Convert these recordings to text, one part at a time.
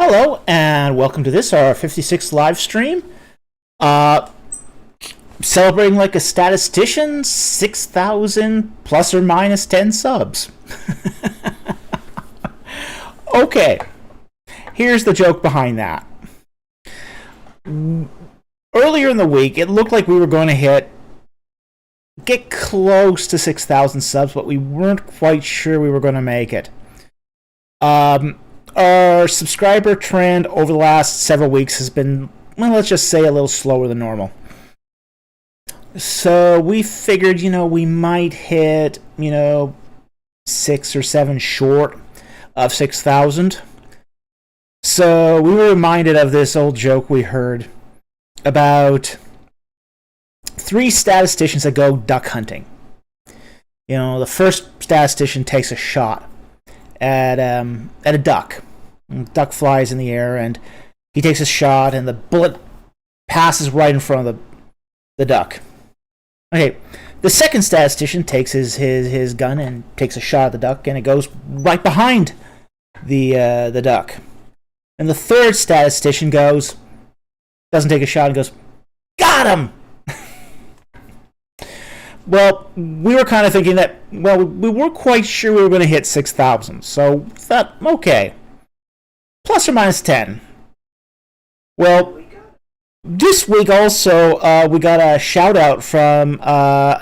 Hello, and welcome to this, our 56th live stream. Celebrating like a statistician, 6,000 plus or minus 10 subs. Okay, here's the joke behind that. Earlier in the week, it looked like we were going to get close to 6,000 subs, but we weren't quite sure we were going to make it. Our subscriber trend over the last several weeks has been, well, let's just say a little slower than normal. So we figured, we might hit, 6 or 7 short of 6,000. So we were reminded of this old joke we heard about 3 statisticians that go duck hunting. The first statistician takes a shot at a duck. Duck flies in the air, and he takes a shot, and the bullet passes right in front of the duck. Okay, the second statistician takes his gun and takes a shot at the duck, and it goes right behind the duck. And the third statistician doesn't take a shot, and goes, "Got him!" Well, we were kind of thinking that, we weren't quite sure we were going to hit 6,000, so we thought, okay, plus or minus 10. Well, this week also, we got a shout-out from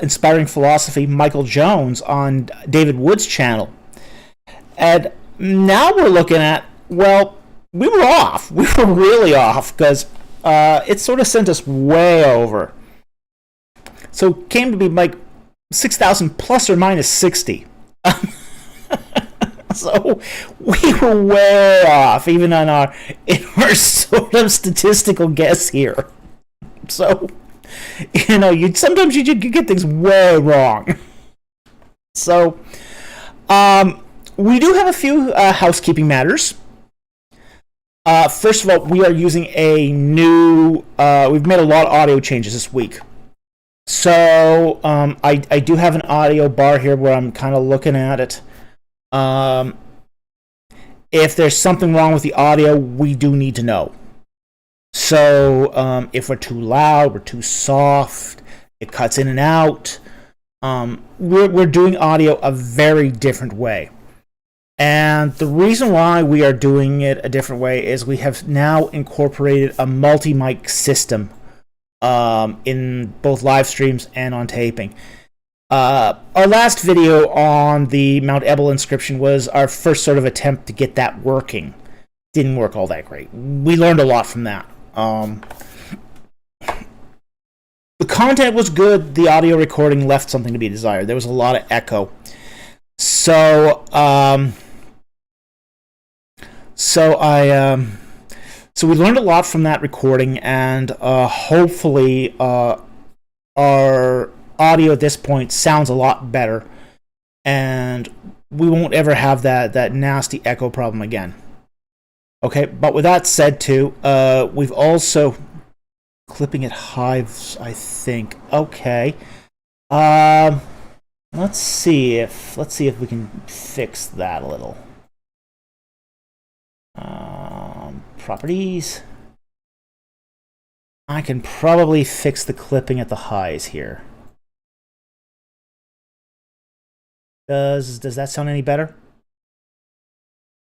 Inspiring Philosophy, Michael Jones, on David Wood's channel. And now we're looking at, we were off. We were really off, because it sort of sent us way over. So it came to be like 6,000 plus or minus 60. So we were way off, even in our sort of statistical guess here. So, sometimes you get things way wrong. So, we do have a few housekeeping matters. First of all, we are using a new, we've made a lot of audio changes this week. So, I do have an audio bar here where I'm kind of looking at it. If there's something wrong with the audio, we do need to know. So, if we're too loud, we're too soft, it cuts in and out, we're doing audio a very different way. And the reason why we are doing it a different way is we have now incorporated a multi-mic system in both live streams and on taping. Our last video on the Mount Abel inscription was our first sort of attempt to get that working. Didn't work all that great. We learned a lot from that. The content was good. The audio recording left something to be desired. There was a lot of echo. So we learned a lot from that recording, and hopefully our audio at this point sounds a lot better, and we won't ever have that nasty echo problem again. Okay, but with that said too, we've also clipping at hives, I think. Okay. Let's see if we can fix that a little. Properties. I can probably fix the clipping at the highs here. Does that sound any better?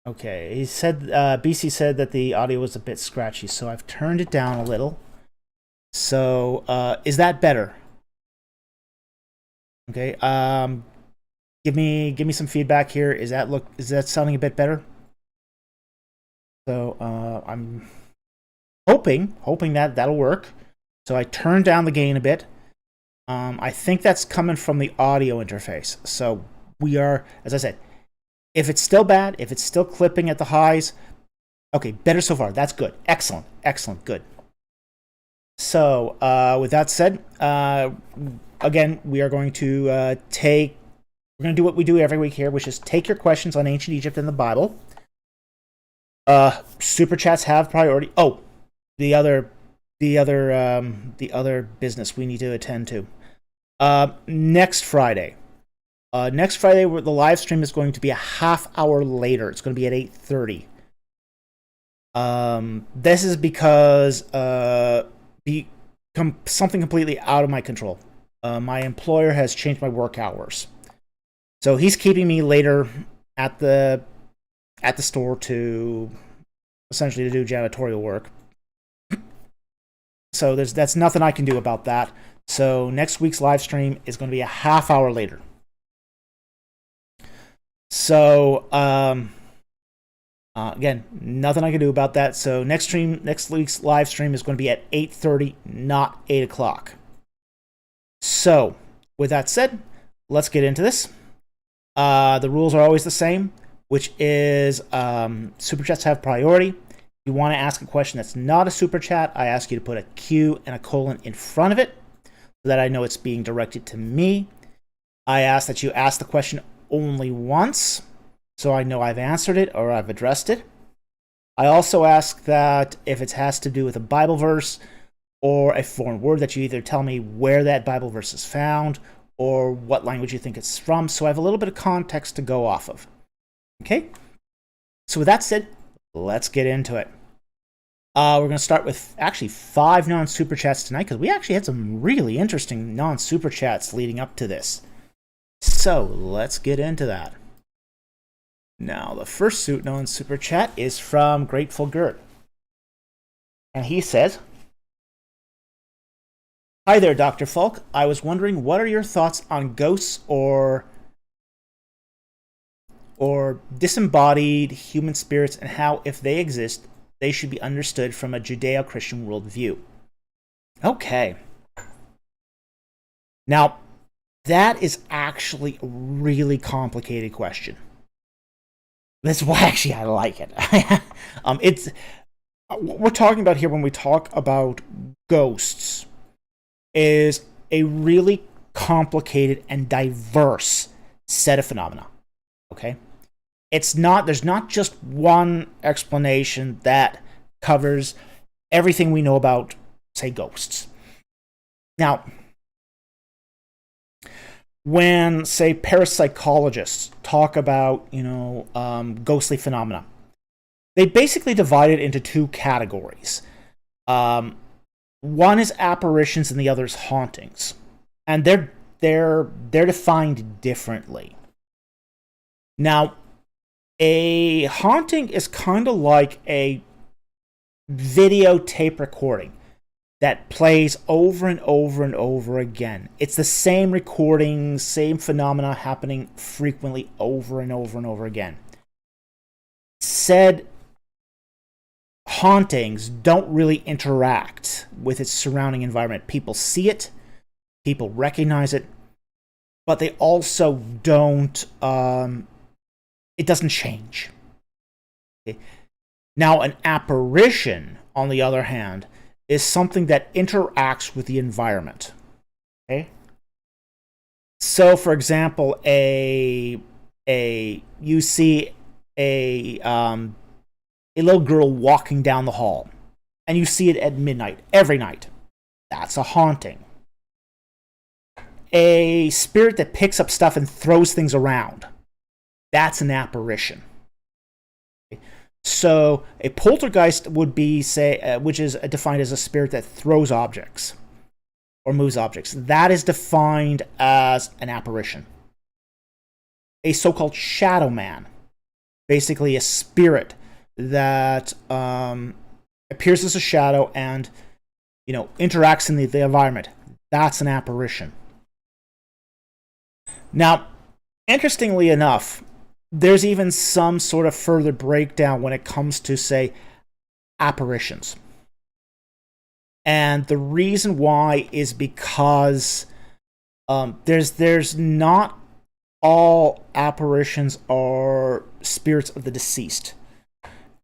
Okay, he said BC said that the audio was a bit scratchy, so I've turned it down a little. So is that better? Okay, give me some feedback here. Is that sounding a bit better? So I'm hoping that that'll work. So I turned down the gain a bit. I think that's coming from the audio interface. So we are, as I said, if it's still bad, if it's still clipping at the highs, okay, better so far. That's good. Excellent, good. So with that said, again, we are going to we're going to do what we do every week here, which is take your questions on ancient Egypt and the Bible. Super chats have priority. Oh, the other business we need to attend to. Next Friday, the live stream is going to be a half hour later. It's going to be at 8:30. This is because something completely out of my control. My employer has changed my work hours, so he's keeping me later at the store to essentially to do janitorial work. So that's nothing I can do about that. So next week's live stream is going to be a half hour later. So again, nothing I can do about that. So next week's live stream is going to be at 8:30, not 8 o'clock. So with that said, let's get into this. The rules are always the same, which is super chats have priority. If you want to ask a question that's not a super chat, I ask you to put a Q and a colon in front of it so that I know it's being directed to me. I ask that you ask the question only once so I know I've answered it or I've addressed it. I also ask that if it has to do with a Bible verse or a foreign word, that you either tell me where that Bible verse is found or what language you think it's from, so I have a little bit of context to go off of. Okay? So with that said, let's get into it. We're going to start with actually 5 non-super chats tonight, because we actually had some really interesting non-super chats leading up to this. So let's get into that. Now, the first non-super chat is from Grateful Gert. And he says, "Hi there, Dr. Falk. I was wondering, what are your thoughts on ghosts or disembodied human spirits, and how, if they exist, they should be understood from a Judeo-Christian worldview?" Okay. Now, that is actually a really complicated question. That's why actually I like it. It's what we're talking about here when we talk about ghosts is a really complicated and diverse set of phenomena. Okay? There's not just one explanation that covers everything we know about, say, ghosts. Now, when, say, parapsychologists talk about, ghostly phenomena, they basically divide it into 2 categories. One is apparitions and the other is hauntings, and they're defined differently. Now, a haunting is kind of like a videotape recording that plays over and over and over again. It's the same recording, same phenomena happening frequently over and over and over again. Said hauntings don't really interact with its surrounding environment. People see it, people recognize it, but they also don't, it doesn't change. Okay? Now, an apparition, on the other hand, is something that interacts with the environment. Okay? So, for example, you see a little girl walking down the hall, and you see it at midnight every night. That's a haunting. A spirit that picks up stuff and throws things around, that's an apparition. So a poltergeist would be, say, which is defined as a spirit that throws objects or moves objects. That is defined as an apparition. A so-called shadow man, basically a spirit that appears as a shadow and, interacts in the environment. That's an apparition. Now, interestingly enough, there's even some sort of further breakdown when it comes to, say, apparitions. And the reason why is because there's not all apparitions are spirits of the deceased.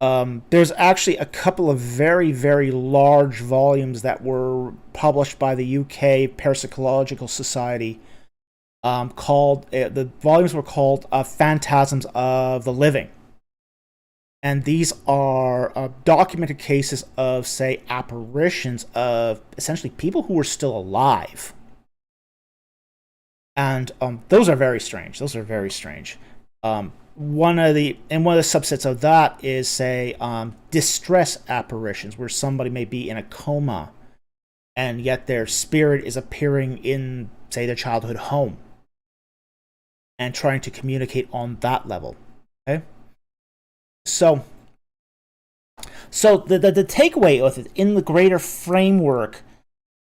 There's actually a couple of very, very large volumes that were published by the UK Parapsychological Society. The volumes were called Phantasms of the Living. And these are documented cases of, say, apparitions of essentially people who were still alive. And those are very strange. one of the subsets of that is, say, distress apparitions, where somebody may be in a coma and yet their spirit is appearing in, say, their childhood home and trying to communicate on that level. Okay, so the takeaway with it in the greater framework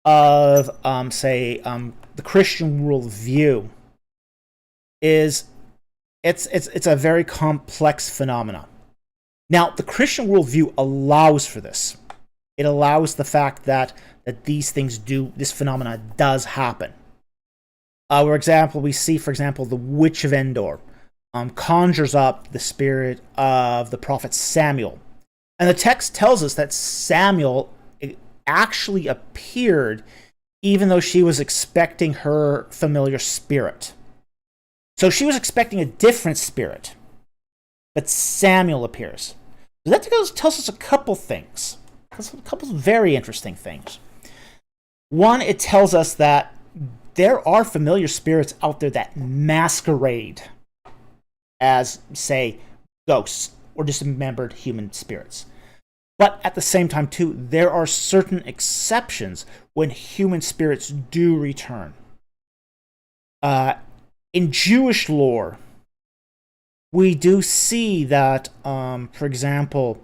of the Christian worldview is it's a very complex phenomena. Now, the Christian worldview allows for this. It allows the fact that these things this phenomena does happen. We see, for example, the Witch of Endor conjures up the spirit of the prophet Samuel. And the text tells us that Samuel actually appeared even though she was expecting her familiar spirit. So she was expecting a different spirit, but Samuel appears. So that tells us a couple things. A couple of very interesting things. One, it tells us that there are familiar spirits out there that masquerade as, say, ghosts or dismembered human spirits. But at the same time, too, there are certain exceptions when human spirits do return. In Jewish lore, we do see that, for example,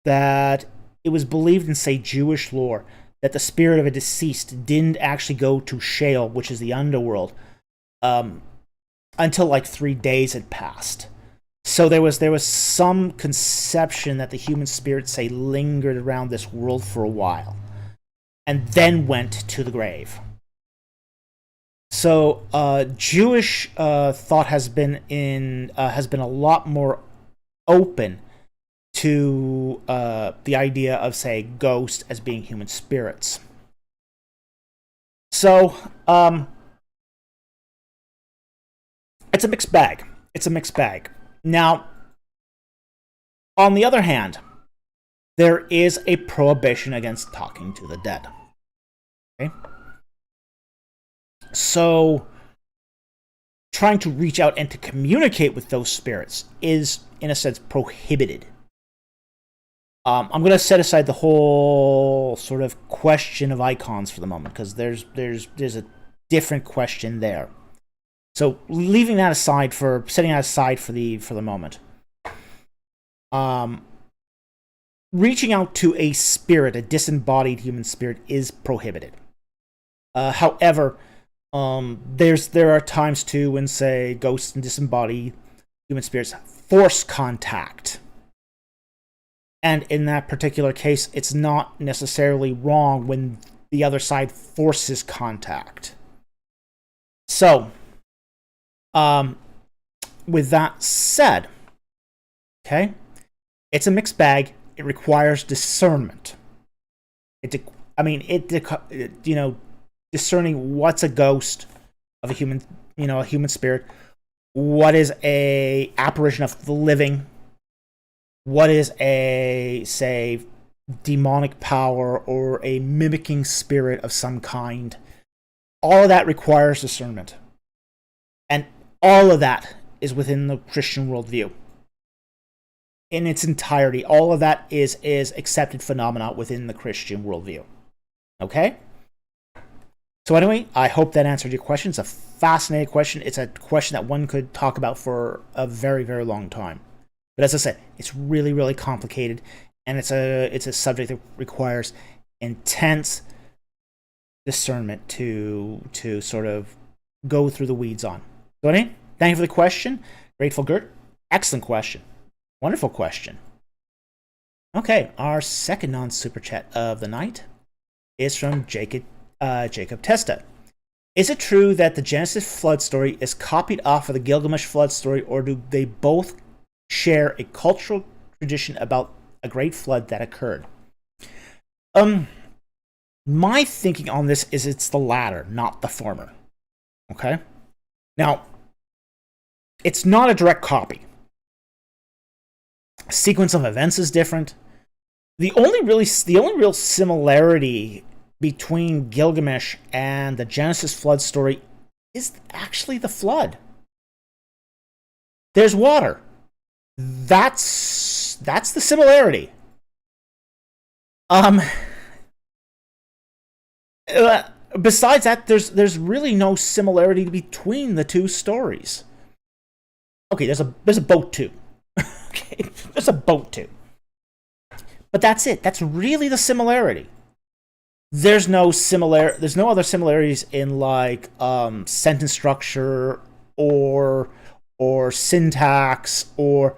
that it was believed in, say, Jewish lore that the spirit of a deceased didn't actually go to Sheol, which is the underworld, until like 3 days had passed. So there was some conception that the human spirit, say, lingered around this world for a while, and then went to the grave. So Jewish thought has been a lot more open to the idea of, say, ghosts as being human spirits. So it's a mixed bag. Now, on the other hand, there is a prohibition against talking to the dead. Okay? So, trying to reach out and to communicate with those spirits is, in a sense, prohibited. I'm going to set aside the whole sort of question of icons for the moment, because there's a different question there. So, setting that aside for the moment. Reaching out to a spirit, a disembodied human spirit, is prohibited. However, there are times too when, say, ghosts and disembodied human spirits force contact. And in that particular case, it's not necessarily wrong when the other side forces contact. So, with that said, okay, it's a mixed bag. It requires discernment. Discerning what's a ghost of a human spirit, what is a apparition of the living, what is a, say, demonic power or a mimicking spirit of some kind. All of that requires discernment. And all of that is within the Christian worldview. In its entirety, all of that is accepted phenomena within the Christian worldview. Okay? So anyway, I hope that answered your question. It's a fascinating question. It's a question that one could talk about for a very, very long time. But as I said, it's really, really complicated, and it's a subject that requires intense discernment to sort of go through the weeds on. So anyway, thank you for the question. Grateful Gert. Excellent question. Wonderful question. Okay, our second non-super chat of the night is from Jacob Testa. Is it true that the Genesis flood story is copied off of the Gilgamesh flood story, or do they both share a cultural tradition about a great flood that occurred? My thinking on this is it's the latter, not the former. Okay? Now, it's not a direct copy. Sequence of events is different. The only real similarity between Gilgamesh and the Genesis flood story is actually the flood. There's water. That's the similarity. Besides that, there's really no similarity between the two stories. Okay, there's a boat too. Okay, there's a boat too. But that's it. That's really the similarity. There's no other similarities in like sentence structure or syntax or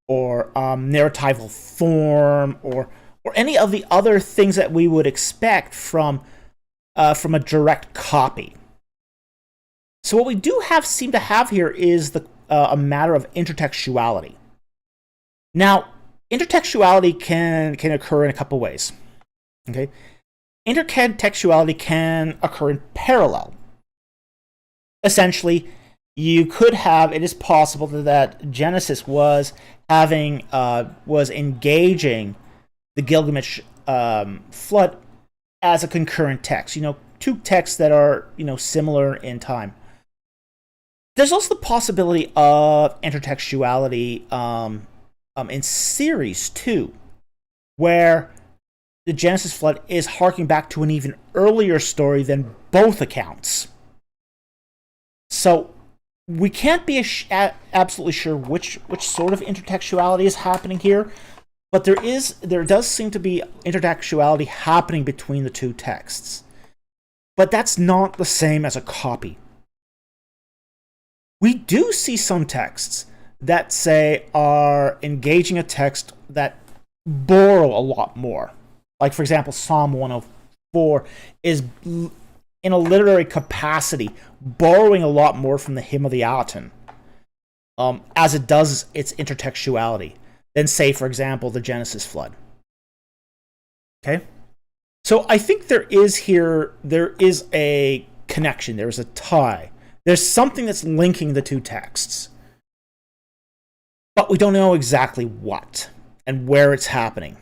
narratival form or any of the other things that we would expect from a direct copy. So what we do seem to have here is a matter of intertextuality. Now, intertextuality can occur in a couple ways. Okay, intertextuality can occur in parallel. Essentially, you could have, it is possible that Genesis was engaging the Gilgamesh flood as a concurrent text. Two texts that are similar in time. There's also the possibility of intertextuality in series too, where the Genesis flood is harking back to an even earlier story than both accounts. So we can't be absolutely sure which sort of intertextuality is happening here, but there does seem to be intertextuality happening between the two texts. But that's not the same as a copy. We do see some texts that say are engaging a text that borrow a lot more. Like, for example, Psalm 104 is, in a literary capacity, borrowing a lot more from the Hymn of the Alaton, as it does its intertextuality, than, say, for example, the Genesis flood. Okay? So I think there is a connection, there is a tie. There's something that's linking the two texts. But we don't know exactly what and where it's happening.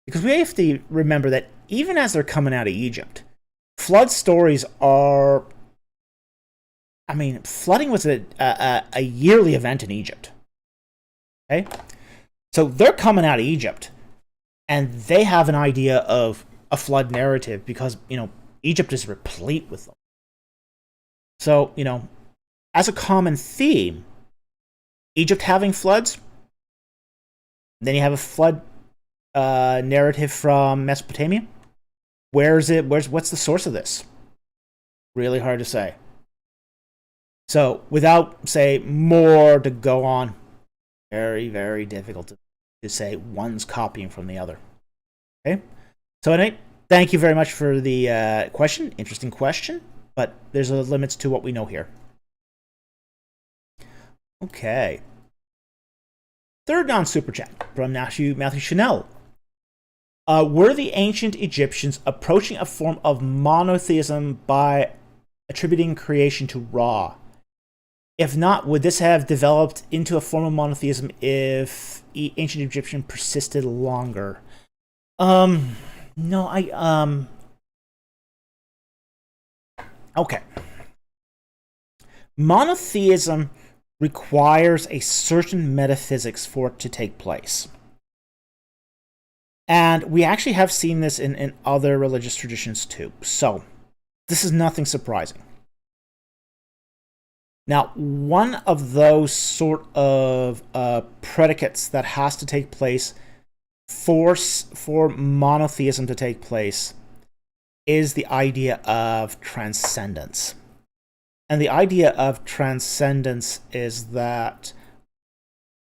Because we have to remember that even as they're coming out of Egypt, flood stories are... I mean, flooding was a yearly event in Egypt. Okay? So they're coming out of Egypt, and they have an idea of a flood narrative because, Egypt is replete with them. So, as a common theme, Egypt having floods, then you have a flood narrative from Mesopotamia. What's the source of this? Really hard to say. So, without, say, more to go on, very, very difficult to say one's copying from the other. Okay? So, anyway, thank you very much for the question. Interesting question, but there's limits to what we know here. Okay. Third non-super chat from Matthew Chanel. Were the ancient Egyptians approaching a form of monotheism by attributing creation to Ra? If not, would this have developed into a form of monotheism if ancient Egyptian persisted longer? No, okay. Monotheism requires a certain metaphysics for it to take place. And we actually have seen this in other religious traditions too. So, this is nothing surprising. Now, one of those sort of predicates that has to take place for monotheism to take place is the idea of transcendence. And the idea of transcendence is that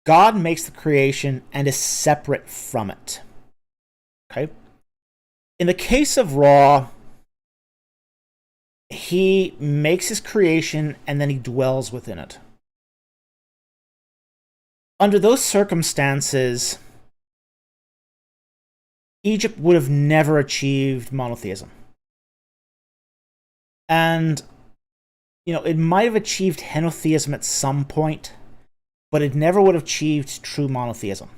God makes the creation and is separate from it. Okay? In the case of Ra, he makes his creation and then he dwells within it. Under those circumstances, Egypt would have never achieved monotheism. And, it might have achieved henotheism at some point, but it never would have achieved true monotheism.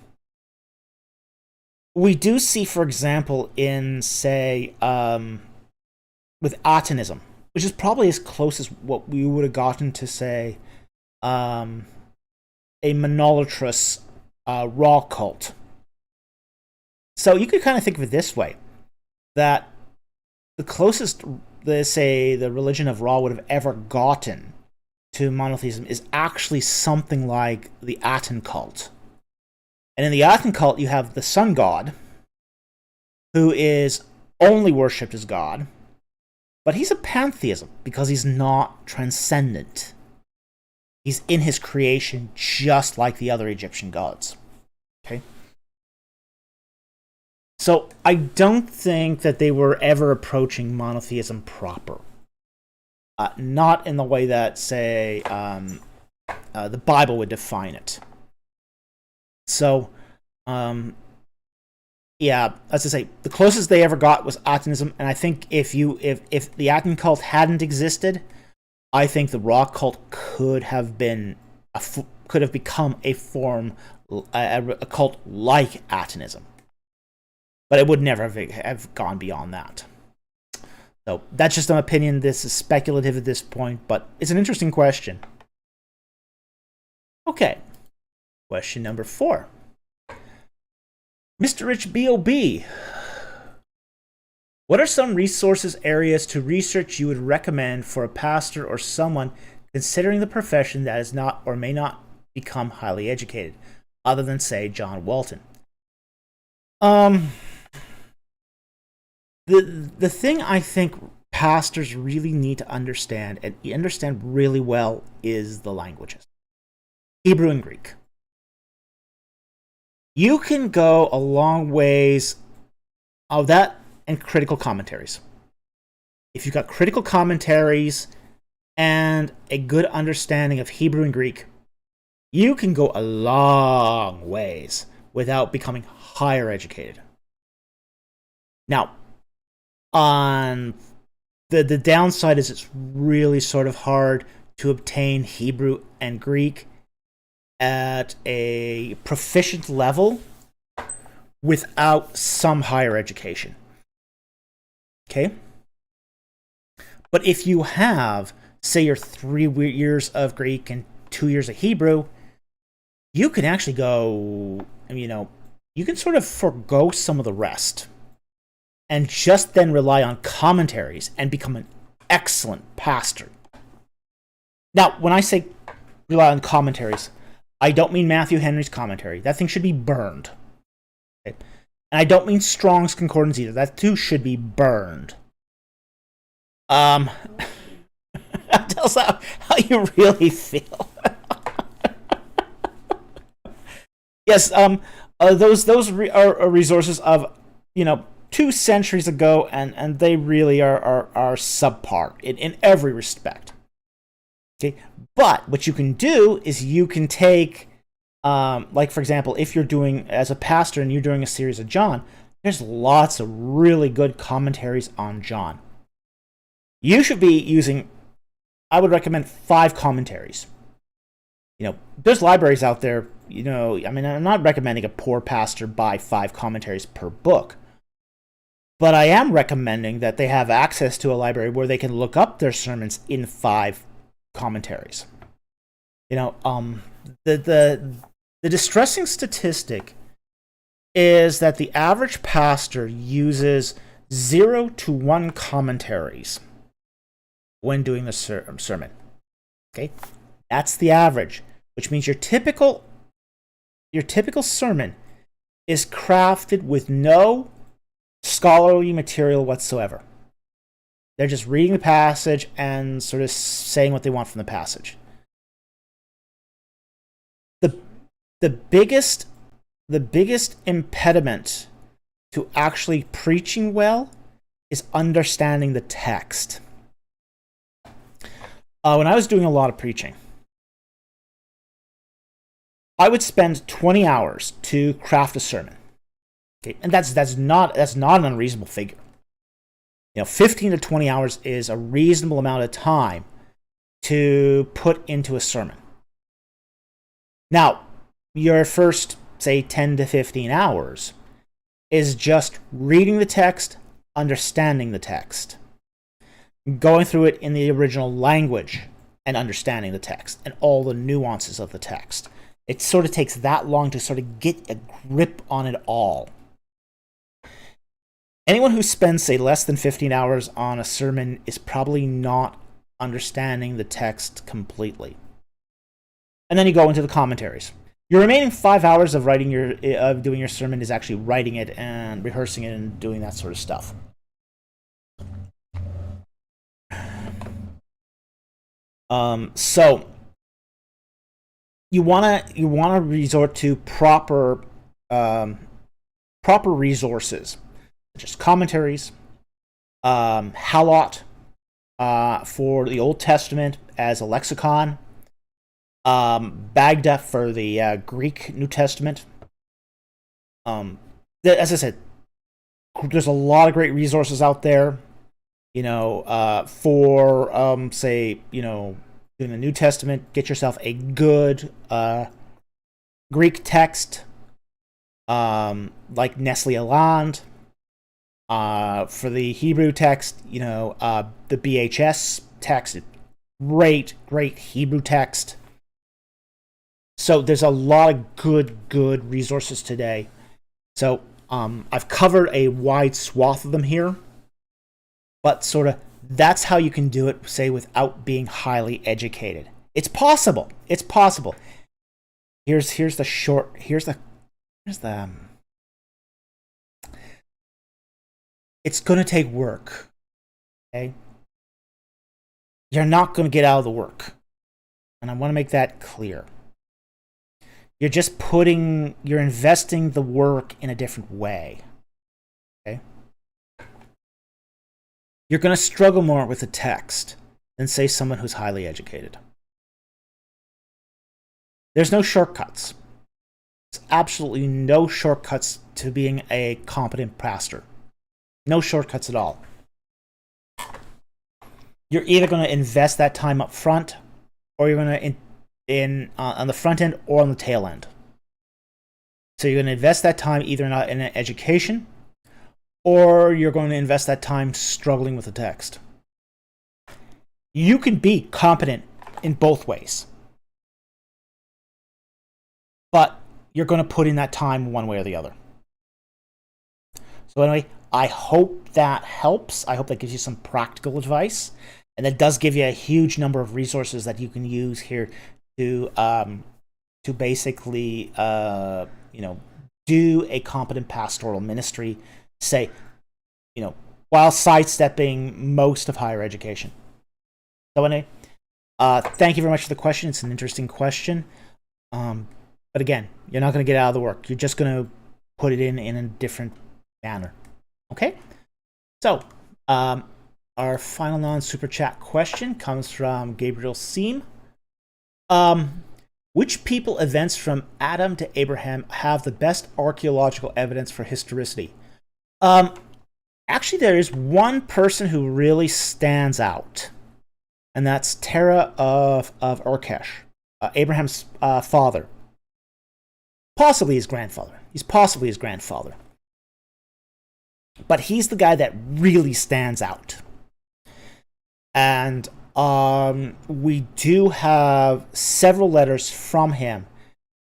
We do see, for example, in, say, with Atonism, which is probably as close as what we would have gotten to, say, a monolatrous Ra cult. So you could kind of think of it this way, that the closest, let's say, the religion of Ra would have ever gotten to monotheism is actually something like the Aten cult. And in the Aten cult, you have the sun god, who is only worshipped as God, but he's a pantheism because he's not transcendent. He's in his creation just like the other Egyptian gods. Okay? So I don't think that they were ever approaching monotheism proper. Not in the way that, say, the Bible would define it. So, yeah, as I say, the closest they ever got was Atenism, and I think if the Aten cult hadn't existed, I think the Ra cult could have become a form, a cult like Atenism, but it would never have gone beyond that. So that's just an opinion. This is speculative at this point, but it's an interesting question. Okay, question number 4. Mr. Rich B.O.B. What are some resources, areas to research you would recommend for a pastor or someone considering the profession that is not or may not become highly educated, other than, say, John Walton? The thing I think pastors really need to understand, and understand really well, is the languages. Hebrew and Greek. You can go a long ways of that and critical commentaries. If you've got critical commentaries and a good understanding of Hebrew and Greek, you can go a long ways without becoming higher educated. Now, on the downside is it's really sort of hard to obtain Hebrew and Greek at a proficient level without some higher education. Okay? But if you have, say, your 3 years of Greek and 2 years of Hebrew, you can actually go, you can sort of forgo some of the rest and just then rely on commentaries and become an excellent pastor. Now, when I say rely on commentaries, I don't mean Matthew Henry's commentary. That thing should be burned. Okay? And I don't mean Strong's Concordance either. That too should be burned. Tell us how you really feel. Yes, those are resources of 2 centuries ago, and they really are subpar in every respect. Okay, but what you can do is you can take, like for example, if you're doing as a pastor and you're doing a series of John, there's lots of really good commentaries on John. You should be using, I would recommend 5 commentaries. There's libraries out there. I'm not recommending a poor pastor buy 5 commentaries per book. But I am recommending that they have access to a library where they can look up their sermons in 5 commentaries. The distressing statistic is that the average pastor uses 0 to 1 commentaries when doing the sermon. Okay, that's the average, which means your typical sermon is crafted with no scholarly material whatsoever. They're just reading the passage and sort of saying what they want from the passage. The biggest impediment to actually preaching well is understanding the text. When I was doing a lot of preaching, I would spend 20 hours to craft a sermon. Okay, and that's not an unreasonable figure. 15 to 20 hours is a reasonable amount of time to put into a sermon. Now, your first, say, 10 to 15 hours is just reading the text, understanding the text, going through it in the original language and understanding the text and all the nuances of the text. It sort of takes that long to sort of get a grip on it all. Anyone who spends, say, less than 15 hours on a sermon is probably not understanding the text completely. And then you go into the commentaries. Your remaining 5 hours of doing your sermon is actually writing it and rehearsing it and doing that sort of stuff. So you wanna resort to proper resources, such as commentaries, Halot for the Old Testament as a lexicon, Bagda for the Greek New Testament. As I said, there's a lot of great resources out there. For say, in the New Testament, get yourself a good Greek text, like Nestle Aland. For the Hebrew text, the BHS text, great Hebrew text. So there's a lot of good resources today. So I've covered a wide swath of them here, but sort of that's how you can do it, say, without being highly educated. It's possible. It's possible. Here's the it's going to take work. Okay? You're not going to get out of the work. And I want to make that clear. You're investing the work in a different way. Okay? You're going to struggle more with the text than, say, someone who's highly educated. There's no shortcuts. There's absolutely no shortcuts to being a competent pastor. No shortcuts at all. You're either going to invest that time up front, or you're going to on the front end or on the tail end. So you're going to invest that time either in an education, or you're going to invest that time struggling with the text. You can be competent in both ways, but you're going to put in that time one way or the other. So anyway, I hope that helps. I hope that gives you some practical advice, and that does give you a huge number of resources that you can use here to basically do a competent pastoral ministry, say, while sidestepping most of higher education. So anyway, thank you very much for the question. It's an interesting question. But again, you're not going to get out of the work. You're just going to put it in a different manner. Okay? So, our final non-super chat question comes from Gabriel Seam. Which people events from Adam to Abraham have the best archaeological evidence for historicity? Actually, there is one person who really stands out, and that's Terah of Urkesh, Abraham's father. Possibly his grandfather. He's possibly his grandfather. But he's the guy that really stands out. And we do have several letters from him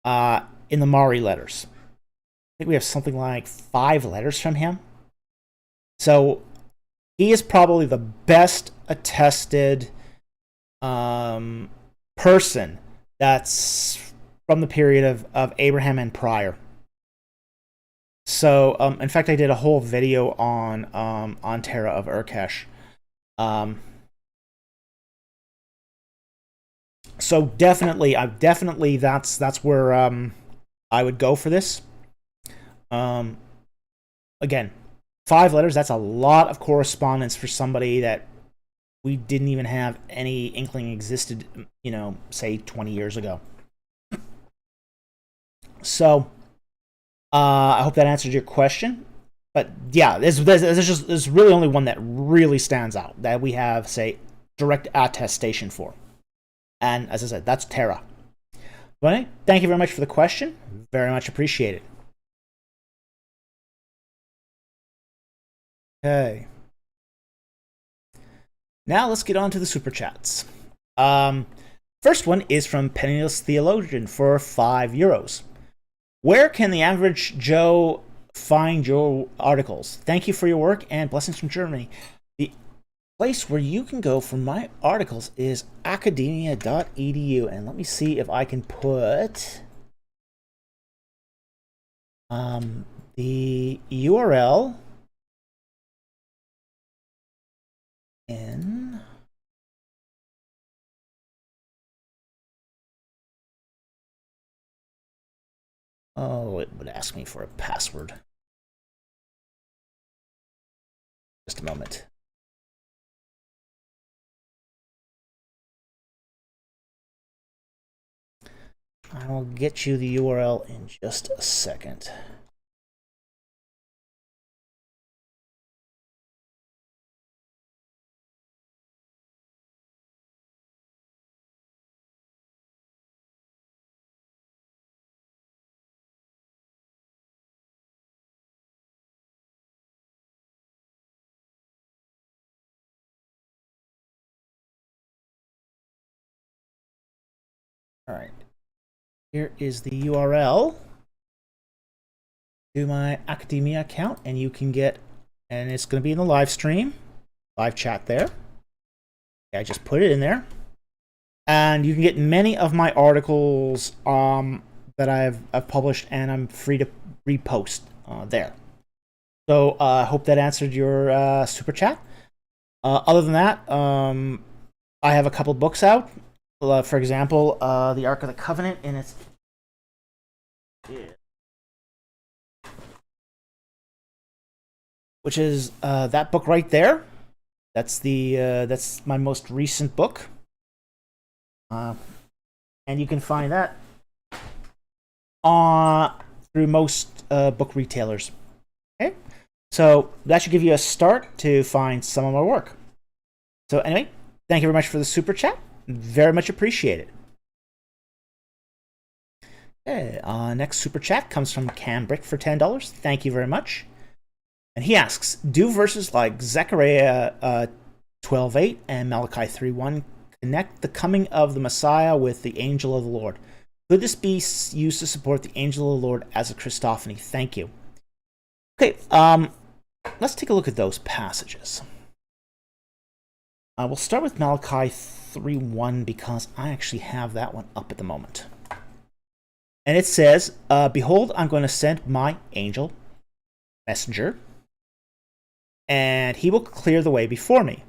in the Mari letters. I think we have something like 5 letters from him. So he is probably the best attested person that's from the period of Abraham and prior. So, in fact, I did a whole video on Terah of Urkesh. So definitely, that's where I would go for this. Again, 5 letters. That's a lot of correspondence for somebody that we didn't even have any inkling existed. Say 20 years ago. So. I hope that answered your question. But yeah, there's really only one that really stands out that we have, say, direct attestation for. And as I said, that's Terah. But anyway, thank you very much for the question. Very much appreciated. Okay. Now let's get on to the super chats. First one is from Penniless Theologian for €5. Where can the average Joe find your articles? Thank you for your work and blessings from Germany. The place where you can go for my articles is academia.edu. And let me see if I can put the URL in. Oh, it would ask me for a password. Just a moment. I will get you the URL in just a second. All right. Here is the URL to my Academia account, and you can get, and it's going to be in the live stream, live chat there. Okay, I just put it in there, and you can get many of my articles that I've published, and I'm free to repost there. So I hope that answered your super chat. Other than that, I have a couple books out. For example, the Ark of the Covenant in its which is that book right there. That's my most recent book, and you can find that through most book retailers. Okay, so that should give you a start to find some of my work. So anyway, thank you very much for the super chat. Very much appreciated. Okay, next super chat comes from Cambrick for $10. Thank you very much. And he asks, do verses like Zechariah 12:8 and Malachi 3:1 connect the coming of the Messiah with the angel of the Lord? Could this be used to support the angel of the Lord as a Christophany? Thank you. Okay, let's take a look at those passages. We'll start with Malachi 3:1 because I actually have that one up at the moment. And it says, behold, I'm going to send my angel, messenger, and he will clear the way before me.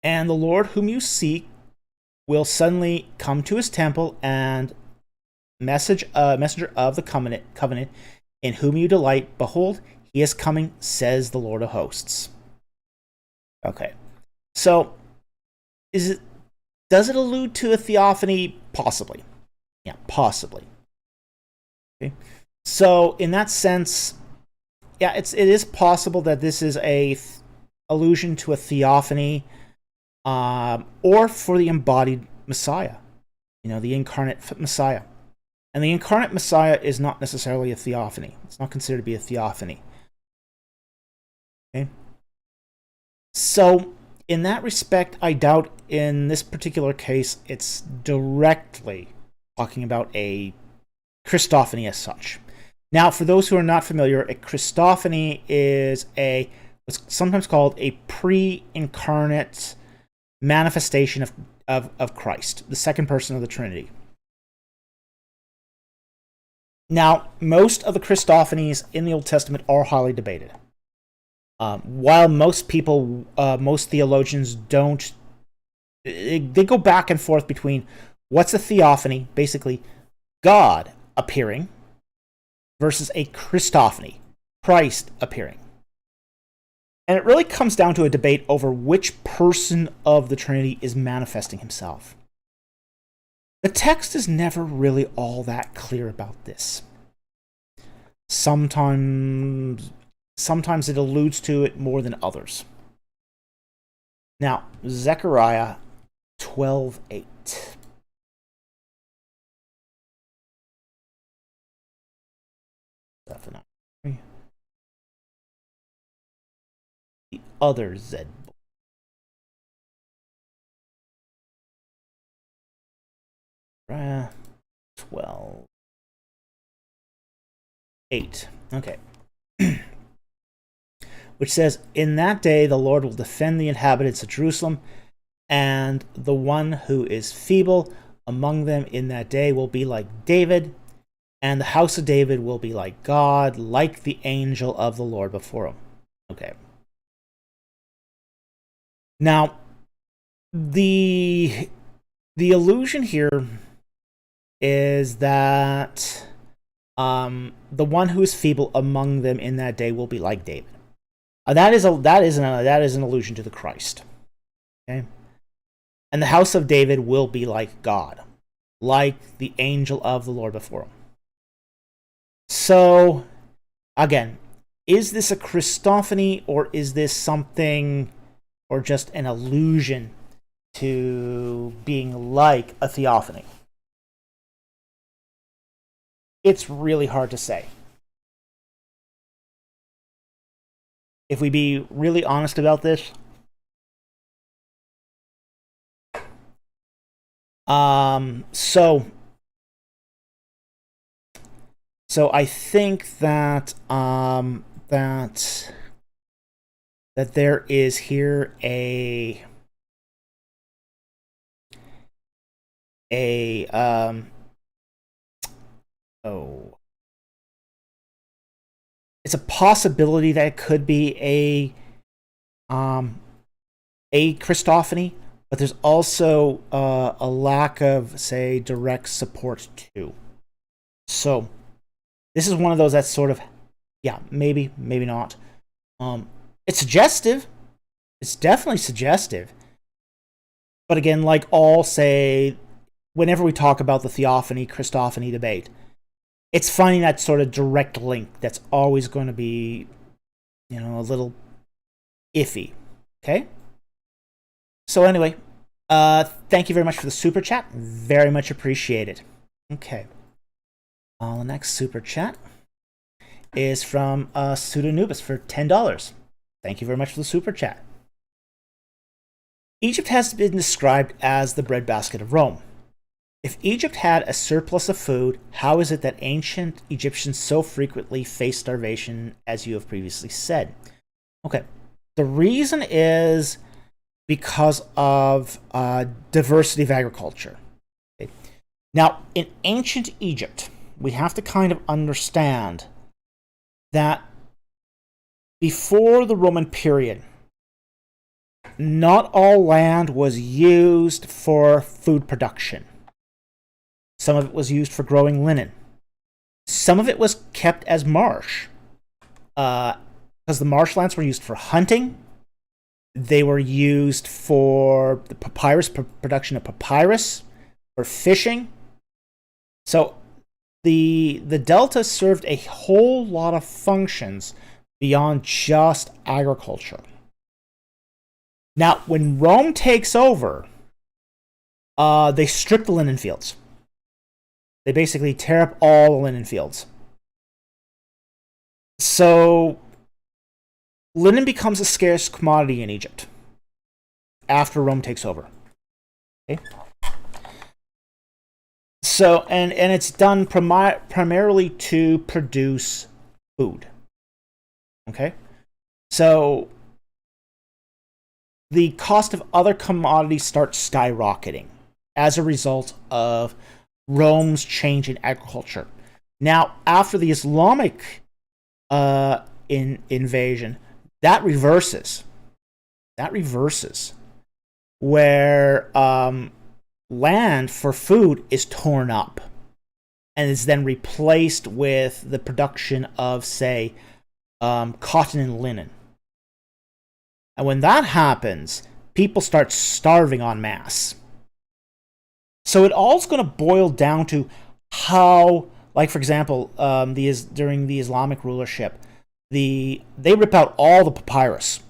And the Lord whom you seek will suddenly come to his temple, and messenger of the covenant in whom you delight. Behold, he is coming, says the Lord of hosts. Okay. So, does it allude to a theophany? Possibly. Yeah, possibly. Okay. So, in that sense, yeah, it is possible that this is a allusion to a theophany, or for the embodied Messiah, the incarnate Messiah. And the incarnate Messiah is not necessarily a theophany. It's not considered to be a theophany. Okay. So, in that respect, I doubt in this particular case it's directly talking about a Christophany as such. Now, for those who are not familiar, a Christophany is what's sometimes called a pre-incarnate manifestation of Christ, the second person of the Trinity. Now, most of the Christophanies in the Old Testament are highly debated. While most theologians don't, they go back and forth between what's a theophany, basically God appearing, versus a Christophany, Christ appearing. And it really comes down to a debate over which person of the Trinity is manifesting himself. The text is never really all that clear about this. Sometimes it alludes to it more than others. Now, Zechariah 12:8. The other Z. 12. 8. Okay. Which says, in that day the Lord will defend the inhabitants of Jerusalem, and the one who is feeble among them in that day will be like David, and the house of David will be like God, like the angel of the Lord before him. Okay. Now, the illusion here is that the one who is feeble among them in that day will be like David. That is an allusion to the Christ. Okay, and the house of David will be like God, like the angel of the Lord before him. So, again, is this a Christophany, or is this something, or just an allusion to being like a theophany? It's really hard to say. If we be really honest about this, so I think that that there is here it's a possibility that it could be a Christophany, but there's also a lack of, say, direct support too. So this is one of those that's sort of, yeah, maybe not. It's suggestive. It's definitely suggestive. But again, like all, say, whenever we talk about the theophany, Christophany debate, it's finding that sort of direct link that's always going to be, a little iffy. Okay? So anyway, thank you very much for the super chat. Very much appreciated. Okay. The next super chat is from Pseudonubis for $10. Thank you very much for the super chat. Egypt has been described as the breadbasket of Rome. If Egypt had a surplus of food, how is it that ancient Egyptians so frequently faced starvation, as you have previously said? Okay, the reason is because of diversity of agriculture. Okay. Now, in ancient Egypt, we have to kind of understand that before the Roman period, not all land was used for food production. Some of it was used for growing linen. Some of it was kept as marsh, because the marshlands were used for hunting. They were used for the production of papyrus, for fishing. So the delta served a whole lot of functions beyond just agriculture. Now, when Rome takes over, they strip the linen fields. They basically tear up all the linen fields. So linen becomes a scarce commodity in Egypt after Rome takes over. Okay. So, and it's done primarily to produce food. Okay. So the cost of other commodities starts skyrocketing as a result of Rome's change in agriculture. Now, after the Islamic invasion, that reverses. Where land for food is torn up and is then replaced with the production of, say, cotton and linen. And when that happens, people start starving en masse. So it all's going to boil down to how, like, for example, during the Islamic rulership, they rip out all the papyrus,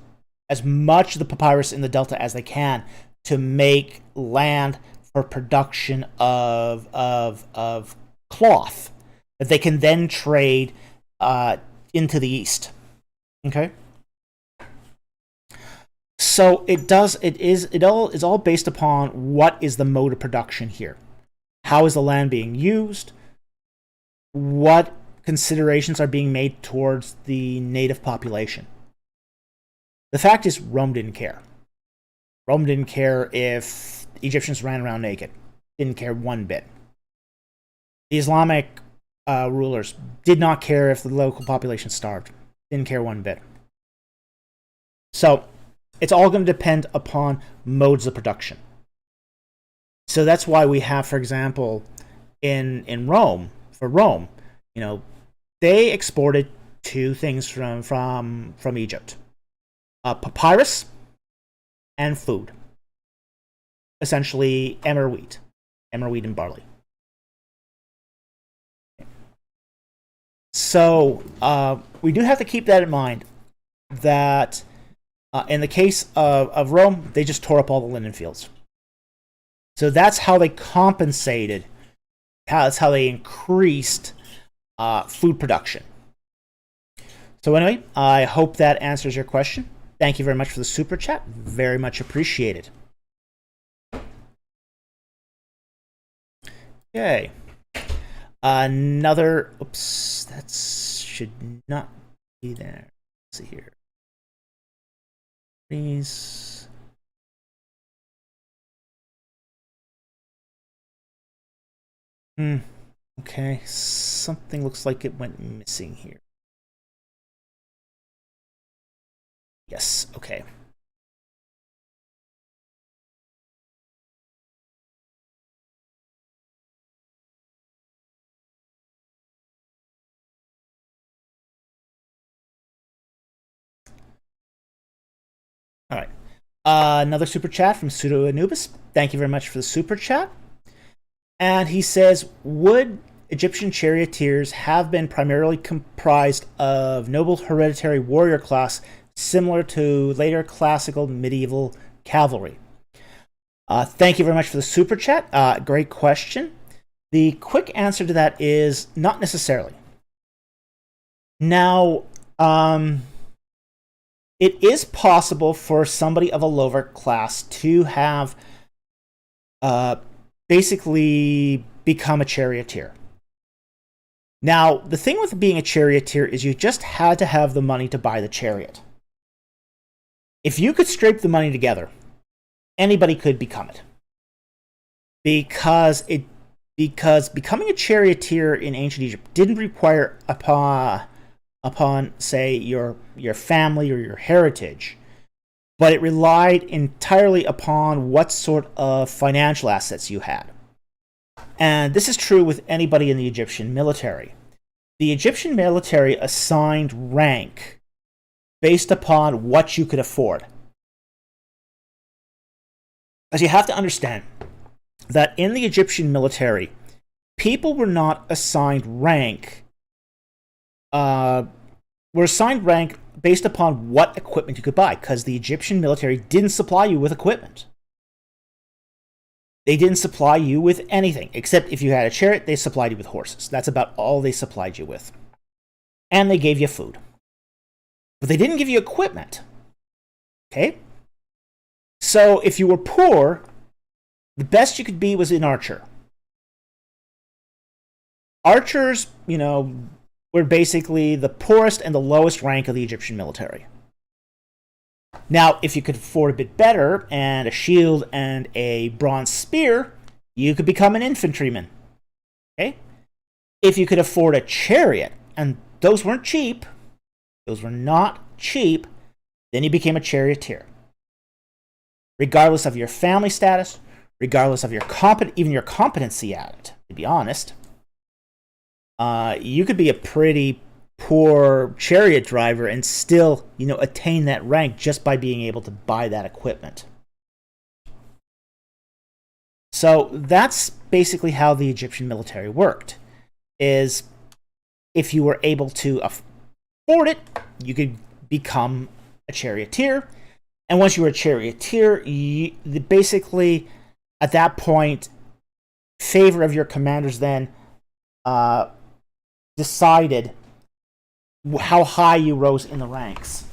as much of the papyrus in the Delta as they can, to make land for production of cloth that they can then trade into the East. Okay. So it is all based upon what is the mode of production here. How is the land being used? What considerations are being made towards the native population? The fact is, Rome didn't care. Rome didn't care if Egyptians ran around naked. Didn't care one bit. The Islamic rulers did not care if the local population starved. Didn't care one bit. So it's all going to depend upon modes of production. So that's why we have, for example, in Rome, for Rome, they exported two things from Egypt: papyrus and food. Essentially, emmer wheat and barley. So we do have to keep that in mind, that in the case of Rome, they just tore up all the linen fields. So that's how they compensated. That's how they increased food production. So anyway, I hope that answers your question. Thank you very much for the super chat. Very much appreciated. Okay. Another. Oops, that should not be there. Let's see here. Please. Okay, something looks like it went missing here. Yes, okay. All right. Another super chat from Pseudo Anubis. Thank you very much for the super chat. And he says, would Egyptian charioteers have been primarily comprised of noble hereditary warrior class similar to later classical medieval cavalry? Thank you very much for the super chat. Great question. The quick answer to that is not necessarily. Now, it is possible for somebody of a lower class to have basically become a charioteer. Now, the thing with being a charioteer is you just had to have the money to buy the chariot. If you could scrape the money together, anybody could become it. Because becoming a charioteer in ancient Egypt didn't require upon say your family or your heritage, but it relied entirely upon what sort of financial assets you had. And this is true with anybody in the Egyptian military. The Egyptian military assigned rank based upon what you could afford. As you have to understand that in the Egyptian military, people were not assigned rank, were assigned rank based upon what equipment you could buy, because the Egyptian military didn't supply you with equipment. They didn't supply you with anything, except if you had a chariot, they supplied you with horses. That's about all they supplied you with. And they gave you food. But they didn't give you equipment. Okay? So if you were poor, the best you could be was an archer. Archers, were basically the poorest and the lowest rank of the Egyptian military. Now, if you could afford a bit better, and a shield and a bronze spear, you could become an infantryman. Okay? If you could afford a chariot, and those weren't cheap, those were not cheap, then you became a charioteer. Regardless of your family status, regardless of your even your competency at it, to be honest, you could be a pretty poor chariot driver and still, attain that rank just by being able to buy that equipment. So that's basically how the Egyptian military worked. Is if you were able to afford it, you could become a charioteer. And once you were a charioteer, basically, at that point, favor of your commanders then decided how high you rose in the ranks.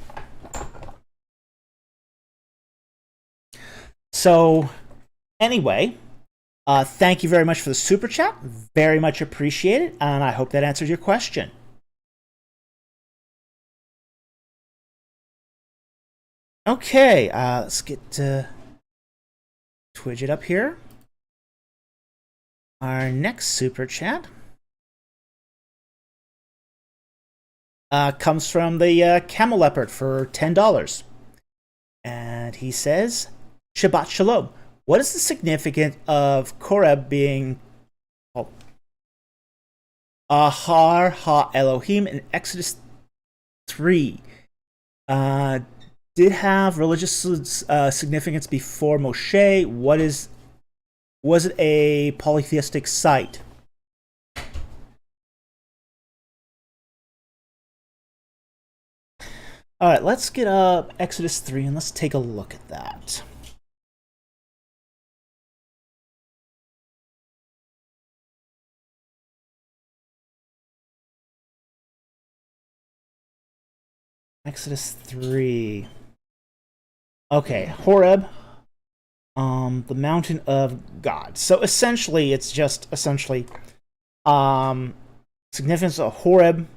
So, anyway, Thank you very much for the super chat. Very much appreciated, and I hope that answers your question. Okay, let's get Twidget up here. Our next super chat comes from the Camel Leopard for $10. And he says, Shabbat Shalom. What is the significance of Horeb being Ahar Ha-Elohim in Exodus 3? Did have religious significance before Moshe? Was it a polytheistic site? Alright, let's get up Exodus 3 and let's take a look at that. Exodus 3. Okay, Horeb. The mountain of God. So essentially, it's just significance of Horeb,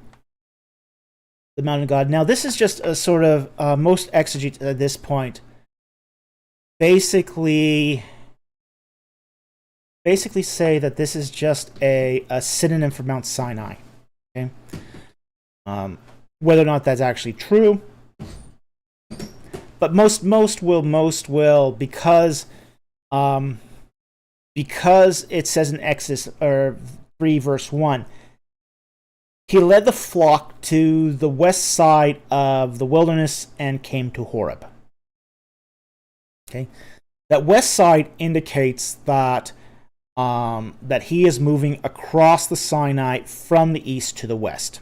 the mountain of God. Now, this is just a sort of most exegetes at this point basically say that this is just a synonym for Mount Sinai. Okay, whether or not that's actually true. But most will because it says in Exodus 3 verse 1, he led the flock to the west side of the wilderness and came to Horeb. Okay, that west side indicates that that he is moving across the Sinai from the east to the west.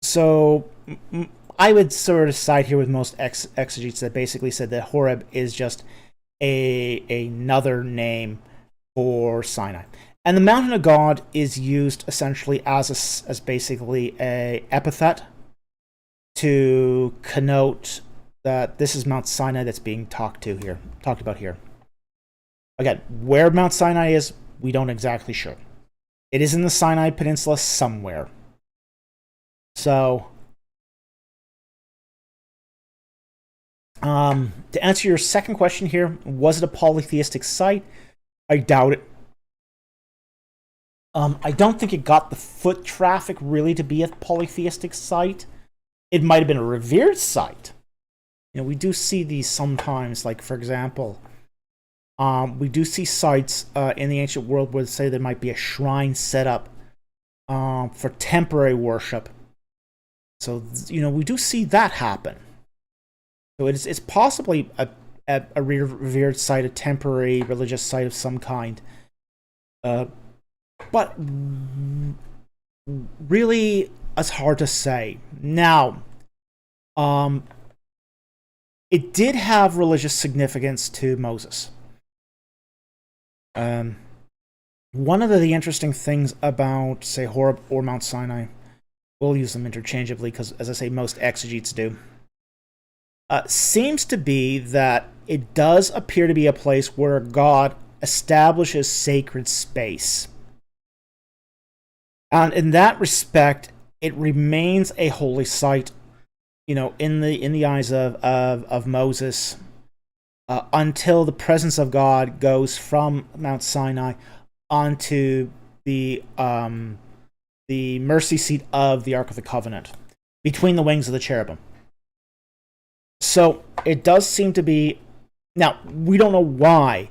So I would sort of side here with most exegetes that basically said that Horeb is just another name for Sinai. And the mountain of God is used essentially as basically a epithet to connote that this is Mount Sinai that's being talked about here. Again, where Mount Sinai is, we don't exactly sure. It is in the Sinai Peninsula somewhere. So, to answer your second question here, was it a polytheistic site? I doubt it. I don't think it got the foot traffic really to be a polytheistic site. It might have been a revered site. You know, we do see these sometimes, like for example, we do see sites in the ancient world where say there might be a shrine set up for temporary worship. So, you know, we do see that happen. So it's possibly a revered site, a temporary religious site of some kind. But really, it's hard to say. Now, it did have religious significance to Moses. One of the interesting things about, say, Horeb or Mount Sinai, we'll use them interchangeably because, as I say, most exegetes do, seems to be that it does appear to be a place where God establishes sacred space. And in that respect, it remains a holy site, you know, in the eyes of Moses, until the presence of God goes from Mount Sinai onto the mercy seat of the Ark of the Covenant, between the wings of the cherubim. So it does seem to be. Now, we don't know why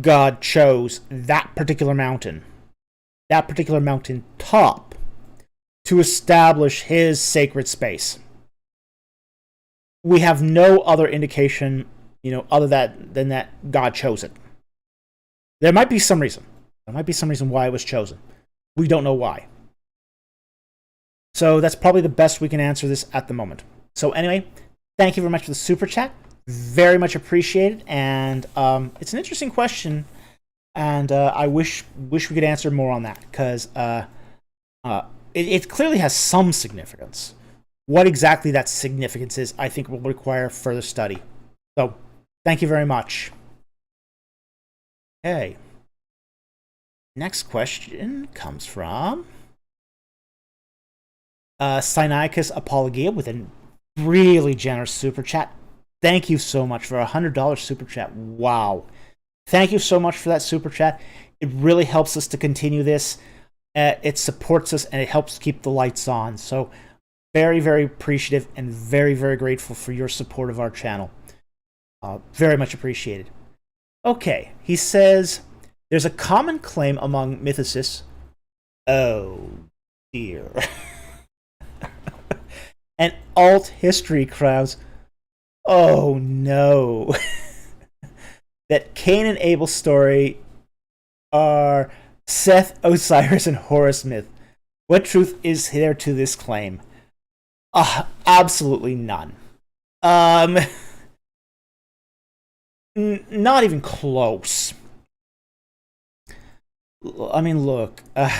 God chose that particular mountain top, to establish his sacred space. We have no other indication, you know, other than that God chose it. There might be some reason. There might be some reason why it was chosen. We don't know why. So that's probably the best we can answer this at the moment. So anyway, thank you very much for the super chat. Very much appreciated. And it's an interesting question. And I wish we could answer more on that, because it clearly has some significance. What exactly that significance is, I think, will require further study. So, thank you very much. Okay. Next question comes from Sinaiticus Apologia with a really generous super chat. Thank you so much for a $100 super chat. Wow. Thank you so much for that super chat. It really helps us to continue this. It supports us and it helps keep the lights on. So very, very appreciative and very, very grateful for your support of our channel. Very much appreciated. Okay, he says, there's a common claim among mythicists. Oh, dear. And alt history crowds. Oh, no. That Cain and Abel story are Seth, Osiris, and Horus myth. What truth is there to this claim? Absolutely none. Not even close. I mean, look, how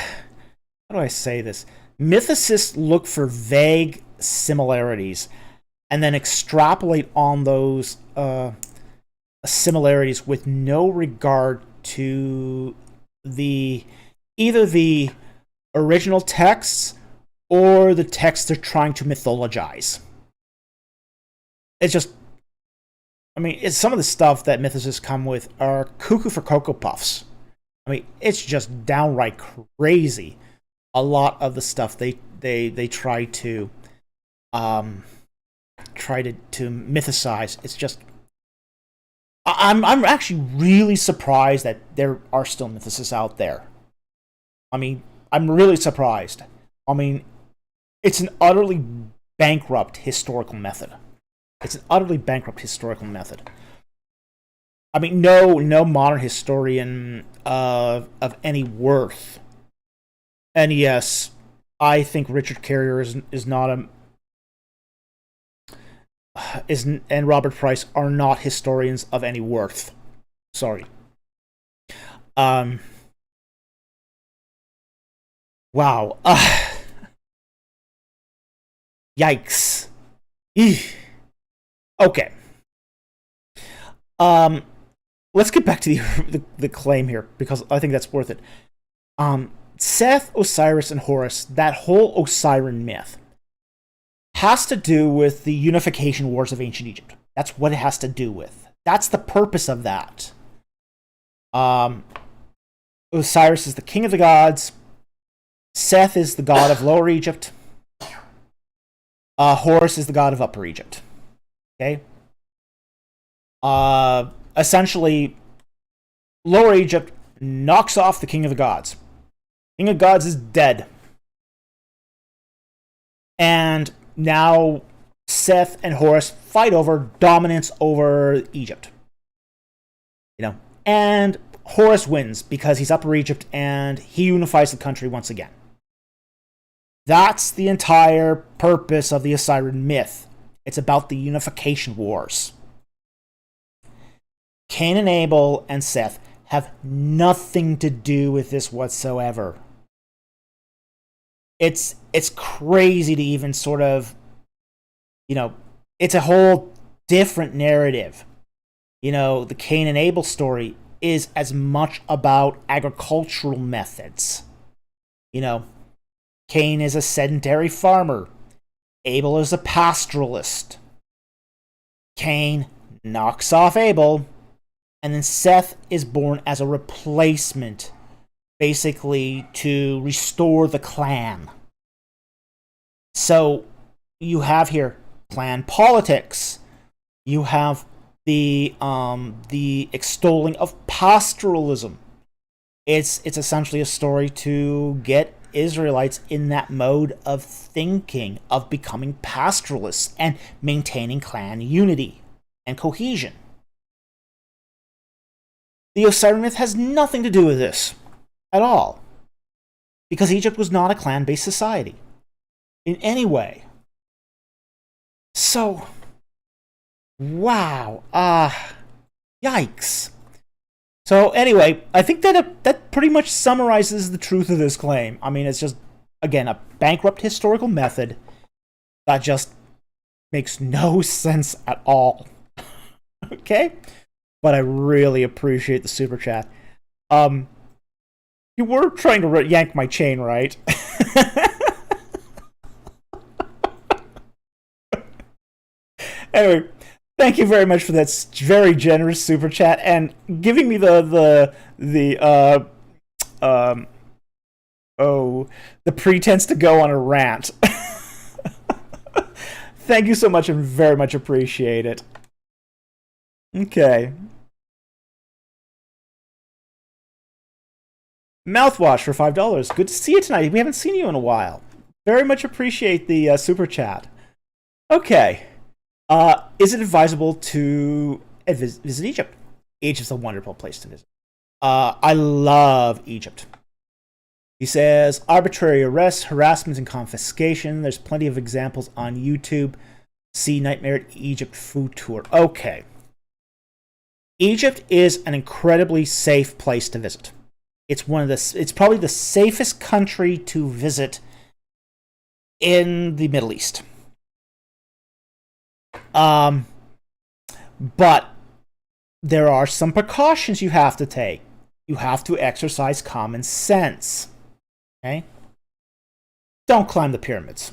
do I say this? Mythicists look for vague similarities and then extrapolate on those similarities with no regard to either the original texts or the texts they're trying to mythologize. It's just, I mean, some of the stuff that mythicists come with are cuckoo for Cocoa Puffs. I mean, it's just downright crazy. A lot of the stuff they try to mythicize. It's just, I'm actually really surprised that there are still mythicists out there. I mean, I'm really surprised. I mean, it's an utterly bankrupt historical method. It's an utterly bankrupt historical method. I mean, no modern historian of any worth. And yes, I think Richard Carrier is not and Robert Price are not historians of any worth. Sorry. Wow. Yikes. Eesh. Okay. Let's get back to the claim here, because I think that's worth it. Seth, Osiris, and Horus, that whole Osiris myth, has to do with the unification wars of ancient Egypt. That's what it has to do with. That's the purpose of that. Osiris is the king of the gods. Seth is the god of Lower Egypt. Horus is the god of Upper Egypt. Okay? Essentially, Lower Egypt knocks off the king of the gods. King of gods is dead. And now Seth and Horus fight over dominance over Egypt. You know, and Horus wins because he's Upper Egypt and he unifies the country once again. That's the entire purpose of the Osiris myth. It's about the unification wars. Cain and Abel and Seth have nothing to do with this whatsoever. It's crazy to even sort of, you know, it's a whole different narrative. You know, the Cain and Abel story is as much about agricultural methods. You know, Cain is a sedentary farmer. Abel is a pastoralist. Cain knocks off Abel, and then Seth is born as a replacement, basically to restore the clan. So you have here clan politics. You have the extolling of pastoralism. It's essentially a story to get Israelites in that mode of thinking, of becoming pastoralists and maintaining clan unity and cohesion. The Osiris myth has nothing to do with this at all, because Egypt was not a clan-based society in any way. So, wow, yikes. So anyway, I think that pretty much summarizes the truth of this claim. I mean, it's just, again, a bankrupt historical method that just makes no sense at all. Okay? But I really appreciate the super chat. You were trying to yank my chain, right? Anyway, thank you very much for that very generous super chat and giving me the pretense to go on a rant. Thank you so much and very much appreciate it. Okay. Mouthwash for $5. Good to see you tonight. We haven't seen you in a while. Very much appreciate the super chat. Okay. Is it advisable to visit Egypt? Egypt's a wonderful place to visit. I love Egypt. He says, arbitrary arrests, harassment, and confiscation. There's plenty of examples on YouTube. See Nightmare at Egypt food tour. Okay. Egypt is an incredibly safe place to visit. It's probably the safest country to visit in the Middle East. But there are some precautions you have to take. You have to exercise common sense. Okay? Don't climb the pyramids.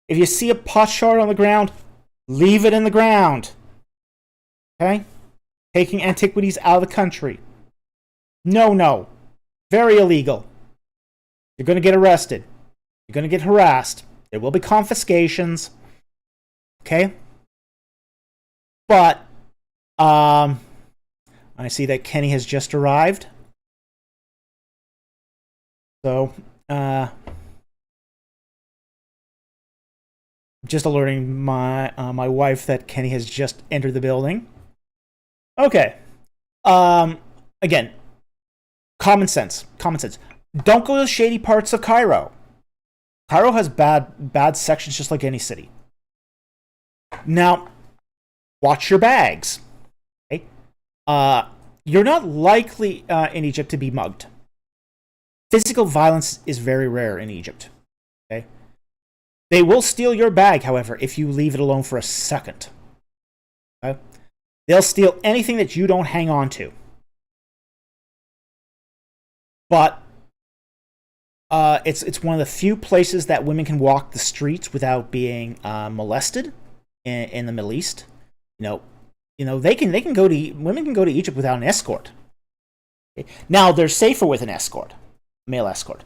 If you see a potsherd on the ground, leave it in the ground. Okay? Taking antiquities out of the country. No. Very illegal. You're going to get arrested. You're going to get harassed. There will be confiscations. Okay? But, I see that Kenny has just arrived. So, just alerting my wife that Kenny has just entered the building. Okay. Again, common sense. Don't go to the shady parts of Cairo. Cairo has bad sections just like any city. Now, watch your bags. Okay? You're not likely in Egypt to be mugged. Physical violence is very rare in Egypt. Okay? They will steal your bag, however, if you leave it alone for a second. Okay? They'll steal anything that you don't hang on to. But it's one of the few places that women can walk the streets without being molested in the Middle East. You know women can go to Egypt without an escort. Okay? Now they're safer with an escort, male escort,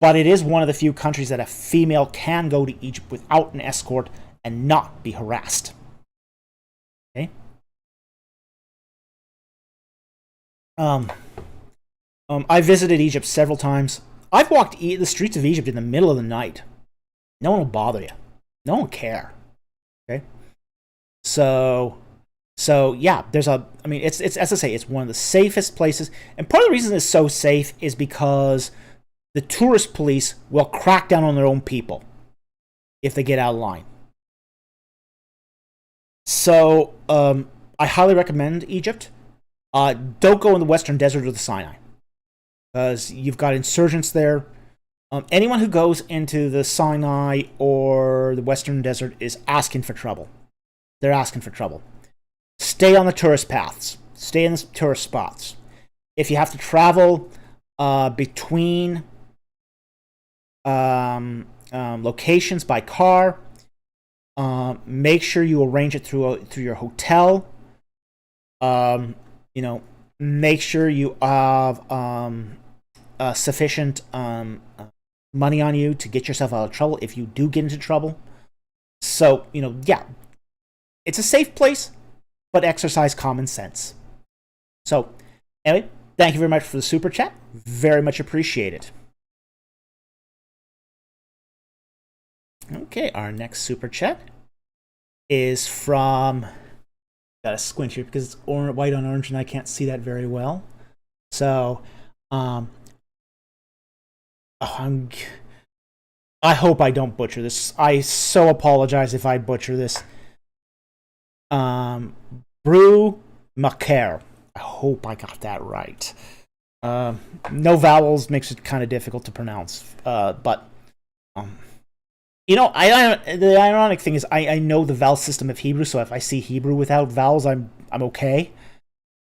but it is one of the few countries that a female can go to Egypt without an escort and not be harassed. Okay. I visited Egypt several times. I've walked the streets of Egypt in the middle of the night. No one will bother you. No one will care. Okay. So yeah, it's as I say, it's one of the safest places, and part of the reason it's so safe is because the tourist police will crack down on their own people if they get out of line. So I highly recommend Egypt. Don't go in the Western Desert or the Sinai, because you've got insurgents there. Anyone who goes into the Sinai or the Western Desert is asking for trouble. They're asking for trouble. Stay on the tourist paths. Stay in the tourist spots. If you have to travel between locations by car, make sure you arrange it through your hotel. Make sure you have sufficient money on you to get yourself out of trouble if you do get into trouble. So, yeah, it's a safe place, but exercise common sense. So, anyway, thank you very much for the super chat. Very much appreciated. Okay, our next super chat is from... Gotta squint here because it's white on orange and I can't see that very well. So, I hope I don't butcher this. I so apologize if I butcher this. Brew Macaire. I hope I got that right. No vowels makes it kind of difficult to pronounce. The ironic thing is I know the vowel system of Hebrew, so if I see Hebrew without vowels, I'm okay.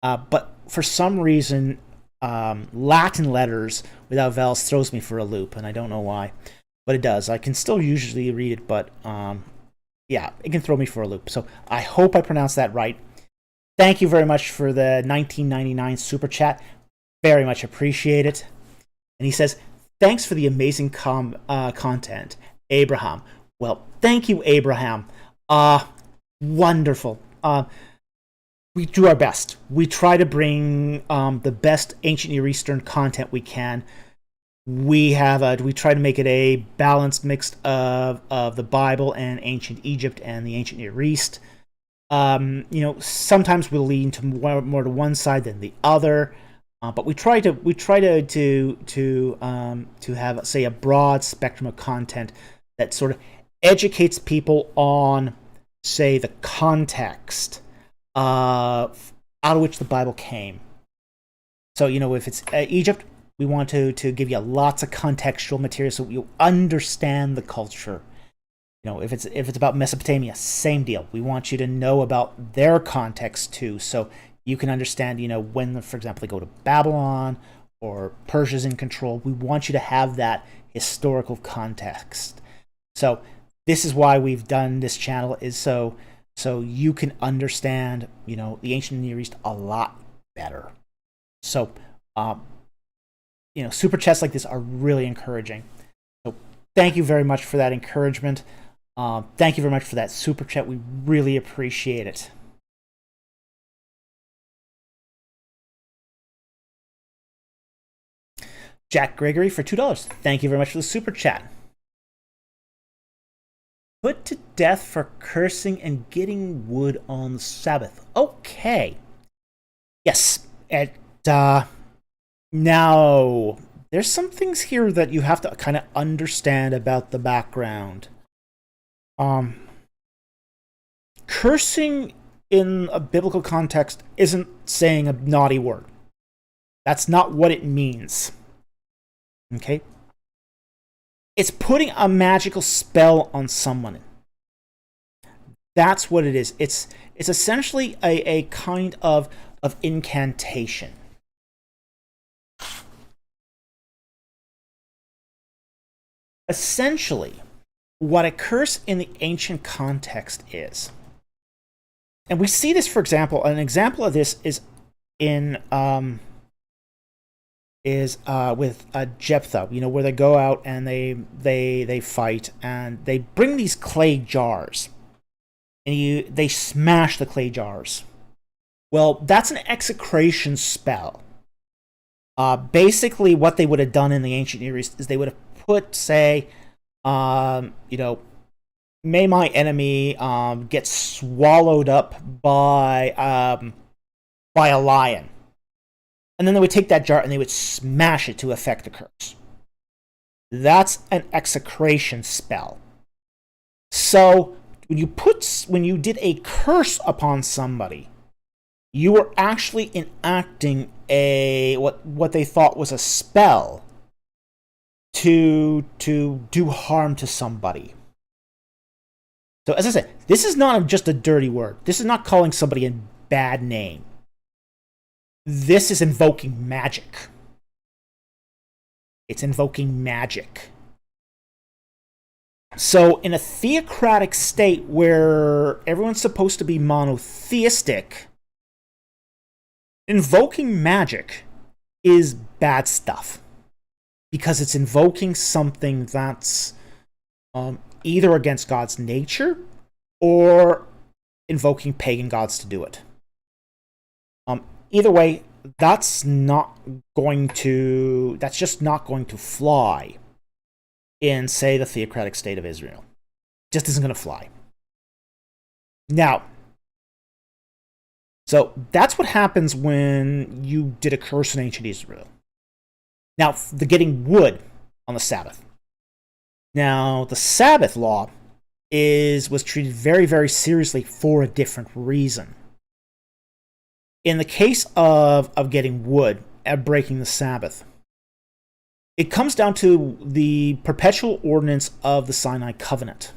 But for some reason, Latin letters without vowels throws me for a loop, and I don't know why, but it does. I can still usually read it, but yeah, it can throw me for a loop. So I hope I pronounced that right. Thank you very much for the 1999 super chat. Very much appreciate it. And he says, thanks for the amazing content, Abraham. Well, thank you, Abraham. Wonderful. We do our best. We try to bring the best ancient Near Eastern content we can. We try to make it a balanced mix of the Bible and ancient Egypt and the ancient Near East. Sometimes we'll lean to more to one side than the other. But we try to have, say, a broad spectrum of content that sort of educates people on, say, the context out of which the Bible came. So, if it's Egypt, we want to give you lots of contextual material so you understand the culture. If it's about Mesopotamia, same deal. We want you to know about their context too, so you can understand, when, for example, they go to Babylon or Persia's in control. We want you to have that historical context. So this is why we've done this channel, is so you can understand, the ancient Near East a lot better. So, super chats like this are really encouraging. So thank you very much for that encouragement. Thank you very much for that super chat. We really appreciate it. Jack Gregory for $2. Thank you very much for the super chat. Put to death for cursing and getting wood on the Sabbath. Okay. Yes. Now, there's some things here that you have to kind of understand about the background. Cursing in a biblical context isn't saying a naughty word. That's not what it means. Okay? It's putting a magical spell on someone. That's what it is. It's essentially a kind of incantation. Essentially, what a curse in the ancient context is, and we see this, for example, an example of this is in with Jephthah, where they go out and they fight and they bring these clay jars, and they smash the clay jars. Well, that's an execration spell. Basically, what they would have done in the ancient Near East is they would have put, say, may my enemy get swallowed up by a lion. And then they would take that jar and they would smash it to effect a curse. That's an execration spell. So when you did a curse upon somebody, you were actually enacting what they thought was a spell to do harm to somebody. So as I said, this is not just a dirty word. This is not calling somebody a bad name. This is invoking magic. It's invoking magic. So in a theocratic state where everyone's supposed to be monotheistic, invoking magic is bad stuff. Because it's invoking something that's either against God's nature or invoking pagan gods to do it. Either way, that's just not going to fly in, say, the theocratic state of Israel. Just isn't going to fly. Now, so that's what happens when you did a curse in ancient Israel. Now, the getting wood on the Sabbath. Now, the Sabbath law was treated very, very seriously for a different reason. In the case of getting wood and breaking the Sabbath, it comes down to the perpetual ordinance of the Sinai covenant.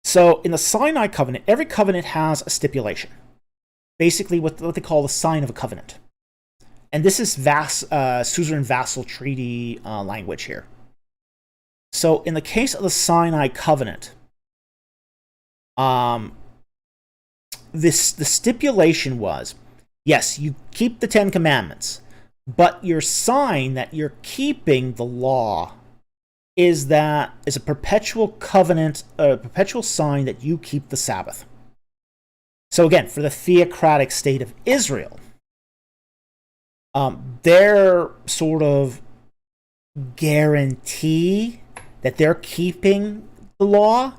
So in the Sinai covenant, every covenant has a stipulation. basically what they call the sign of a covenant. And this is suzerain vassal treaty language here. So in the case of the Sinai covenant, the stipulation was, yes, you keep the Ten Commandments, but your sign that you're keeping the law is a perpetual covenant, a perpetual sign that you keep the Sabbath. So again, for the theocratic state of Israel, their sort of guarantee that they're keeping the law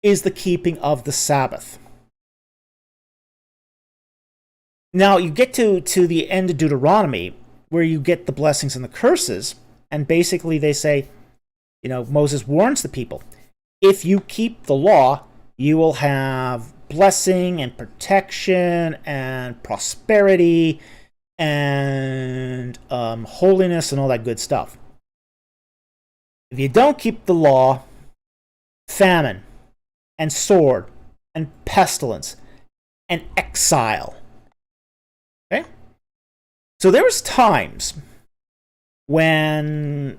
is the keeping of the Sabbath. Now, you get to the end of Deuteronomy, where you get the blessings and the curses, and basically they say, Moses warns the people, if you keep the law, you will have blessing and protection and prosperity and holiness and all that good stuff. If you don't keep the law, famine and sword and pestilence and exile. Okay? So there was times when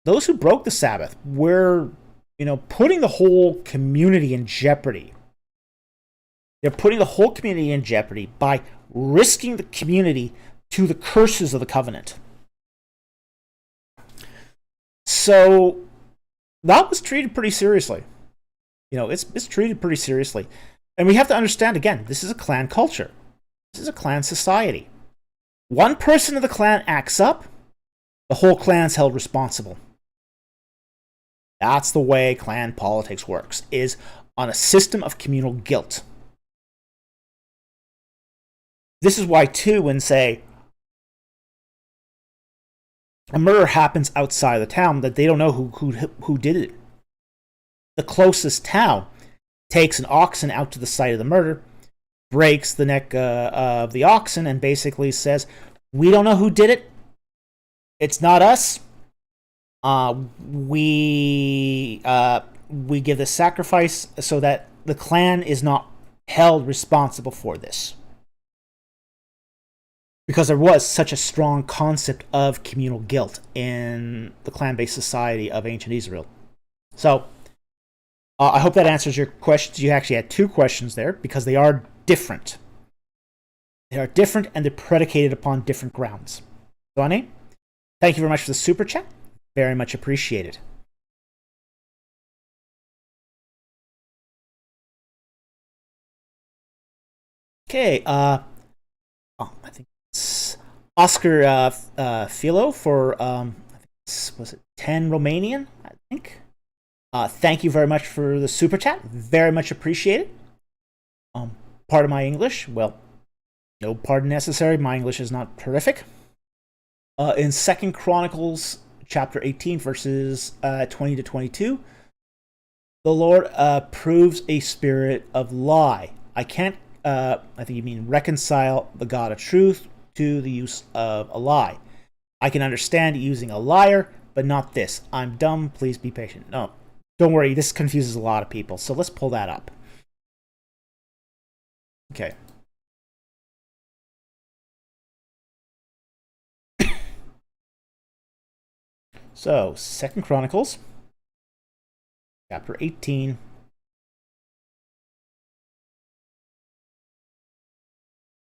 those who broke the Sabbath were, putting the whole community in jeopardy. They're putting the whole community in jeopardy by risking the community to the curses of the covenant. So that was treated pretty seriously. It's treated pretty seriously. And we have to understand, again, this is a clan culture. This is a clan society. One person of the clan acts up, the whole clan's held responsible. That's the way clan politics works, is on a system of communal guilt. This is why, too, when, say, a murder happens outside the town, that they don't know who did it. The closest town takes an oxen out to the site of the murder, breaks the neck of the oxen, and basically says, we don't know who did it. It's not us. We give the sacrifice so that the clan is not held responsible for this. Because there was such a strong concept of communal guilt in the clan-based society of ancient Israel. So, I hope that answers your questions. You actually had two questions there, because they are different. They are different, and they're predicated upon different grounds. Sonny, thank you very much for the super chat. Very much appreciated. Okay, I think it's Oscar Philo for, was it 10 Romanian, I think? Thank you very much for the super chat. Very much appreciated. Pardon my English. Well, no pardon necessary. My English is not terrific. In 2 Chronicles chapter 18, verses 20 to 22, the Lord proves a spirit of lie. I can't, I think you mean reconcile the God of truth to the use of a lie. I can understand using a liar, but not this. I'm dumb, please be patient. No, don't worry, this confuses a lot of people, so let's pull that up. Okay. So, 2 Chronicles, chapter 18.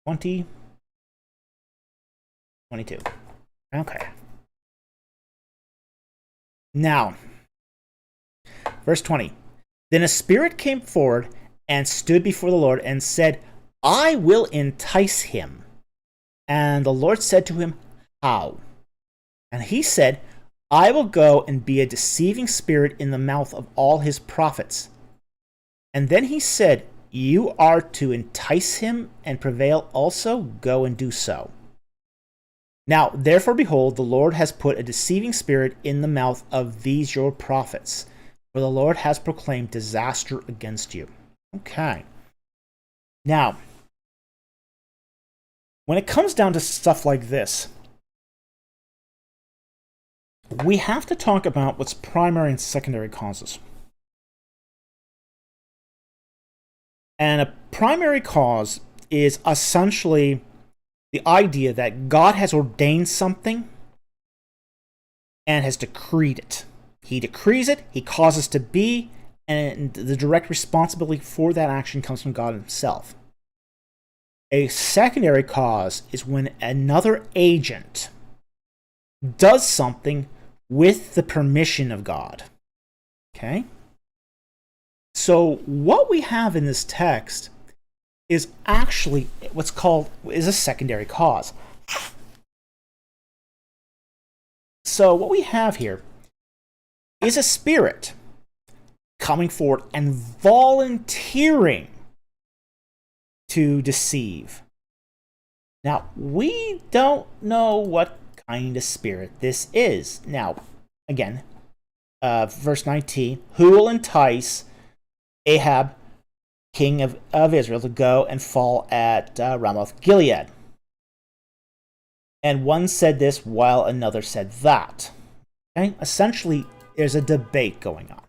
'22. Okay. Now, verse 20. Then a spirit came forward and stood before the Lord and said, I will entice him. And the Lord said to him, how? And he said, I will go and be a deceiving spirit in the mouth of all his prophets. And then he said, you are to entice him and prevail also, go and do so. Now, therefore, behold, the Lord has put a deceiving spirit in the mouth of these your prophets, for the Lord has proclaimed disaster against you. Okay. Now, when it comes down to stuff like this, we have to talk about what's primary and secondary causes. And a primary cause is essentially the idea that God has ordained something and has decreed it. He decrees it, he causes to be, and the direct responsibility for that action comes from God himself. A secondary cause is when another agent does something with the permission of God. Okay? So what we have in this text is actually what's called a secondary cause. So what we have here is a spirit coming forward and volunteering to deceive. Now, we don't know what kind of spirit this is. Now, again, verse 19, who will entice Ahab, king of Israel, to go and fall at Ramoth Gilead? And one said this while another said that. Okay? Essentially, there's a debate going on.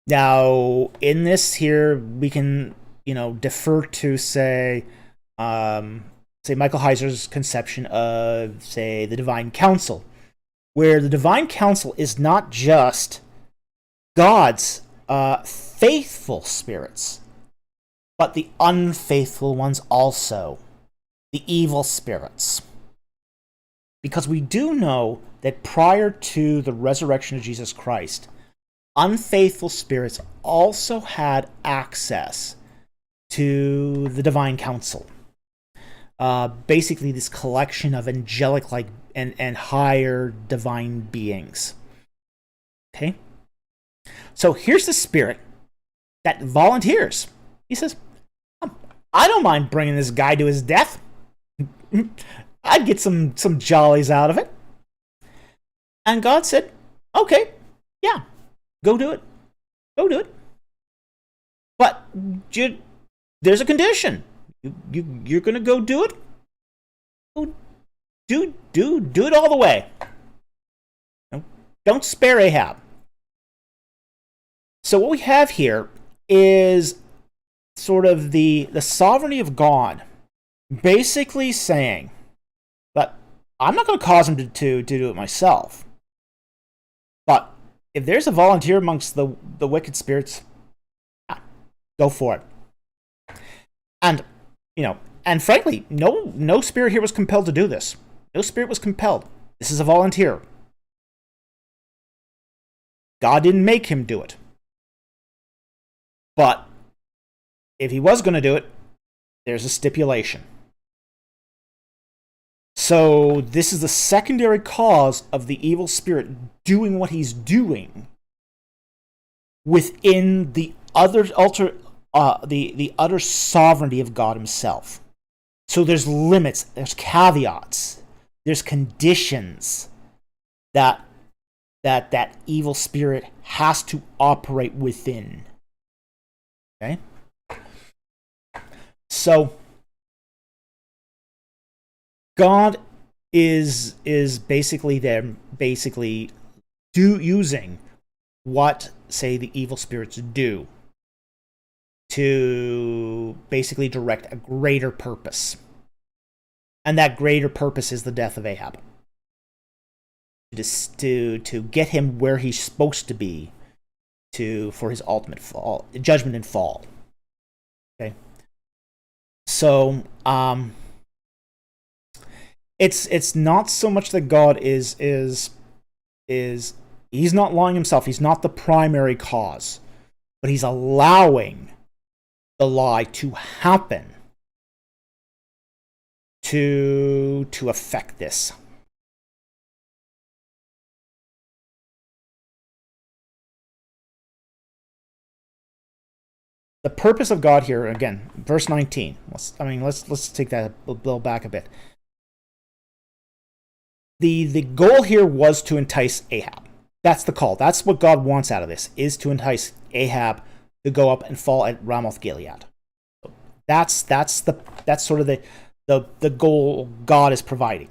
Now, in this here, we can, defer to, say Michael Heiser's conception of, say, the Divine Council, where the Divine Council is not just God's faithful spirits, but the unfaithful ones also, the evil spirits. Because we do know that prior to the resurrection of Jesus Christ, unfaithful spirits also had access to the Divine Council. Basically, this collection of angelic-like and higher divine beings. Okay? So here's the spirit that volunteers. He says, I don't mind bringing this guy to his death. I'd get some jollies out of it. And God said, okay, yeah, go do it. Go do it. But there's a condition. You're going to go do it? Do it all the way. Don't spare Ahab. So what we have here is sort of the sovereignty of God basically saying that I'm not going to cause him to do it myself. But if there's a volunteer amongst the wicked spirits, go for it. And, and frankly, no spirit here was compelled to do this. No spirit was compelled. This is a volunteer. God didn't make him do it. But if he was going to do it, there's a stipulation. So this is the secondary cause of the evil spirit doing what he's doing within the utter sovereignty of God himself. So there's limits, there's caveats, there's conditions that evil spirit has to operate within. Okay? So God is basically using what, say, the evil spirits do to basically direct a greater purpose. And that greater purpose is the death of Ahab. To get him where he's supposed to be for his ultimate fall, judgment and fall. Okay. So it's not so much that God is he's not lying himself. He's not the primary cause, but he's allowing the lie to happen to affect this. The purpose of God here, again, verse 19. Let's take that a little back a bit. The goal here was to entice Ahab. That's the call. That's what God wants out of this, is to entice Ahab to go up and fall at Ramoth Gilead. That's sort of the goal God is providing.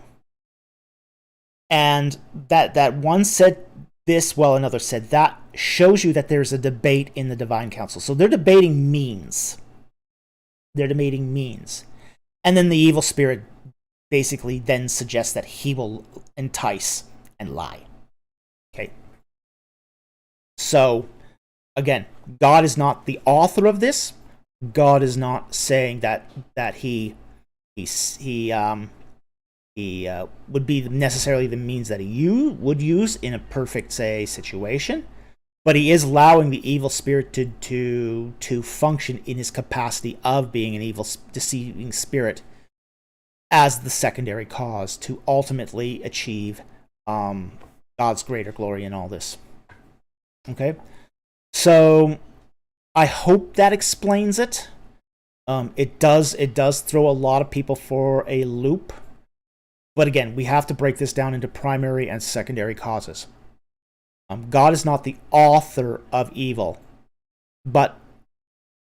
And that one said this while another said that shows you that there's a debate in the Divine Council. So they're debating means. They're debating means. And then the evil spirit basically then suggests that he will entice and lie. Okay? So, again, God is not the author of this. God is not saying that he would be necessarily the means that he would use in a perfect, say, situation. But he is allowing the evil spirit to function in his capacity of being an evil, deceiving spirit as the secondary cause to ultimately achieve God's greater glory in all this. Okay? So, I hope that explains it. It does throw a lot of people for a loop. But again, we have to break this down into primary and secondary causes. God is not the author of evil, but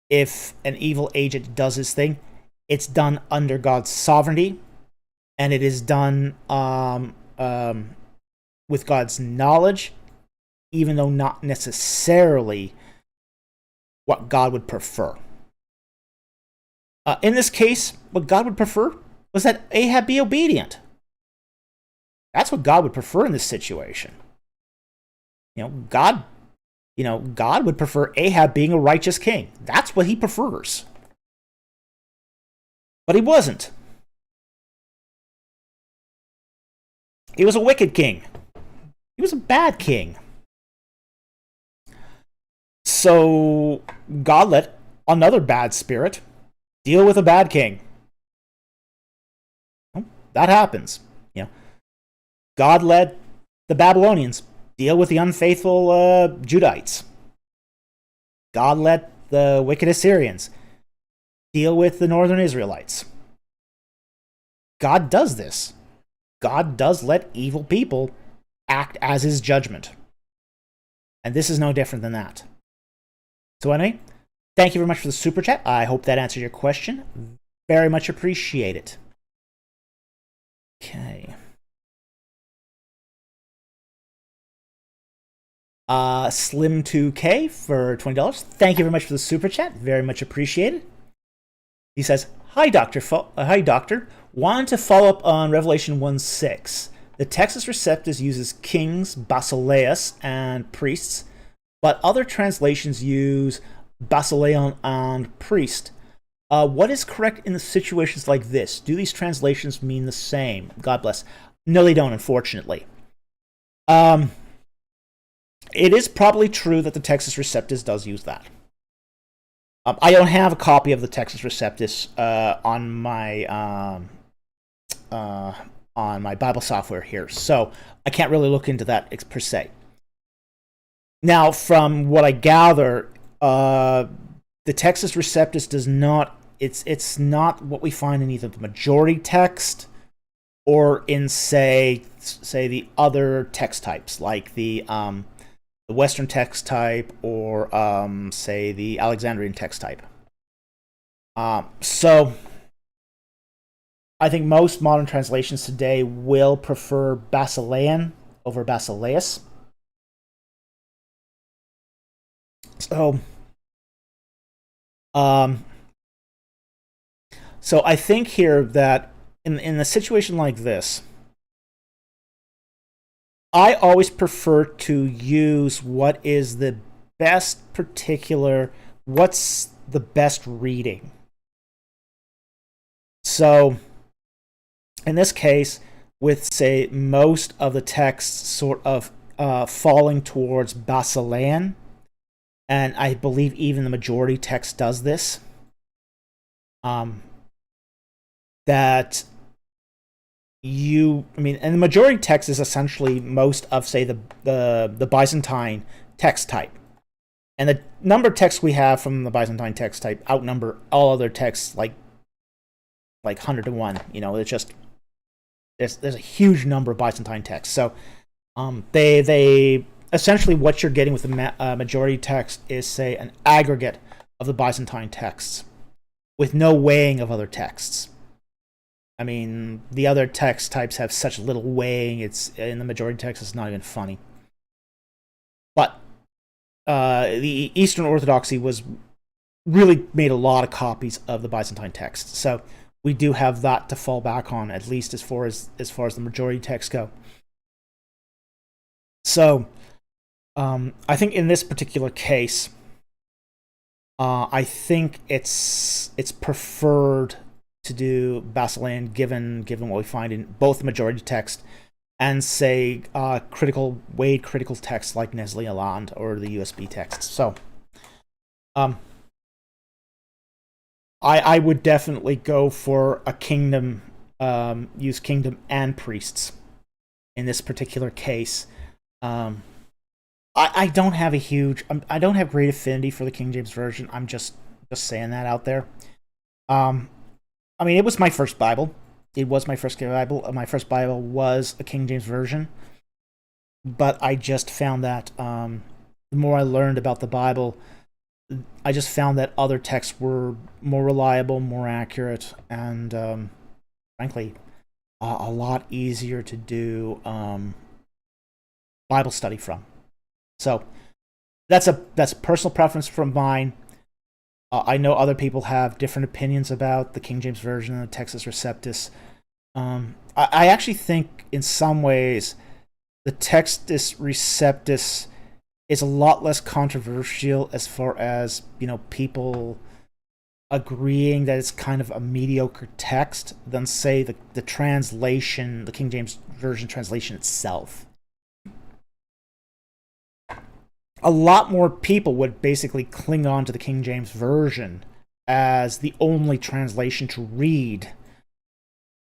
if an evil agent does his thing, it's done under God's sovereignty, and it is done with God's knowledge, even though not necessarily what God would prefer. In this case, what God would prefer was that Ahab be obedient. That's what God would prefer in this situation. God would prefer Ahab being a righteous king. That's what he prefers. But he wasn't. He was a wicked king. He was a bad king. So God let another bad spirit deal with a bad king. That happens. God let the Babylonians deal with the unfaithful Judites. God let the wicked Assyrians deal with the northern Israelites. God does this. God does let evil people act as his judgment. And this is no different than that. So anyway, thank you very much for the super chat. I hope that answered your question. Very much appreciate it. Okay. Slim2K for $20. Thank you very much for the super chat. Very much appreciated. He says, Hi, Doctor. Wanted to follow up on Revelation 1:6. The Textus Receptus uses kings, basileus, and priests, but other translations use basileon and priest. What is correct in the situations like this? Do these translations mean the same? God bless. No, they don't, unfortunately. It is probably true that the Textus Receptus does use that. I don't have a copy of the Textus Receptus on my Bible software here, so I can't really look into that per se. Now, from what I gather, the Textus Receptus does not. It's not what we find in either the majority text or in say the other text types like the Western text type or say the Alexandrian text type. So I think most modern translations today will prefer Basilean over Basileus. So I think here that in a situation like this, I always prefer to use what is the best what's the best reading. So, in this case, with, say, most of the texts sort of falling towards Basilean, and I believe even the majority text does this, and the majority text is essentially most of, say, the Byzantine text type. And the number of texts we have from the Byzantine text type outnumber all other texts like 100 to 1. It's just there's a huge number of Byzantine texts. So they essentially what you're getting with the majority text is, say, an aggregate of the Byzantine texts with no weighing of other texts. I mean, the other text types have such little weighing. It's in the majority text. It's not even funny. But the Eastern Orthodoxy was really made a lot of copies of the Byzantine text. So we do have that to fall back on, at least as far as the majority texts go. So I think in this particular case, I think it's preferred to do Basilean given what we find in both the majority text and say critical texts like Nestle Aland or the USB texts. So I would definitely go for a kingdom, use kingdom and priests in this particular case. I don't have a huge, I don't have great affinity for the King James Version. I'm just saying that out there. I mean, it was my first Bible. It was my first Bible. My first Bible was a King James Version. But I just found that the more I learned about the Bible, I just found that other texts were more reliable, more accurate, and frankly, a lot easier to do Bible study from. So that's a personal preference from mine. I know other people have different opinions about the King James Version and the Textus Receptus. I actually think in some ways the Textus Receptus is a lot less controversial as far as, people agreeing that it's kind of a mediocre text than, say, the translation, the King James Version translation itself. A lot more people would basically cling on to the King James Version as the only translation to read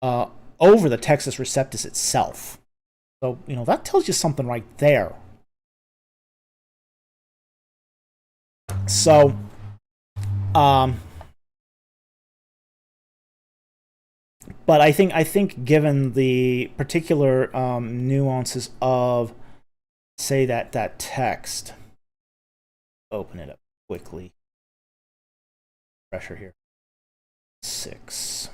over the Textus Receptus itself. So, that tells you something right there. So, but I think given the particular nuances of, say, that text, open it up quickly. Pressure here. 6.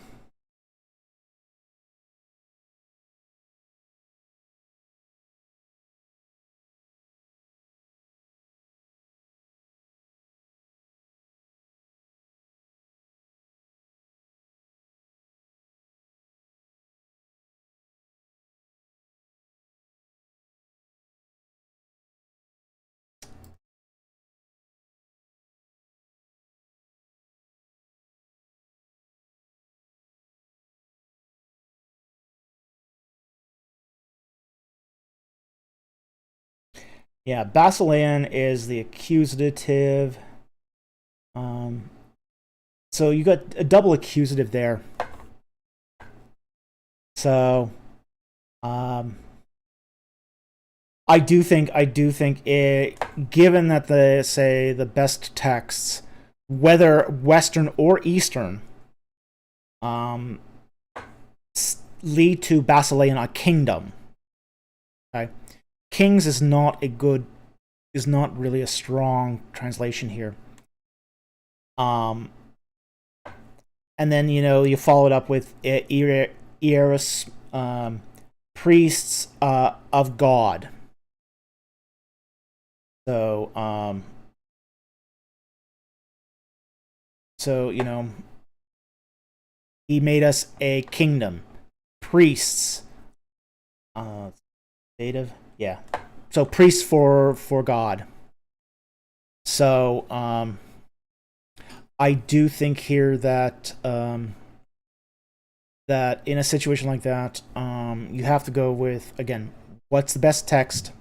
Yeah, Basilean is the accusative. So you got a double accusative there. So, I do think it, given that the best texts, whether Western or Eastern, lead to Basilean, a kingdom. Okay. Kings is not really a strong translation here. And then, you follow it up with Eris, priests of God. So, he made us a kingdom, priests. Dative, yeah. So priests for God. So, I do think here that that in a situation like that, you have to go with, again, what's the best text,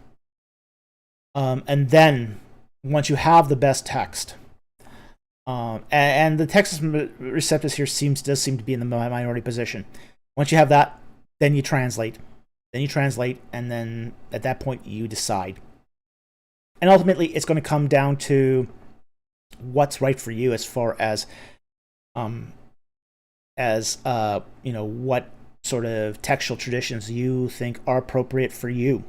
and then once you have the best text, and the Textus Receptus here does seem to be in the minority position. Once you have that, then you translate. And then at that point you decide. And ultimately, it's going to come down to what's right for you as far as what sort of textual traditions you think are appropriate for you.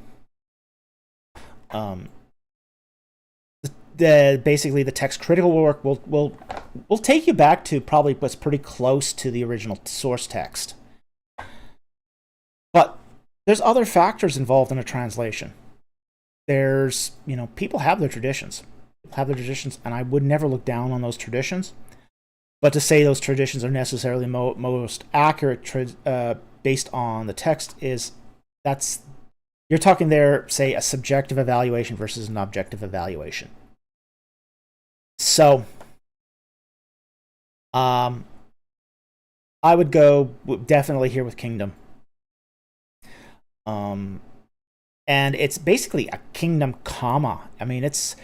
Basically, the text critical work will take you back to probably what's pretty close to the original source text. But there's other factors involved in a translation. There's, people have their traditions. have their traditions, and I would never look down on those traditions. But to say those traditions are necessarily most accurate based on the text you're talking there, say, a subjective evaluation versus an objective evaluation. So, I would go definitely here with kingdom. And it's basically a kingdom, comma. I mean, it's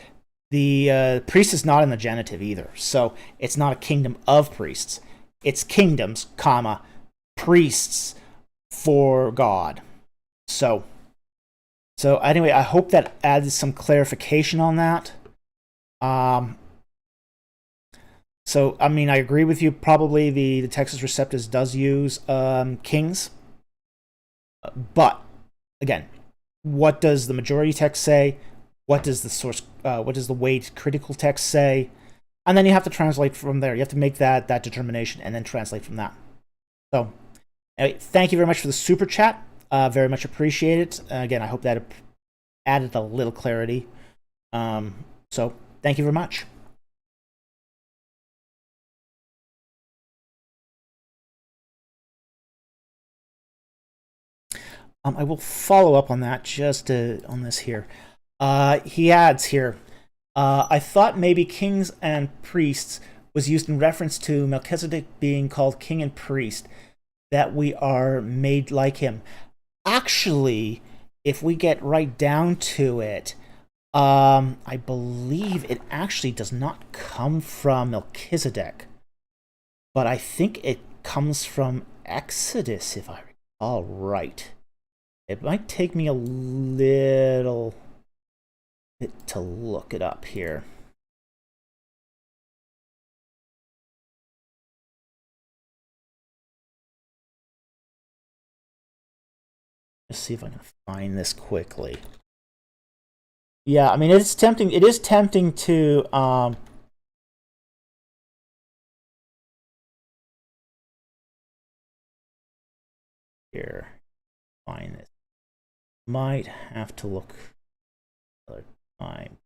the priest is not in the genitive either, so it's not a kingdom of priests. It's kingdoms, comma, priests for God. So anyway, I hope that adds some clarification on that. So, I mean, I agree with you. Probably the Textus Receptus does use kings. But, again, what does the majority text say? What does the source, what does the weight critical text say? And then you have to translate from there. You have to make that determination and then translate from that. So, anyway, thank you very much for the super chat. Very much appreciate it. Again, I hope that added a little clarity. So, thank you very much. I will follow up on that just on this here. He adds here, I thought maybe kings and priests was used in reference to Melchizedek being called king and priest, that we are made like him. Actually, if we get right down to it, I believe it actually does not come from Melchizedek, but I think it comes from Exodus, if I recall right. It might take me a little bit to look it up here. Let's see if I can find this quickly. Yeah, I mean, it's tempting. It is tempting to here find this. Might have to look another time.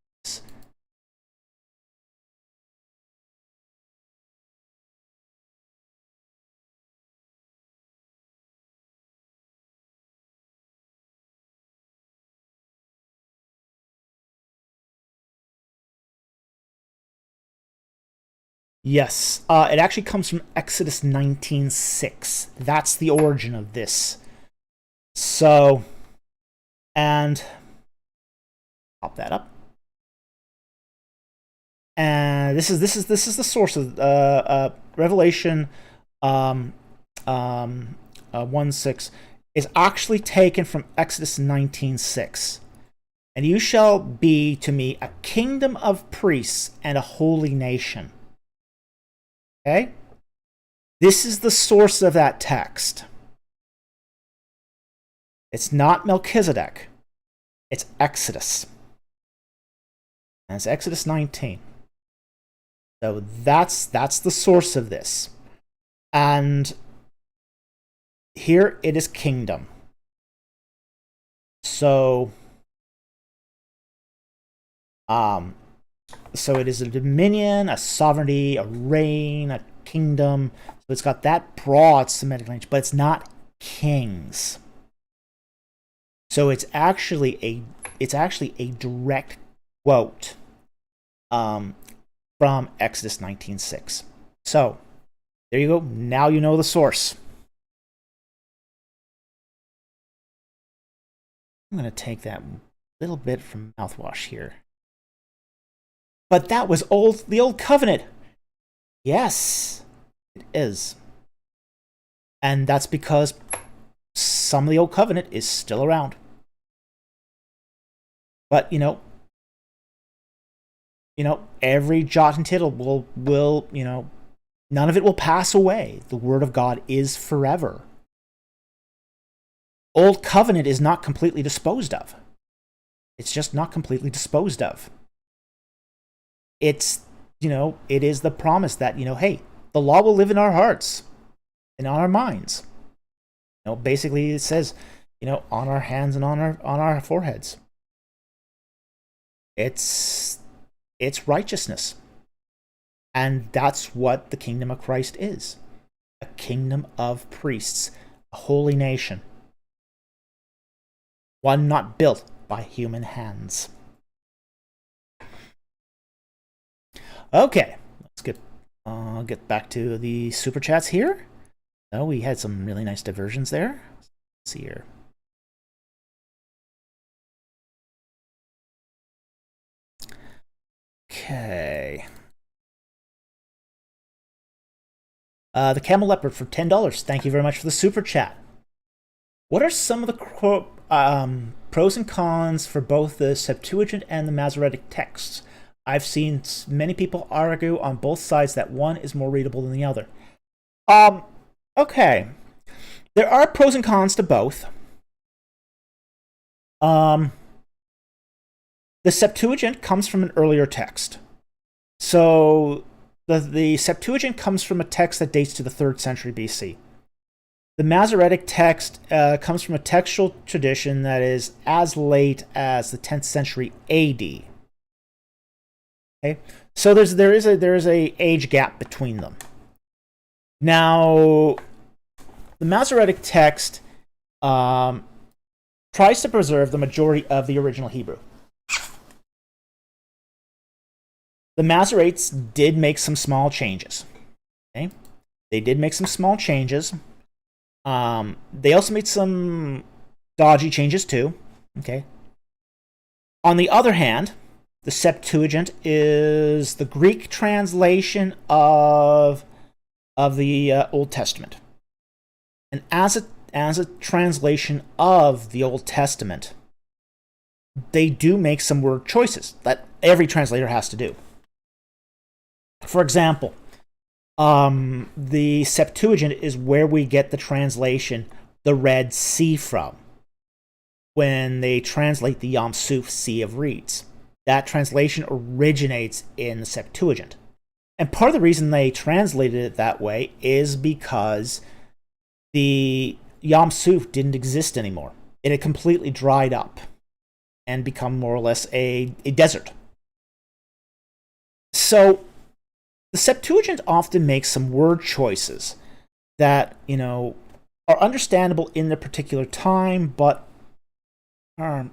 Yes, it actually comes from Exodus 19:6. That's the origin of this. So, and pop that up. And this is the source of Revelation 1:6 is actually taken from Exodus 19:6. And you shall be to me a kingdom of priests and a holy nation. Okay? This is the source of that text. It's not Melchizedek. It's Exodus. And it's Exodus 19. So that's the source of this. And here it is kingdom. So it is a dominion, a sovereignty, a reign, a kingdom. So it's got that broad Semitic language, but it's not kings. So it's actually a direct quote from Exodus 19:6. So there you go. Now you know the source. I'm going to take that little bit from mouthwash here. But that was the old covenant. Yes, it is. And that's because some of the old covenant is still around. But, every jot and tittle will, none of it will pass away. The word of God is forever. Old covenant is not completely disposed of. It's just not completely disposed of. It is the promise that, hey, the law will live in our hearts and on our minds. Basically it says, on our hands and on our foreheads. It's It's righteousness. And that's what the kingdom of Christ is. A kingdom of priests, a holy nation. One not built by human hands. Okay, let's get back to the super chats here. Oh, we had some really nice diversions there. Let's see here. Okay. The Camel Leopard for $10. Thank you very much for the super chat. What are some of the pros and cons for both the Septuagint and the Masoretic texts? I've seen many people argue on both sides that one is more readable than the other. Okay. There are pros and cons to both. The Septuagint comes from an earlier text. So the Septuagint comes from a text that dates to the 3rd century BC. The Masoretic text comes from a textual tradition that is as late as the 10th century AD. Okay, so there is a age gap between them. Now, the Masoretic text tries to preserve the majority of the original Hebrew. The Masoretes did make some small changes. Okay, they did make some small changes. They also made some dodgy changes too. Okay. On the other hand, the Septuagint is the Greek translation of the Old Testament, and as a translation of the Old Testament, they do make some word choices that every translator has to do. For example, the Septuagint is where we get the translation the Red Sea from, when they translate the Yam Suf Sea of Reeds. That translation originates in the Septuagint. And part of the reason they translated it that way is because the Yam Suf didn't exist anymore. It had completely dried up and become more or less a desert. So the Septuagint often makes some word choices that, are understandable in the particular time, but are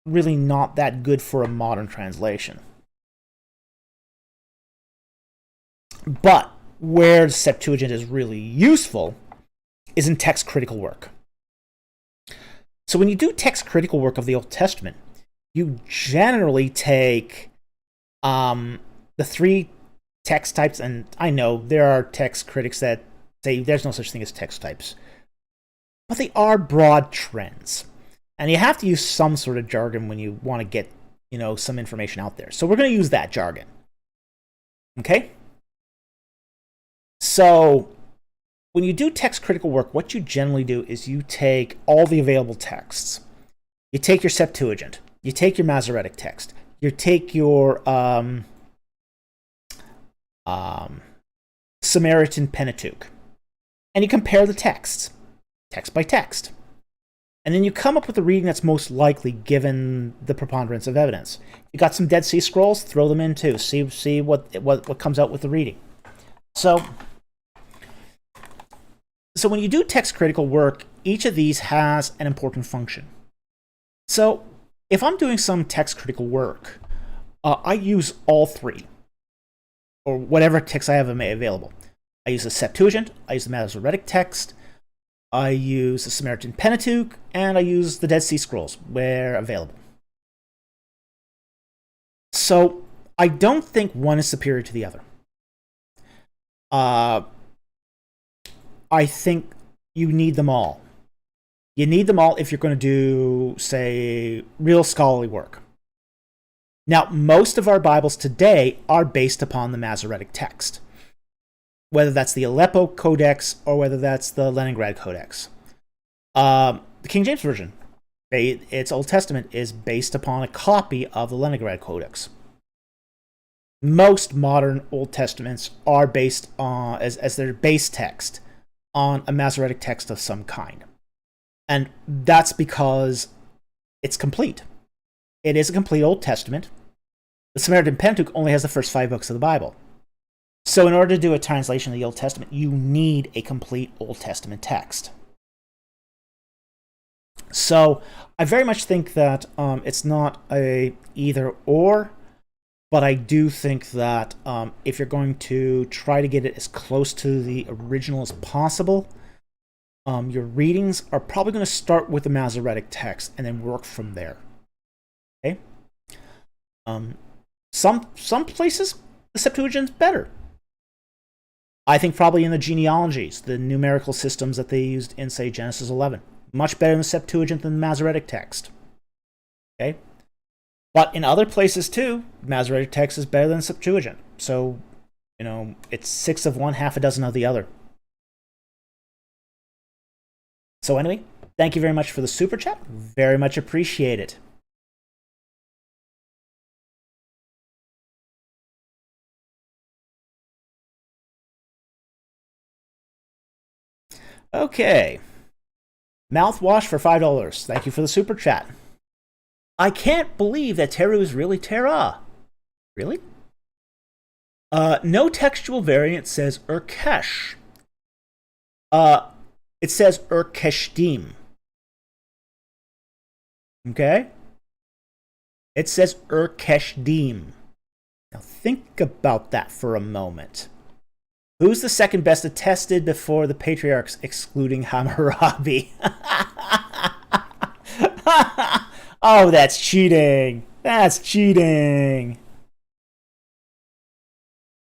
really not that good for a modern translation. But where the Septuagint is really useful is in text critical work. So when you do text critical work of the Old Testament, you generally take the 3 text types, and I know there are text critics that say there's no such thing as text types, but they are broad trends. And you have to use some sort of jargon when you want to get, some information out there. So we're going to use that jargon. Okay? So when you do text critical work, what you generally do is you take all the available texts. You take your Septuagint. You take your Masoretic text. You take your Samaritan Pentateuch. And you compare the texts, text by text. And then you come up with the reading that's most likely given the preponderance of evidence. You got some Dead Sea Scrolls, throw them in too. See what comes out with the reading. So when you do text critical work, each of these has an important function. So if I'm doing some text critical work, I use all 3, or whatever text I have available. I use the Septuagint, I use the Masoretic text, I use the Samaritan Pentateuch, and I use the Dead Sea Scrolls where available. So I don't think one is superior to the other. I think you need them all. You need them all if you're going to do, say, real scholarly work. Now, most of our Bibles today are based upon the Masoretic text, whether that's the Aleppo Codex or whether that's the Leningrad Codex. The King James Version, its Old Testament, is based upon a copy of the Leningrad Codex. Most modern Old Testaments are based on, as their base text, on a Masoretic text of some kind. And that's because it's complete. It is a complete Old Testament. The Samaritan Pentateuch only has the first 5 books of the Bible. So in order to do a translation of the Old Testament, you need a complete Old Testament text. So I very much think that it's not a either or, but I do think that if you're going to try to get it as close to the original as possible, your readings are probably going to start with the Masoretic text and then work from there. Okay. Some places the Septuagint's better. I think probably in the genealogies, the numerical systems that they used in, say, Genesis 11, much better in the Septuagint than the Masoretic text. Okay. But in other places too, Masoretic text is better than Septuagint. So, it's 6 of one, half a dozen of the other. So anyway, thank you very much for the super chat. Very much appreciate it. Okay. Mouthwash for $5. Thank you for the super chat. I can't believe that Teru is really Terah. Really? No textual variant says Urkesh. It says Urkeshdim. Okay? It says Urkeshdim. Now think about that for a moment. Who's the second best attested before the Patriarchs, excluding Hammurabi? Oh, that's cheating. That's cheating.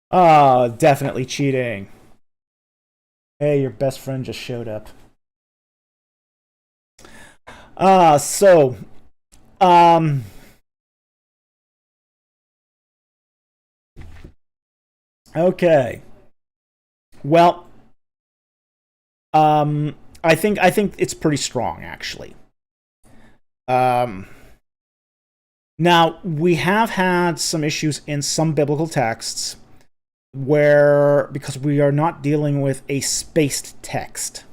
Oh, definitely cheating. Hey, your best friend just showed up. Okay. Well, I think it's pretty strong, actually. Now, we have had some issues in some biblical texts where, because we are not dealing with a spaced text,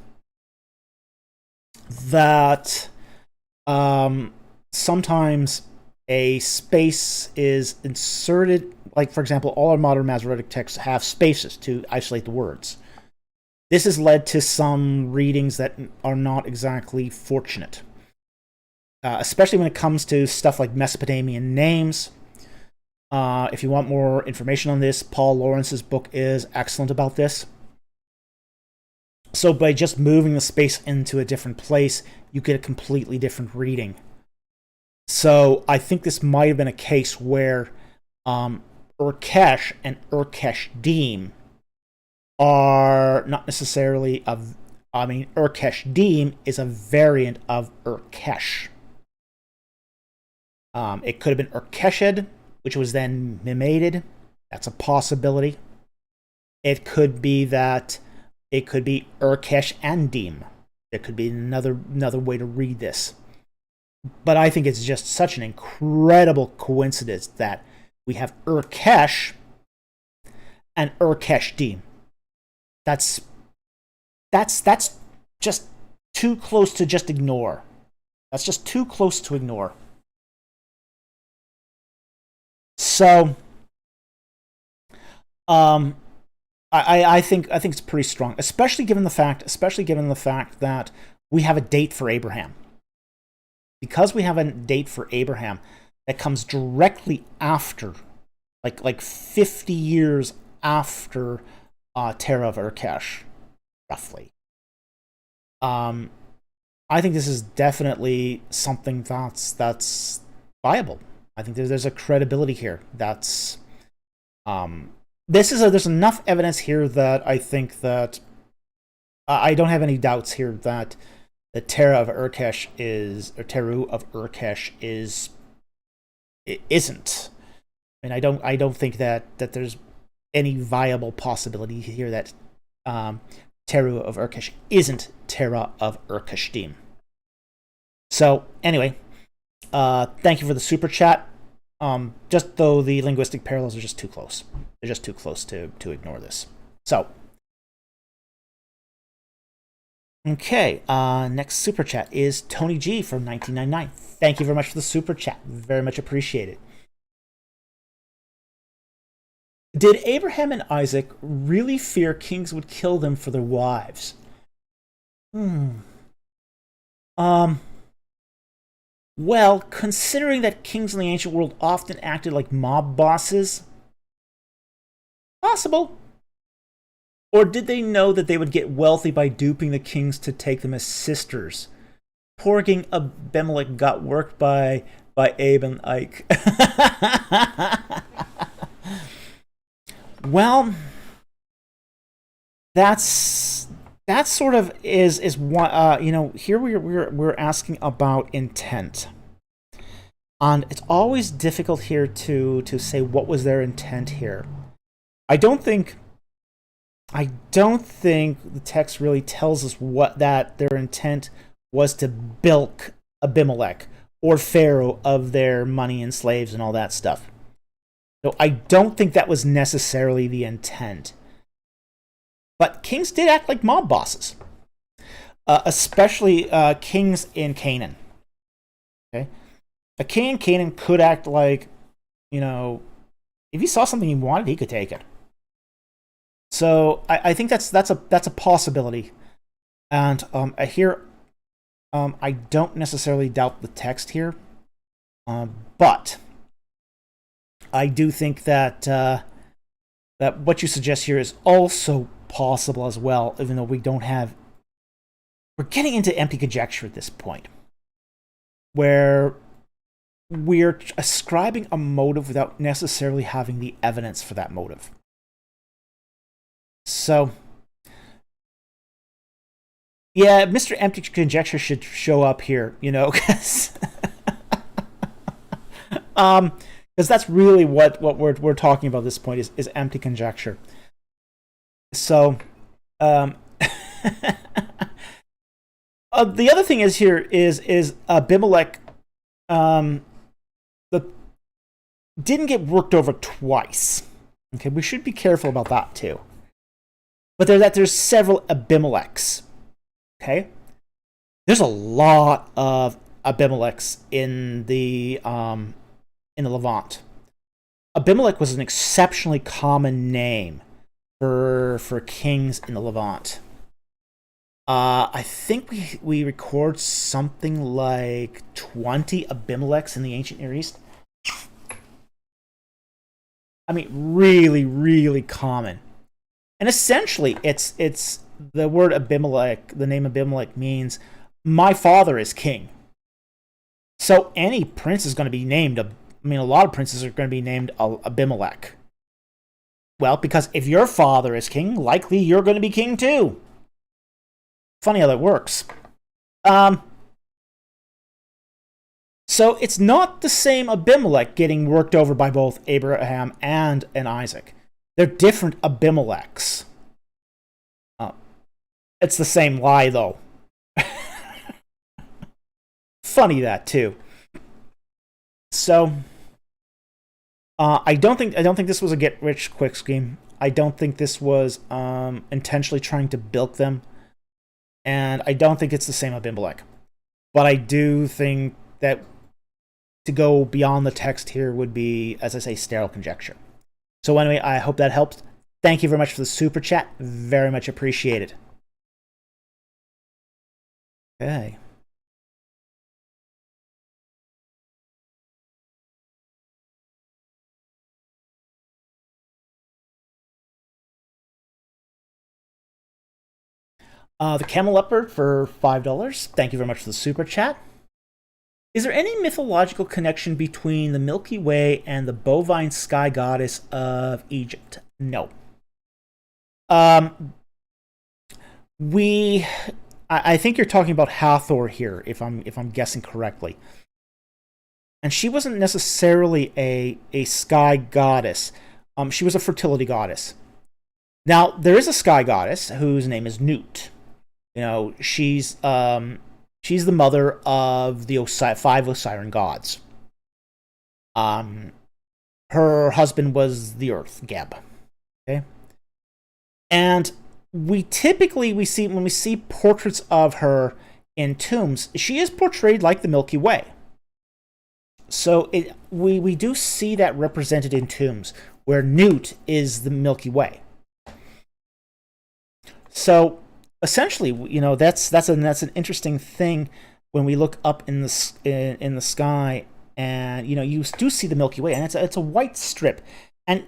that sometimes a space is inserted. Like, for example, all our modern Masoretic texts have spaces to isolate the words. This has led to some readings that are not exactly fortunate. Especially when it comes to stuff like Mesopotamian names. If you want more information on this, Paul Lawrence's book is excellent about this. So by just moving the space into a different place, you get a completely different reading. So I think this might have been a case where Urkesh and Urkeshdim are not necessarily Urkeshdim is a variant of Urkesh. It could have been Urkeshed, which was then mimated. That's a possibility. It could be that it could be Urkesh and Dim. There could be another way to read this. But I think it's just such an incredible coincidence that we have Urkesh and Urkeshdim. That's just too close to just ignore. That's just too close to ignore. So, I think it's pretty strong, especially given the fact that we have a date for Abraham. Because we have a date for Abraham that comes directly after, like 50 years after Terah of Urkesh, roughly. I think this is definitely something that's viable. I think there's a credibility here. There's enough evidence here that I think that I don't have any doubts here that the Terah of Urkesh Teru of Urkesh isn't. I mean, I don't think that there's any viable possibility here that Teru of Urkesh isn't Terah of Urkeshdim. So anyway, thank you for the super chat. Just though the linguistic parallels are just too close. They're just too close to ignore this. So, okay, next super chat is Tony G from 1999. Thank you very much for the super chat. Very much appreciated. Did Abraham and Isaac really fear kings would kill them for their wives? Hmm. Um. Well, considering that kings in the ancient world often acted like mob bosses, possible. Or did they know that they would get wealthy by duping the kings to take them as sisters? Poor King Abimelech got worked by Abe and Ike. Well, that sort of is what here we're asking about intent, and it's always difficult here to say what was their intent here. I don't think the text really tells us what that their intent was, to bilk Abimelech or Pharaoh of their money and slaves and all that stuff. So I don't think that was necessarily the intent. But kings did act like mob bosses, especially kings in Canaan. Okay, a king in Canaan could act like, if he saw something he wanted, he could take it. So I think that's a possibility, and I don't necessarily doubt the text here, but I do think that that what you suggest here is also possible as well, even though we're getting into empty conjecture at this point, where we're ascribing a motive without necessarily having the evidence for that motive. So, yeah, Mr. Empty Conjecture should show up here, because that's really what we're talking about at this point is empty conjecture. So, the other thing is here is Abimelech didn't get worked over twice. Okay, we should be careful about that too. But there's several Abimelechs. Okay, there's a lot of Abimelechs in the Levant. Abimelech was an exceptionally common name for kings in the Levant. I think we record something like 20 Abimelechs in the ancient Near East. I mean, really, really common. And essentially, it's the word Abimelech, the name Abimelech means, my father is king. So any prince is going to be named, a lot of princes are going to be named Abimelech. Well, because if your father is king, likely you're going to be king too. Funny how that works. So it's not the same Abimelech getting worked over by both Abraham and Isaac. They're different Abimelechs. It's the same lie, though. Funny that too. So I don't think this was a get-rich-quick scheme. I don't think this was intentionally trying to bilk them, and I don't think it's the same Abimelech. But I do think that to go beyond the text here would be, as I say, sterile conjecture. So anyway, I hope that helped. Thank you very much for the super chat. Very much appreciated. Okay. The Camel Leopard for $5. Thank you very much for the super chat. Is there any mythological connection between the Milky Way and the bovine sky goddess of Egypt? No. I think you're talking about Hathor here, if I'm guessing correctly. And she wasn't necessarily a sky goddess. She was a fertility goddess. Now, there is a sky goddess whose name is Nut. She's the mother of the 5 Osiris gods. Her husband was the earth, Geb. Okay? And we see when we see portraits of her in tombs, she is portrayed like the Milky Way. So we do see that represented in tombs, where Newt is the Milky Way. So essentially, that's an interesting thing when we look up in the sky, and you do see the Milky Way, and it's a white strip, and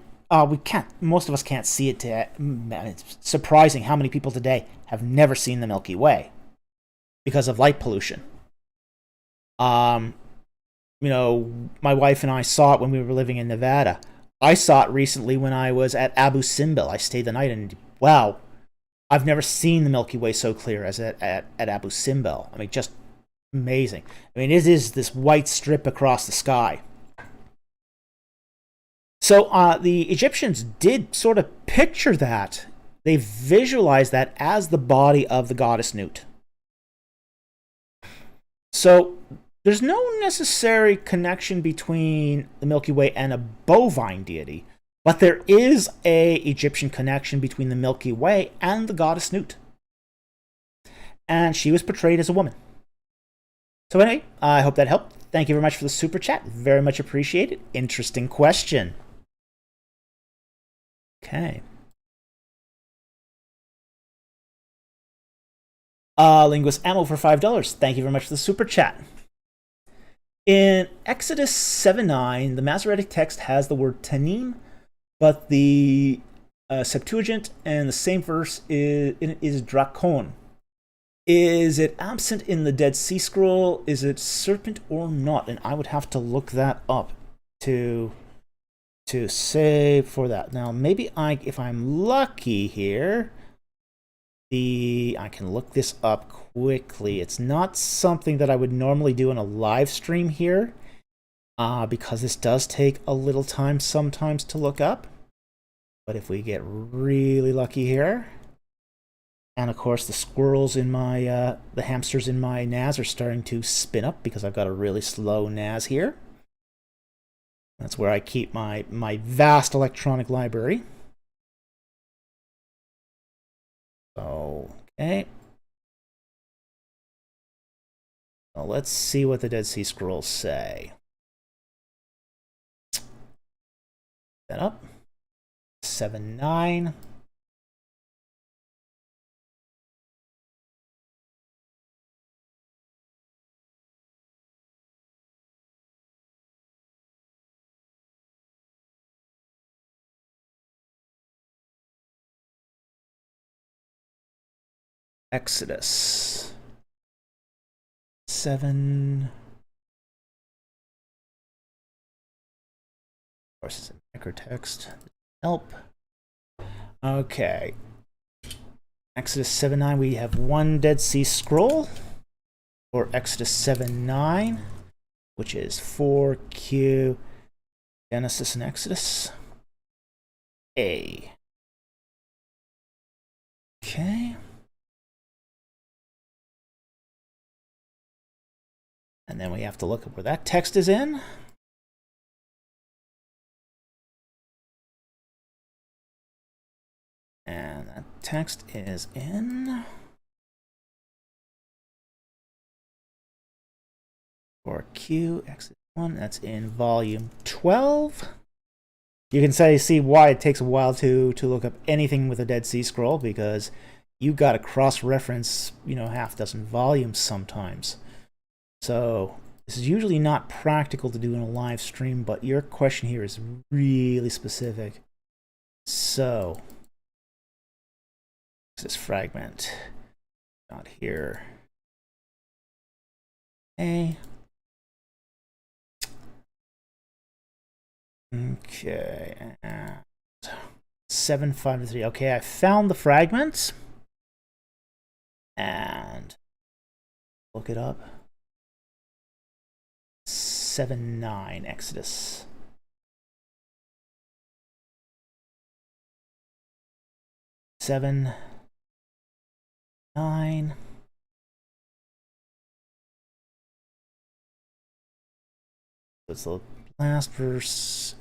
most of us can't see it. It's surprising how many people today have never seen the Milky Way because of light pollution. My wife and I saw it when we were living in Nevada. I saw it recently when I was at Abu Simbel. I stayed the night, and wow, I've never seen the Milky Way so clear as at Abu Simbel. I mean, just amazing. I mean, it is this white strip across the sky. So the Egyptians did sort of picture that. They visualized that as the body of the goddess Nut. So there's no necessary connection between the Milky Way and a bovine deity, but there is a Egyptian connection between the Milky Way and the goddess Nut. And she was portrayed as a woman. So anyway, I hope that helped. Thank you very much for the super chat. Very much appreciated. Interesting question. Okay. Linguist Ammo for $5. Thank you very much for the super chat. In Exodus 7:9, the Masoretic text has the word tanim, but the Septuagint and the same verse is drakon. Is it absent in the Dead Sea Scroll? Is it serpent or not? And I would have to look that up to say for that. Now, maybe if I'm lucky here, I can look this up quickly. It's not something that I would normally do in a live stream here, because this does take a little time sometimes to look up. But if we get really lucky here, and of course the squirrels in my, the hamsters in my NAS are starting to spin up because I've got a really slow NAS here. That's where I keep my vast electronic library. Okay. Well, let's see what the Dead Sea Scrolls say. That up. 7:9. Exodus 7. Of course, it's a microtext. Help. Okay. Exodus 7:9. We have one Dead Sea Scroll for Exodus 7:9, which is 4Q, Genesis and Exodus. A. Okay. And then we have to look at where that text is in. And that text is in 4Q, Exodus 1. That's in volume 12. You can see why it takes a while to look up anything with a Dead Sea Scroll, because you've got to cross-reference, half dozen volumes sometimes. So this is usually not practical to do in a live stream, but your question here is really specific. So this fragment, not here. Okay. Okay, and 753. Okay, I found the fragments and look it up. 7:9 Exodus. Seven, 9. It's the last verse.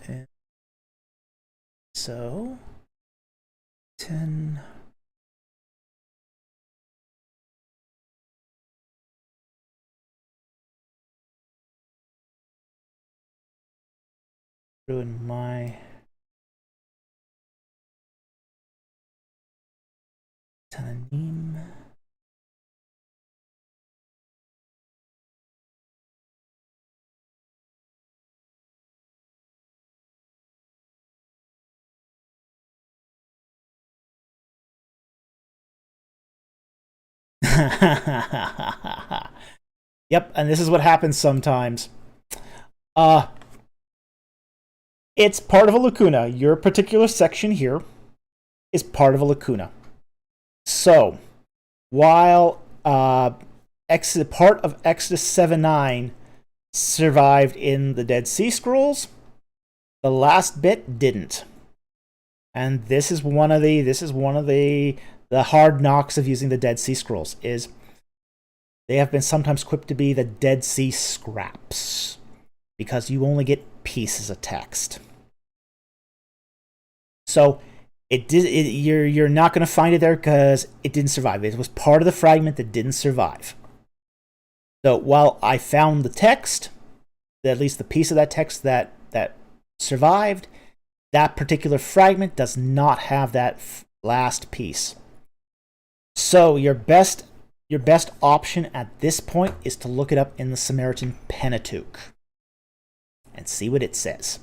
So 10. Ruin my Tananim. Yep, and this is what happens sometimes. It's part of a lacuna. Your particular section here is part of a lacuna. So, while part of Exodus 7:9 survived in the Dead Sea Scrolls, the last bit didn't. And this is one of the hard knocks of using the Dead Sea Scrolls, is they have been sometimes quipped to be the Dead Sea Scraps, because you only get pieces of text. So you're not going to find it there because it didn't survive. It was part of the fragment that didn't survive. So while I found the text, at least the piece of that text that survived, that particular fragment does not have that last piece. So your best option at this point is to look it up in the Samaritan Pentateuch and see what it says.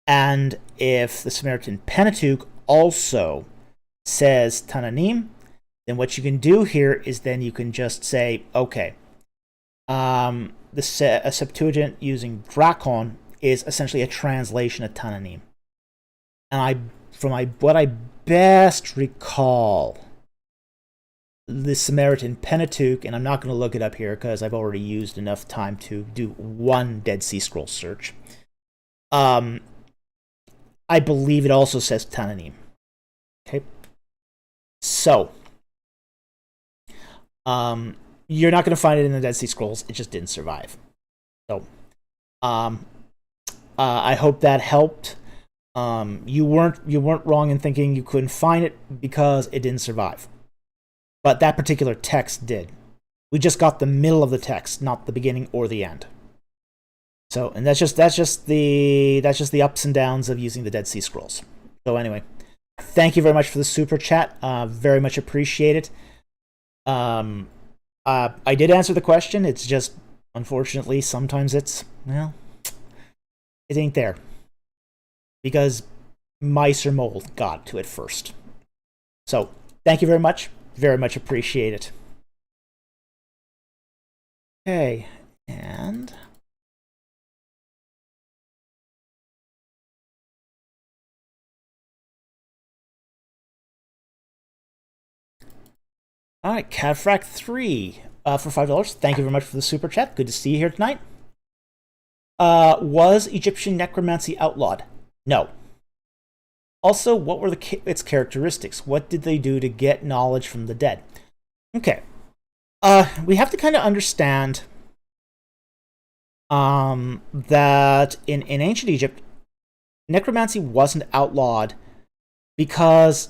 And if the Samaritan Pentateuch also says Tananim, then what you can do here is then you can just say, okay, a Septuagint using Drakon is essentially a translation of Tananim. And what I best recall, the Samaritan Pentateuch, and I'm not going to look it up here because I've already used enough time to do one Dead Sea Scroll search. I believe it also says Tananim. Okay. So, you're not going to find it in the Dead Sea Scrolls. It just didn't survive. So, I hope that helped. You weren't wrong in thinking you couldn't find it because it didn't survive. But that particular text did. We just got the middle of the text, not the beginning or the end. So, and that's just the ups and downs of using the Dead Sea Scrolls. So anyway, thank you very much for the super chat. Very much appreciate it. I did answer the question. It's just, unfortunately, sometimes it ain't there. Because mice or mold got to it first. So, thank you very much. Very much appreciate it. Okay, and all right, Cadfrac3 for $5. Thank you very much for the super chat. Good to see you here tonight. Was Egyptian necromancy outlawed? No. Also, what were its characteristics? What did they do to get knowledge from the dead? Okay. We have to kind of understand that in ancient Egypt, necromancy wasn't outlawed because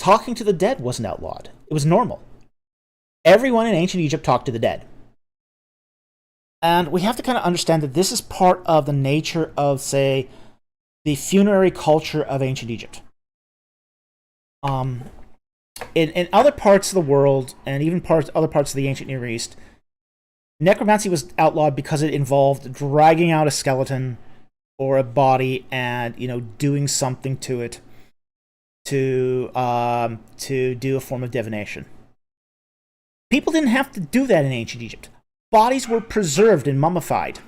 talking to the dead wasn't outlawed. It was normal. Everyone in ancient Egypt talked to the dead. And we have to kind of understand that this is part of the nature of, say, the funerary culture of ancient Egypt. In other parts of the world, and even other parts of the ancient Near East, necromancy was outlawed because it involved dragging out a skeleton or a body and, doing something to it to do a form of divination. People didn't have to do that in ancient Egypt. Bodies were preserved and mummified.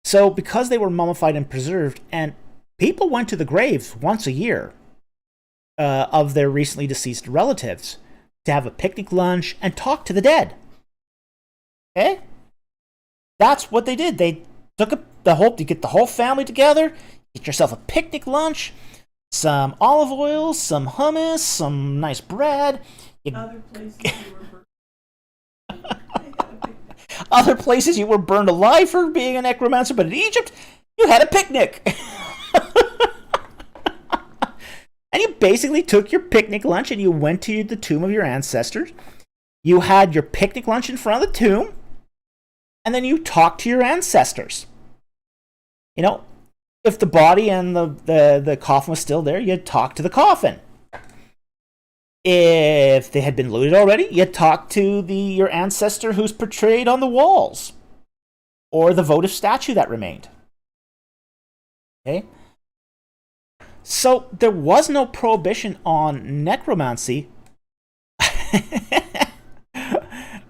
So because they were mummified and preserved, and people went to the graves once a year of their recently deceased relatives to have a picnic lunch and talk to the dead. Okay? That's what they did. They took to get the whole family together, get yourself a picnic lunch, some olive oil, some hummus, some nice bread. Other places you were Other places you were burned alive for being a necromancer, but in Egypt, you had a picnic. And you basically took your picnic lunch and you went to the tomb of your ancestors. You had your picnic lunch in front of the tomb, and then you talked to your ancestors. If the body and the coffin was still there, you'd talk to the coffin. If they had been looted already, you'd talk to your ancestor who's portrayed on the walls, or the votive statue that remained. Okay? So there was no prohibition on necromancy.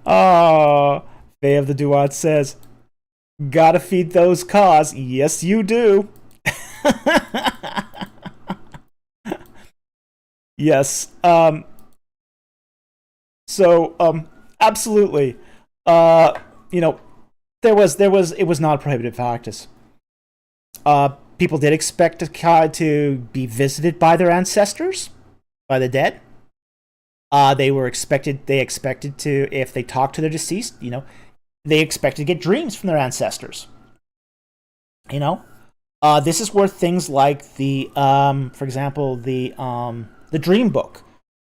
Oh, Faye of the Duat says, gotta feed those cause. Yes, you do. Yes. Absolutely. It was not a prohibited practice. People did expect to be visited by their ancestors, by the dead. They expected to, if they talked to their deceased, they expected to get dreams from their ancestors. This is where things like for example, the dream book,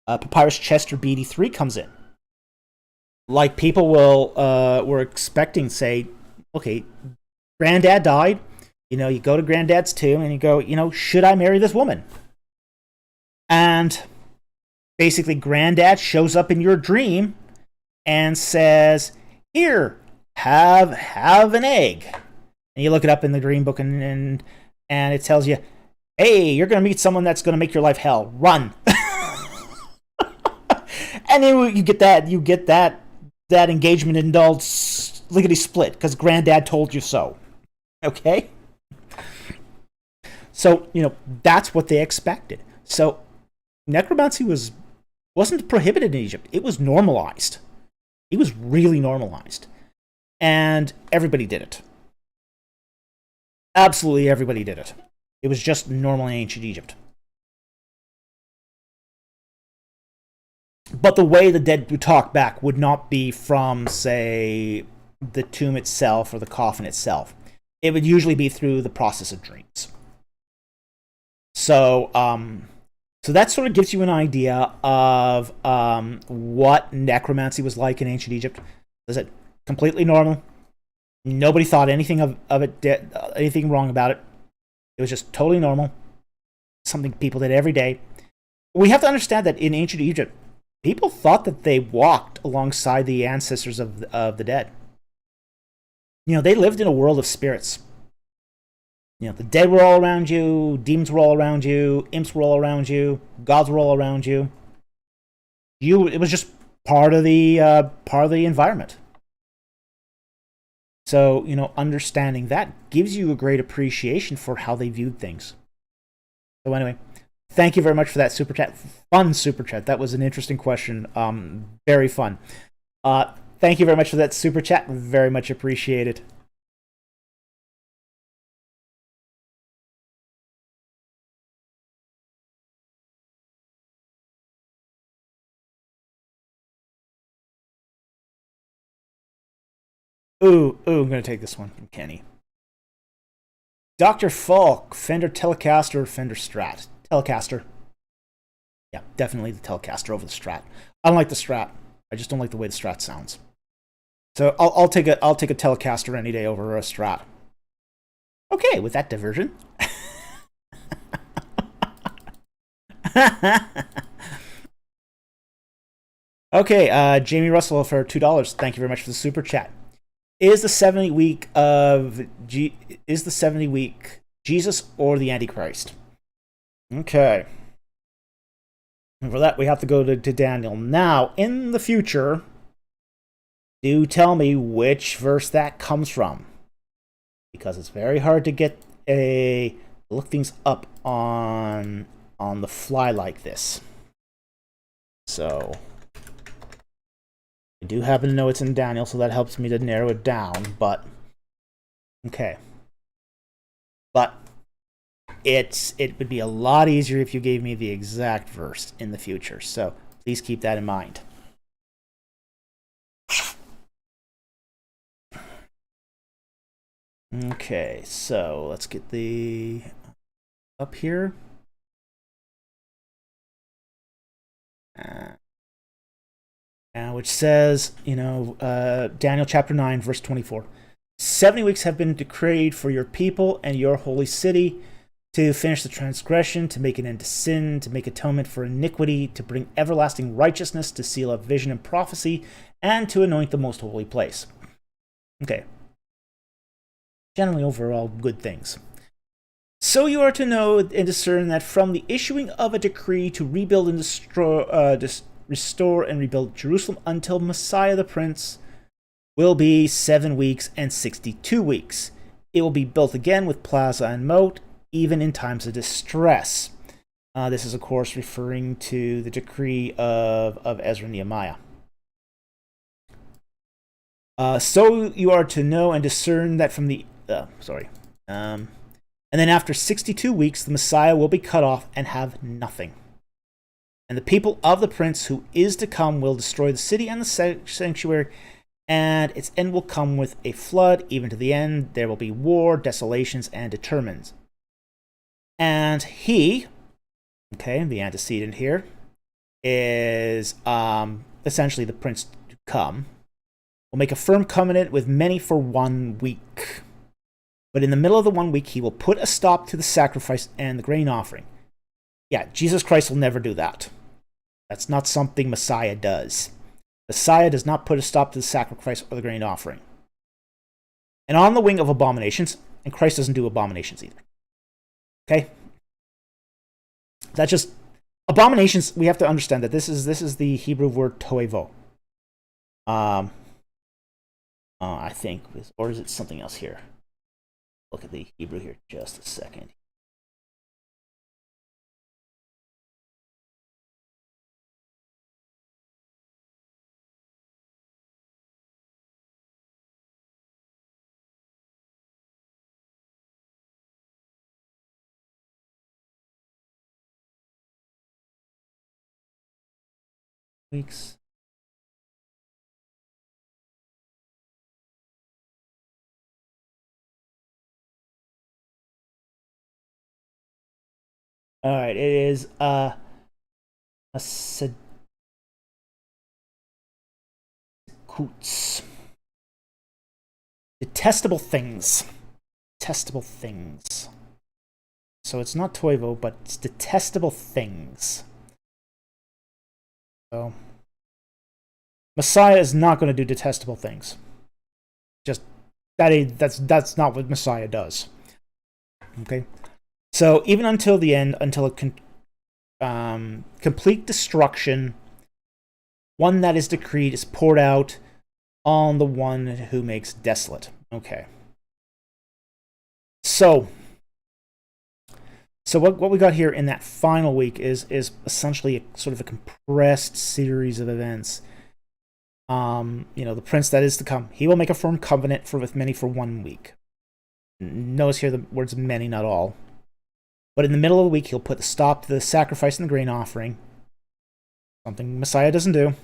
Papyrus Chester BD3 comes in. Like, people were expecting, say, okay, Granddad died. You go to Granddad's tomb and you go, should I marry this woman? And basically, Granddad shows up in your dream and says, "Here, have an egg." And you look it up in the dream book, and it tells you, "Hey, you're gonna meet someone that's gonna make your life hell. Run!" And then you get that engagement indulged lickety split because Granddad told you so. Okay. So that's what they expected. So necromancy wasn't prohibited in Egypt. It was normalized. It was really normalized. And everybody did it. Absolutely everybody did it. It was just normal in ancient Egypt. But the way the dead would talk back would not be from, say, the tomb itself or the coffin itself. It would usually be through the process of dreams. So that sort of gives you an idea of what necromancy was like in ancient Egypt. Is it completely normal? Nobody thought anything of it, anything wrong about it. It was just totally normal. Something people did every day. We have to understand that in ancient Egypt, people thought that they walked alongside the ancestors of the dead. They lived in a world of spirits. The dead were all around you, demons were all around you, imps were all around you, gods were all around you. It was just part of the environment. So, understanding that gives you a great appreciation for how they viewed things. So anyway, thank you very much for that super chat. Fun super chat. That was an interesting question. Very fun. Thank you very much for that super chat. Very much appreciated. Ooh, I'm going to take this one from Kenny. Dr. Falk, Fender Telecaster or Fender Strat? Telecaster. Yeah, definitely the Telecaster over the Strat. I don't like the Strat. I just don't like the way the Strat sounds. So I'll take a Telecaster any day over a Strat. Okay, with that diversion. Okay, Jamie Russell for $2. Thank you very much for the super chat. Is the 70 week Jesus or the Antichrist? Okay. And for that, we have to go to Daniel. Now, in the future, do tell me which verse that comes from, because it's very hard to look things up on the fly like this. So I do happen to know it's in Daniel, so that helps me to narrow it down, but okay. But it would be a lot easier if you gave me the exact verse in the future, so please keep that in mind. Okay, so let's get the up here. Which says, Daniel chapter 9, verse 24. 70 weeks have been decreed for your people and your holy city, to finish the transgression, to make an end to sin, to make atonement for iniquity, to bring everlasting righteousness, to seal up vision and prophecy, and to anoint the most holy place. Okay. Generally, overall, good things. So you are to know and discern that from the issuing of a decree to rebuild and restore and rebuild Jerusalem until Messiah the Prince will be 7 weeks and 62 weeks. It will be built again with plaza and moat, even in times of distress. This is, of course, referring to the decree of Ezra and Nehemiah. So you are to know and discern that from the... and then after 62 weeks, the Messiah will be cut off and have nothing. And the people of the prince who is to come will destroy the city and the sanctuary, and its end will come with a flood. Even to the end, there will be war, desolations, and determines. And he, okay, the antecedent here, is essentially the prince to come, will make a firm covenant with many for 1 week. But in the middle of the 1 week, he will put a stop to the sacrifice and the grain offering. Yeah, Jesus Christ will never do that. That's not something Messiah does. Messiah does not put a stop to the sacrifice or the grain offering. And on the wing of abominations, and Christ doesn't do abominations either. Okay? That's just... Abominations, we have to understand that this is the Hebrew word toevo. I think, or is it something else here? Look at the Hebrew here just a second. Weeks. All right, it is Kuts. Detestable things. Detestable things. So it's not toivo, but it's detestable things. So Messiah is not going to do detestable things. Just that's not what Messiah does. Okay. So even until the end, until a complete destruction, one that is decreed is poured out on the one who makes desolate. Okay. So what we got here in that final week is essentially a sort of a compressed series of events. The prince that is to come, he will make a firm covenant with many for 1 week. Notice here the words many, not all. But in the middle of the week, he'll put a stop to the sacrifice and the grain offering. Something Messiah doesn't do.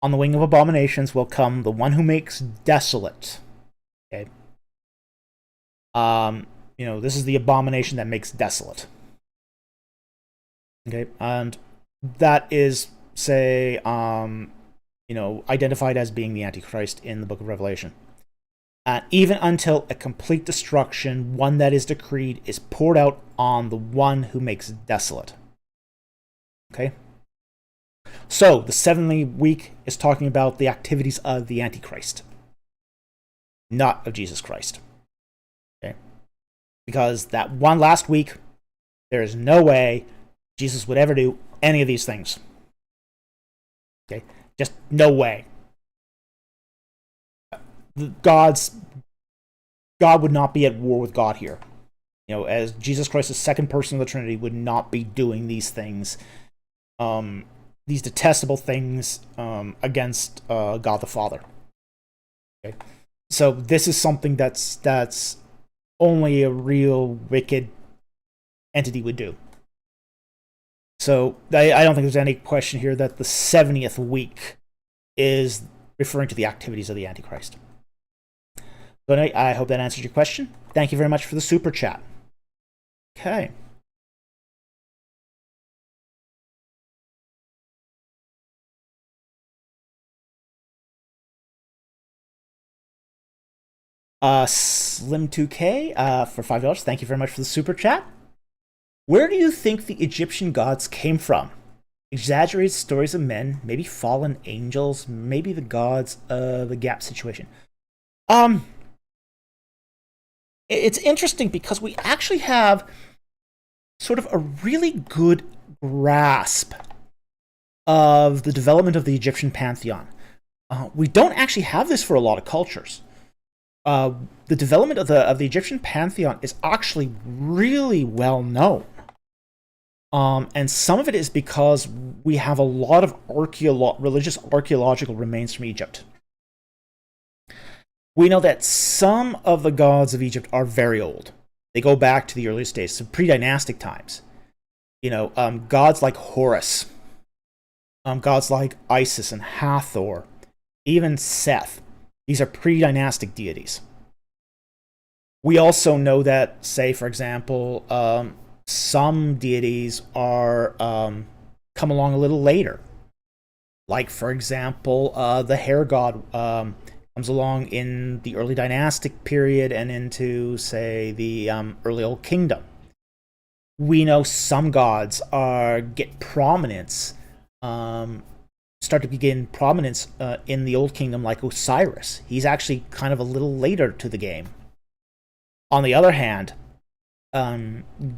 On the wing of abominations will come the one who makes desolate. Okay. This is the abomination that makes desolate. Okay, and that is, say, identified as being the Antichrist in the book of Revelation. Even until a complete destruction, one that is decreed, is poured out on the one who makes desolate. Okay? So, the 7th week is talking about the activities of the Antichrist, not of Jesus Christ. Okay? Because that one last week, there is no way Jesus would ever do any of these things. Okay? Just no way. God would not be at war with God here. As Jesus Christ, the second person of the Trinity, would not be doing these things, these detestable things against God the Father. Okay? So this is something that's only a real wicked entity would do. So I don't think there's any question here that the 70th week is referring to the activities of the Antichrist. But I hope that answered your question. Thank you very much for the super chat. Okay. Slim2K for $5. Thank you very much for the super chat. Where do you think the Egyptian gods came from? Exaggerated stories of men, maybe fallen angels, maybe the gods of the gap situation. It's interesting because we actually have sort of a really good grasp of the development of the Egyptian pantheon. We don't actually have this for a lot of cultures. The development of the Egyptian pantheon is actually really well known. And some of it is because we have a lot of religious archaeological remains from Egypt. We know that some of the gods of Egypt are very old. They go back to the earliest days, so pre-dynastic times. Gods like Horus, gods like Isis and Hathor, even Seth. These are pre-dynastic deities. We also know that, say, for example, some deities are come along a little later. Like, for example, the hair god comes along in the early dynastic period and into, say, the early Old Kingdom. We know some gods get prominence, start to begin prominence in the Old Kingdom, like Osiris. He's actually kind of a little later to the game. On the other hand,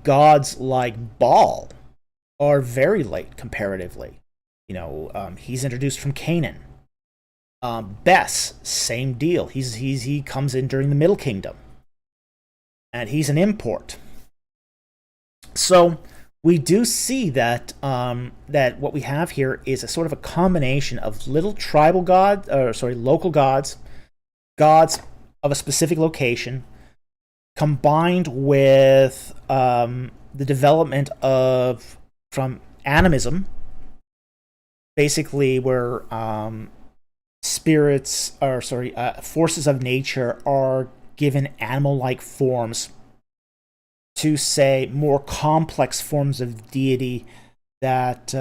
gods like Baal are very late comparatively. He's introduced from Canaan. Bes, same deal. He comes in during the Middle Kingdom, and he's an import. So we do see that that what we have here is a sort of a combination of little tribal local gods, gods of a specific location, combined with the development from animism, basically where forces of nature are given animal-like forms to, say, more complex forms of deity that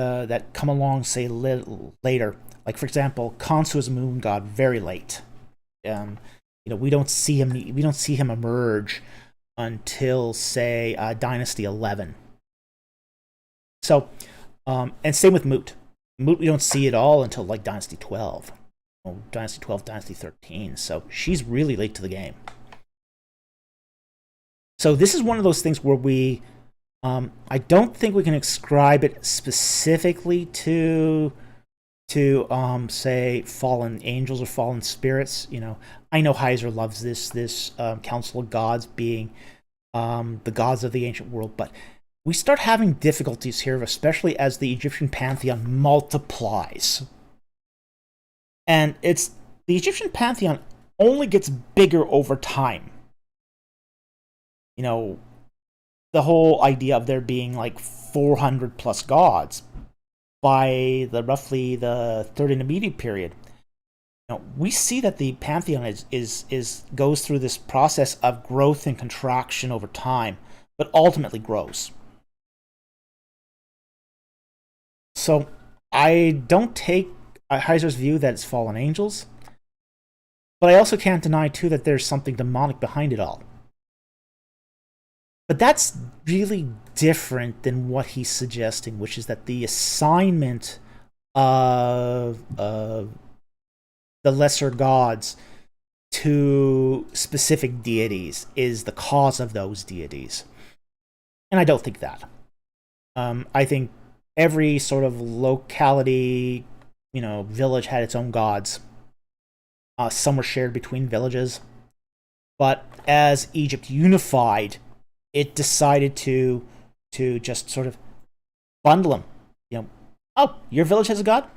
come along, say, later. Like, for example, Khonsu is a moon god very late. We don't see him emerge until, say, Dynasty 11. So, and same with Mut. Mut we don't see it all until like Dynasty 12. Dynasty 12, Dynasty 13. So she's really late to the game. So this is one of those things where we, I don't think we can ascribe it specifically to say fallen angels or fallen spirits. I know Heiser loves this Council of Gods being the gods of the ancient world, but we start having difficulties here, especially as the Egyptian pantheon multiplies. And the Egyptian pantheon only gets bigger over time. The whole idea of there being like 400 plus gods by roughly the Third Intermediate period. We see that the pantheon goes through this process of growth and contraction over time, but ultimately grows. So I don't take Heiser's view that it's fallen angels, but I also can't deny too that there's something demonic behind it all. But that's really different than what he's suggesting, which is that the assignment of the lesser gods to specific deities is the cause of those deities. And I don't think that. I think every sort of locality, village had its own gods. Some were shared between villages. But as Egypt unified, it decided to just sort of bundle them. Oh, your village has a god?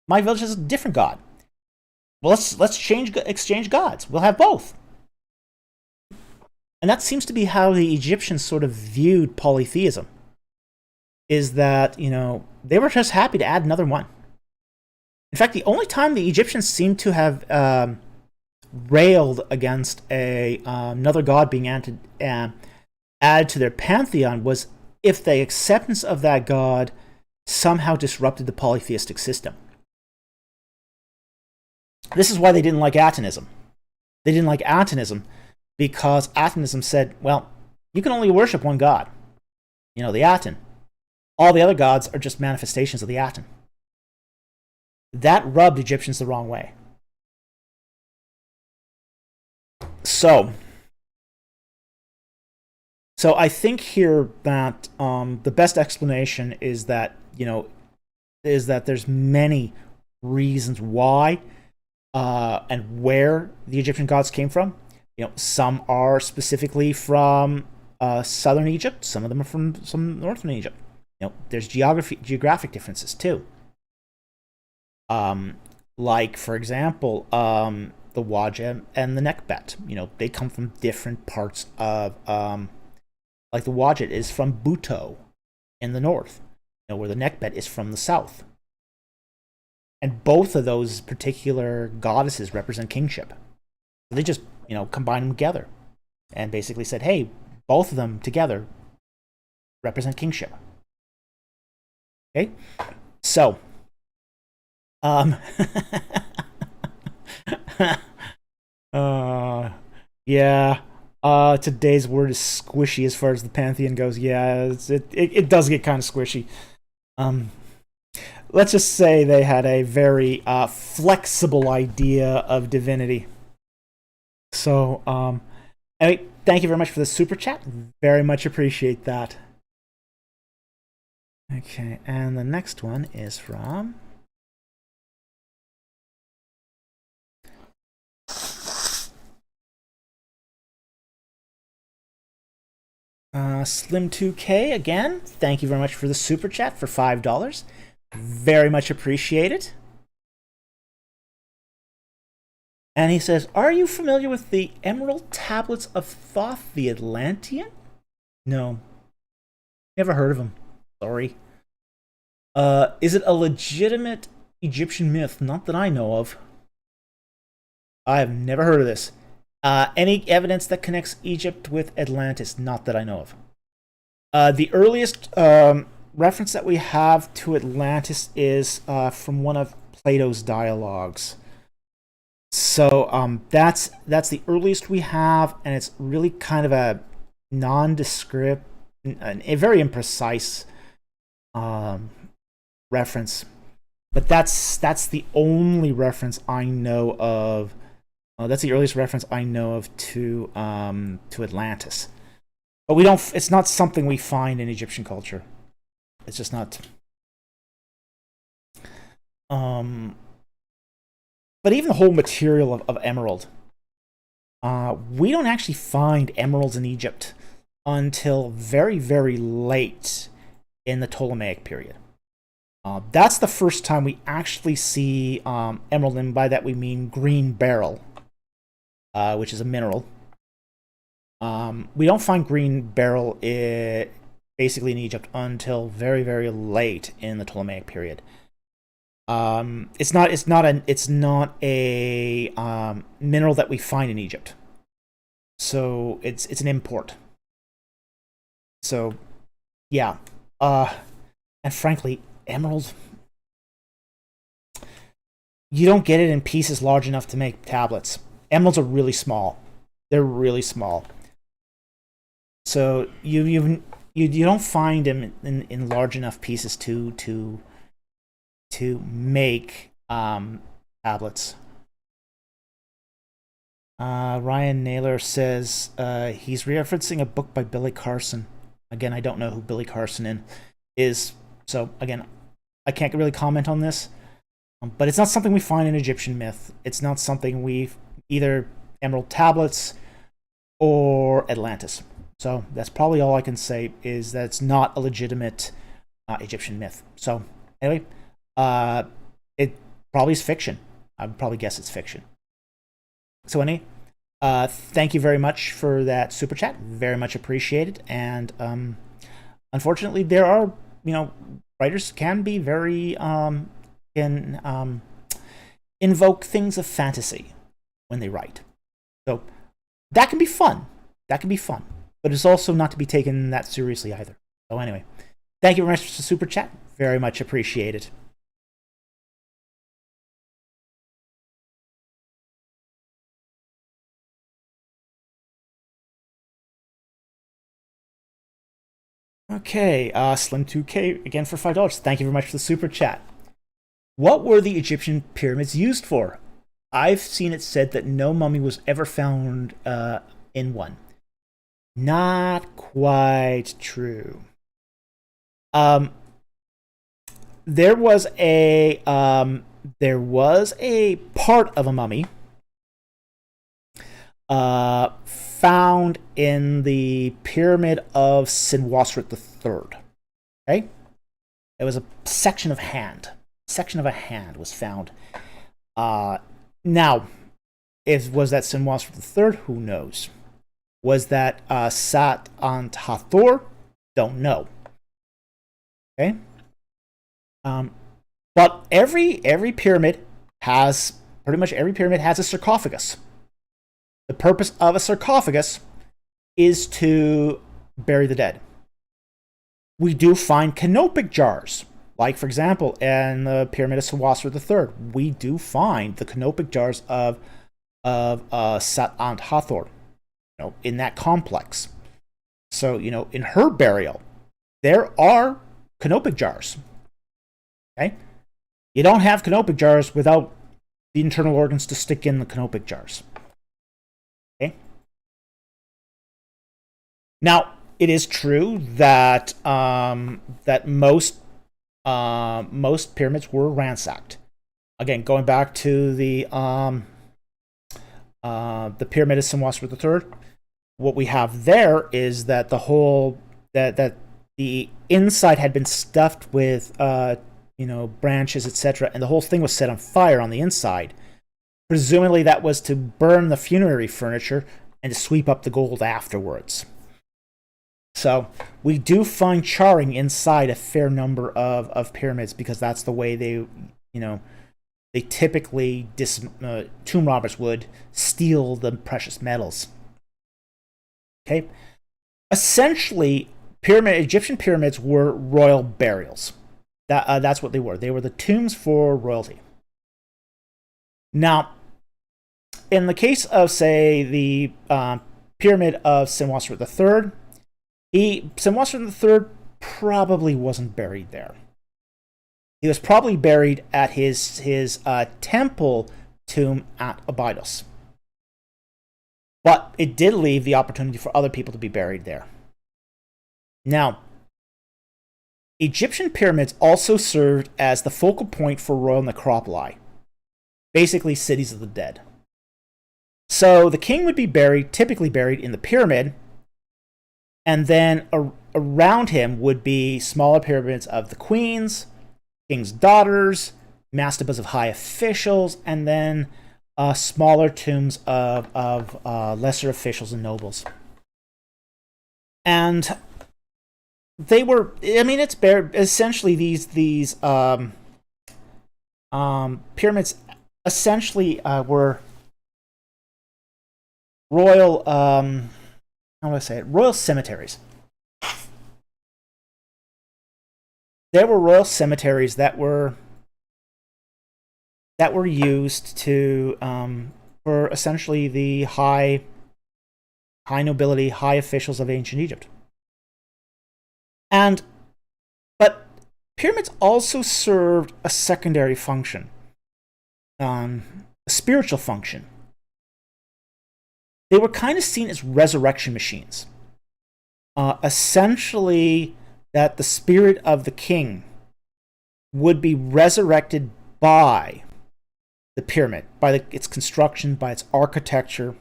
My village has a different god. Well, let's exchange gods. We'll have both. And that seems to be how the Egyptians sort of viewed polytheism. Is that, they were just happy to add another one. In fact, the only time the Egyptians seem to have railed against another god being added to their pantheon was if the acceptance of that god somehow disrupted the polytheistic system. This is why they didn't like Atonism. They didn't like Atonism because Atonism said, well, you can only worship one god, the Aten. All the other gods are just manifestations of the Aten. That rubbed Egyptians the wrong way. So I think here that the best explanation is that there's many reasons why and where the Egyptian gods came from. Some are specifically from southern Egypt. Some of them are from some northern Egypt. There's geographic differences too. Like for example, the Wajah and the Nekbet. They come from different parts of like the Wajah is from Buto in the north, where the Nekbet is from the south. And both of those particular goddesses represent kingship. They just, combined them together and basically said, hey, both of them together represent kingship. Okay? So, yeah. Today's word is squishy as far as the pantheon goes. Yeah, it does get kind of squishy. Let's just say they had a very flexible idea of divinity. So, anyway, thank you very much for the super chat. Very much appreciate that. Okay, and the next one is from Slim2K again. Thank you very much for the super chat for $5. Very much appreciated. And he says, are you familiar with the Emerald Tablets of Thoth the Atlantean? No. Never heard of him. Sorry. Is it a legitimate Egyptian myth? Not that I know of. I have never heard of this. Any evidence that connects Egypt with Atlantis? Not that I know of. The earliest reference that we have to Atlantis is from one of Plato's dialogues. So that's the earliest we have, and it's really kind of a nondescript, a very imprecise reference. But that's the only reference I know of. That's the earliest reference I know of to Atlantis. But we don't. It's not something we find in Egyptian culture. It's just not. But even the whole material of emerald, we don't actually find emeralds in Egypt until very, very late in the Ptolemaic period. That's the first time we actually see emerald, and by that we mean green beryl, which is a mineral. We don't find green beryl basically in Egypt until very, very late in the Ptolemaic period. It's not a mineral that we find in Egypt. So it's an import. So yeah. And frankly, emerald, you don't get it in pieces large enough to make tablets. Emeralds are really small. They're really small. So you don't find them in large enough pieces to make tablets. Ryan Naylor says he's referencing a book by Billy Carson. Again, I don't know who Billy Carson is. So again, I can't really comment on this. But it's not something we find in Egyptian myth. It's not something we've either emerald tablets or Atlantis. So that's probably all I can say, is that it's not a legitimate Egyptian myth. So anyway, it probably is fiction. I would probably guess it's fiction. So anyway, thank you very much for that super chat. Very much appreciated. And unfortunately, there are, writers can be very can invoke things of fantasy when they write. So that can be fun. But it's also not to be taken that seriously either. So anyway, thank you very much for the super chat. Very much appreciated. Okay, Slim2K again for $5. Thank you very much for the super chat. What were the Egyptian pyramids used for? I've seen it said that no mummy was ever found in one. Not quite true. There was a part of a mummy found in the pyramid of Senwosret III. Okay, it was a section of hand. Section of a hand was found. Now, was that Senwosret III? Who knows? Was that Sat Ant Hathor? Don't know. Okay. But every pyramid has pretty much every pyramid has a sarcophagus. The purpose of a sarcophagus is to bury the dead. We do find canopic jars, like for example in the pyramid of Senwosret III. We do find the canopic jars of Sat Ant Hathor, in that complex. So in her burial, there are canopic jars. Okay, you don't have canopic jars without the internal organs to stick in the canopic jars. Okay. Now, it is true that that most pyramids were ransacked. Again, going back to the pyramid of Senwosret III, what we have there is that the whole that the inside had been stuffed with branches, etc., and the whole thing was set on fire on the inside. Presumably, that was to burn the funerary furniture and to sweep up the gold afterwards. So we do find charring inside a fair number of pyramids because that's the way they typically tomb robbers would steal the precious metals. Okay, essentially, Egyptian pyramids were royal burials. That's what they were. They were the tombs for royalty. Now, in the case of, say, the pyramid of Senwosret III, Senwosret III probably wasn't buried there. He was probably buried at his temple tomb at Abydos. But it did leave the opportunity for other people to be buried there. Now, Egyptian pyramids also served as the focal point for royal necropoli, basically cities of the dead. So the king would be typically buried in the pyramid, and then around him would be smaller pyramids of the queens, king's daughters, mastabas of high officials, and then smaller tombs of lesser officials and nobles. And they were, it's essentially these pyramids essentially were royal, royal cemeteries. There were royal cemeteries that were used to for essentially the high nobility, high officials of ancient Egypt. But pyramids also served a secondary function, a spiritual function. They were kind of seen as resurrection machines. Essentially, that the spirit of the king would be resurrected by the pyramid, by its construction, by its architecture,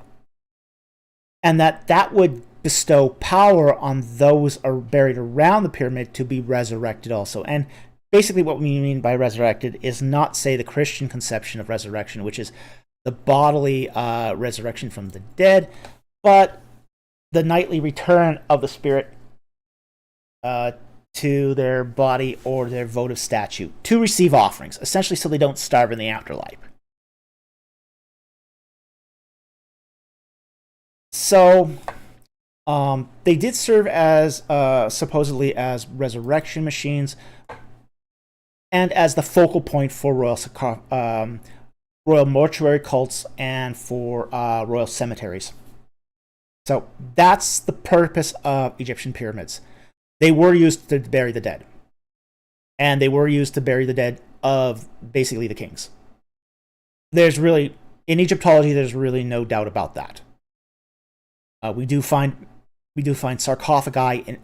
and that would bestow power on those are buried around the pyramid to be resurrected also. And basically what we mean by resurrected is not, say, the Christian conception of resurrection, which is the bodily resurrection from the dead, but the nightly return of the spirit to their body or their votive statue to receive offerings, essentially so they don't starve in the afterlife. So they did serve as supposedly as resurrection machines and as the focal point for royal mortuary cults and for royal cemeteries. So that's the purpose of Egyptian pyramids. They were used to bury the dead. And they were used to bury the dead of basically the kings. There's really, in Egyptology, there's really no doubt about that. We do find sarcophagi in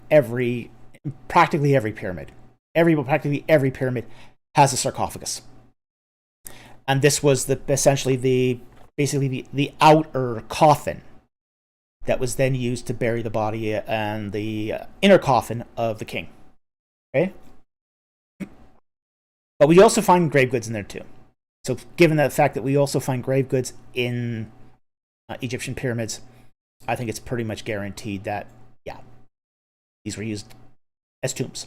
practically every pyramid. Practically every pyramid has a sarcophagus. And this was essentially the outer coffin that was then used to bury the body and the inner coffin of the king. Okay? But we also find grave goods in there too. So given the fact that we also find grave goods in Egyptian pyramids, I think it's pretty much guaranteed that, yeah, these were used as tombs.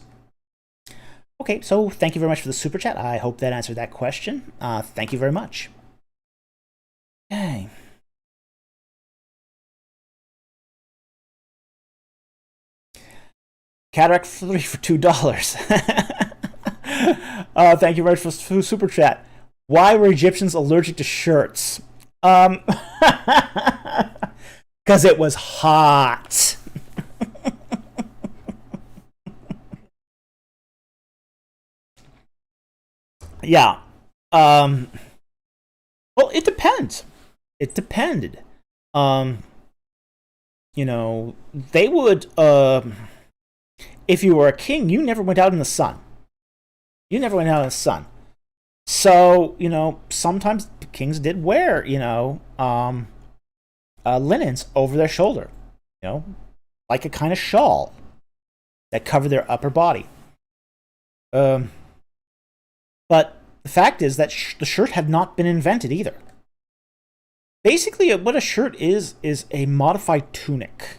Okay, so thank you very much for the super chat. I hope that answered that question. Thank you very much. Okay. Cataract 3 for $2. Thank you very much for super chat. Why were Egyptians allergic to shirts? Because it was hot. Yeah. Well, it depends. It depended. You know, they would, if you were a king, you never went out in the sun. You never went out in the sun. So, you know, sometimes kings did wear, you know, linens over their shoulder, you know, like a kind of shawl that covered their upper body. But the fact is that the shirt had not been invented either. Basically, what a shirt is a modified tunic.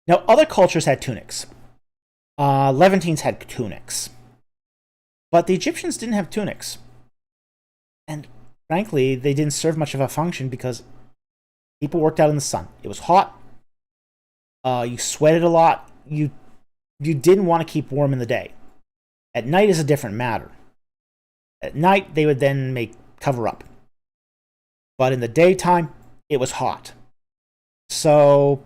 Now, other cultures had tunics. Levantines had tunics. But the Egyptians didn't have tunics. And frankly, they didn't serve much of a function because people worked out in the sun. It was hot. You sweated a lot. You didn't want to keep warm in the day. At night is a different matter. At night, they would then cover up. But in the daytime, it was hot. So,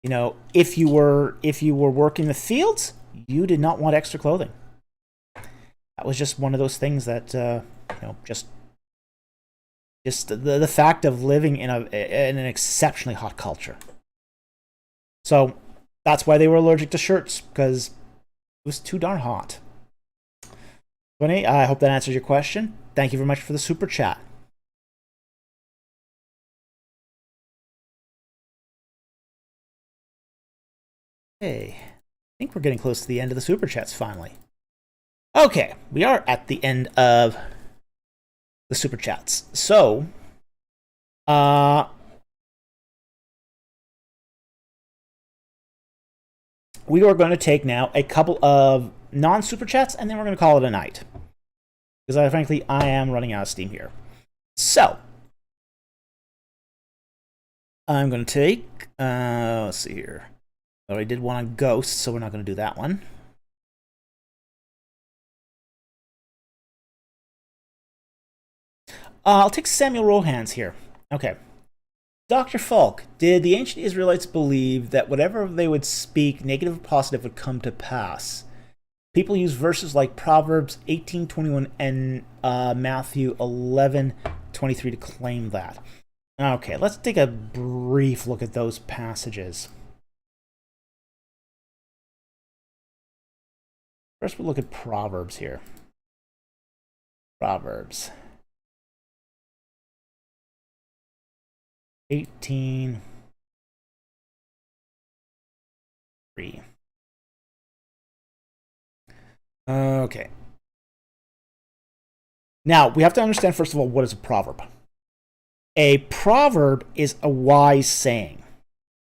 you know, if you were working the fields, you did not want extra clothing. That was just one of those things that, you know, just the fact of living in an exceptionally hot culture. So that's why they were allergic to shirts, because it was too darn hot. Bunny, I hope that answers your question. Thank you very much for the super chat. Okay, I think we're getting close to the end of the super chats finally. Okay, we are at the end of the super chats. So, we are going to take now a couple of non-super chats, and then we're going to call it a night. Because frankly, I am running out of steam here. So, I'm going to take, let's see here. I already did one on ghosts, so we're not going to do that one. I'll take Samuel Rohan's here. Okay. Dr. Falk, did the ancient Israelites believe that whatever they would speak, negative or positive, would come to pass? People use verses like Proverbs 18:21 and Matthew 11:23 to claim that. Okay, let's take a brief look at those passages. First, we'll look at Proverbs here. Proverbs 18:3. Okay. Now, we have to understand, first of all, what is a proverb? A proverb is a wise saying.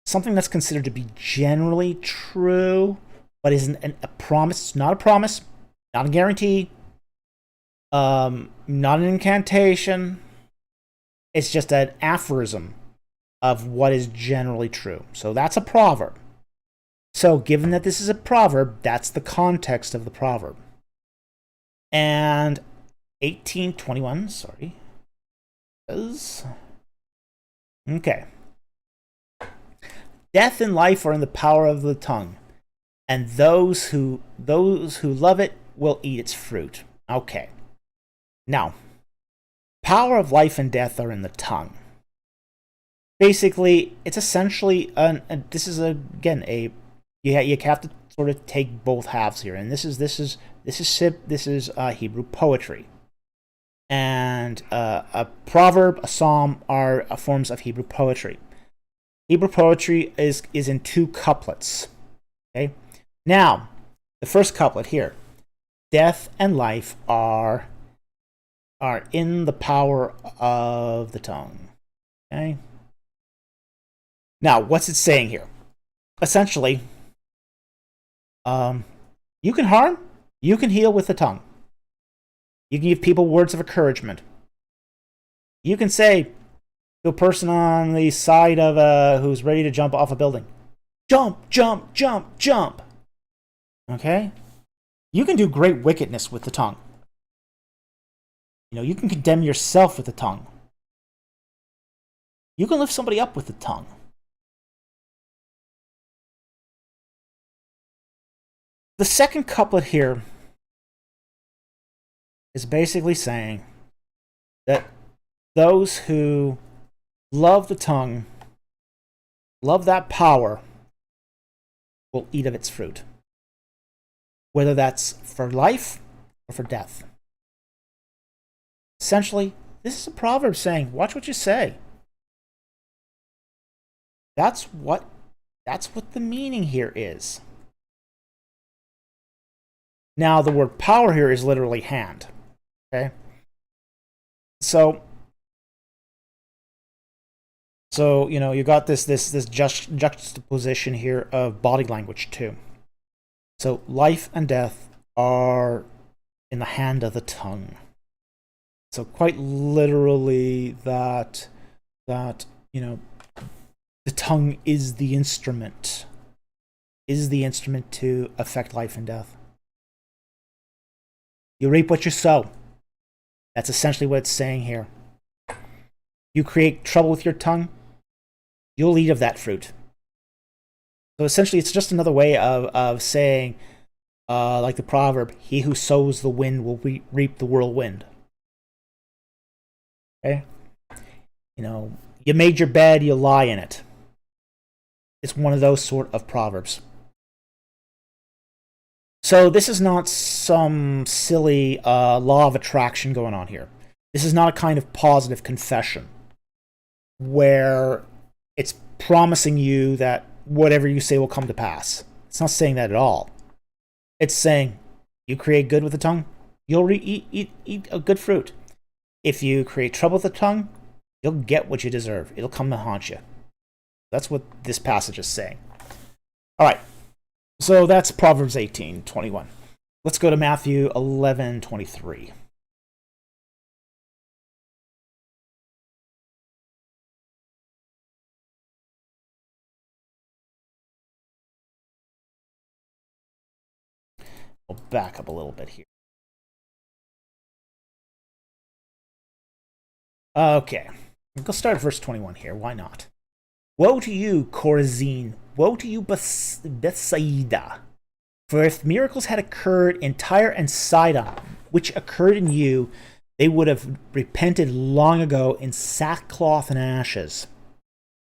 Something that's considered to be generally true, but isn't a promise. It's not a promise, not a guarantee, not an incantation. It's just an aphorism of what is generally true. So that's a proverb. So given that this is a proverb, that's the context of the proverb. And 18:21, sorry. Okay. Death and life are in the power of the tongue. and those who love it will eat its fruit. Okay. Now, power of life and death are in the tongue. Basically, it's essentially this is again you have to sort of take both halves here, and this is Hebrew poetry, and a proverb, a psalm are forms of Hebrew poetry. Hebrew poetry is in two couplets. Okay, now the first couplet here: death and life are in the power of the tongue. Okay. Now, what's it saying here? Essentially, you can harm, you can heal with the tongue. You can give people words of encouragement. You can say to a person on the side of who's ready to jump off a building, jump, jump, jump, jump. Okay? You can do great wickedness with the tongue. You can condemn yourself with the tongue. You can lift somebody up with the tongue. The second couplet here is basically saying that those who love the tongue, love that power, will eat of its fruit. Whether that's for life or for death. Essentially, this is a proverb saying, watch what you say. That's what the meaning here is. Now, the word power here is literally hand. Okay? So you got this juxtaposition here of body language too. So life and death are in the hand of the tongue. So quite literally that the tongue is the instrument to affect life and death. You reap what you sow. That's essentially what it's saying here. You create trouble with your tongue, you'll eat of that fruit. So essentially, it's just another way of saying, like the proverb, he who sows the wind will reap the whirlwind. Okay? You made your bed, you lie in it. It's one of those sort of proverbs. So this is not some silly law of attraction going on here. This is not a kind of positive confession where it's promising you that whatever you say will come to pass. It's not saying that at all. It's saying you create good with the tongue, you'll eat a good fruit. If you create trouble with the tongue, you'll get what you deserve. It'll come to haunt you. That's what this passage is saying. All right. So that's Proverbs 18:21. Let's go to Matthew 11:23. We'll back up a little bit here. Okay. We'll start at verse 21 here. Why not? Woe to you, Chorazin! Woe to you, Bethsaida! For if miracles had occurred in Tyre and Sidon, which occurred in you, they would have repented long ago in sackcloth and ashes.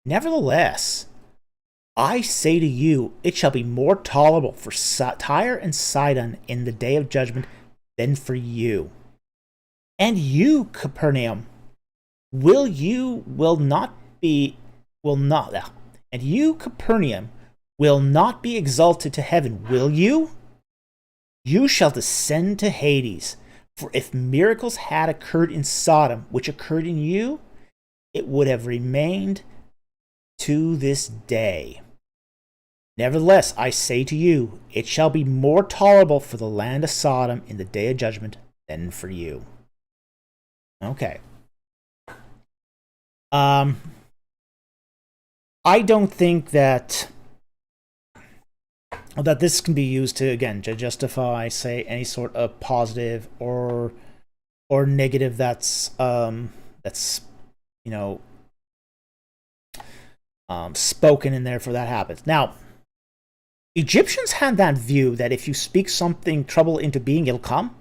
Nevertheless, I say to you, it shall be more tolerable for Tyre and Sidon in the day of judgment than for you. And you, Capernaum, will not be exalted to heaven, will you? You shall descend to Hades. For if miracles had occurred in Sodom, which occurred in you, it would have remained to this day. Nevertheless, I say to you, it shall be more tolerable for the land of Sodom in the day of judgment than for you. Okay. I don't think that this can be used to justify, say, any sort of positive or negative that's spoken in there for that happens. Now, Egyptians had that view that if you speak something trouble into being, it'll come.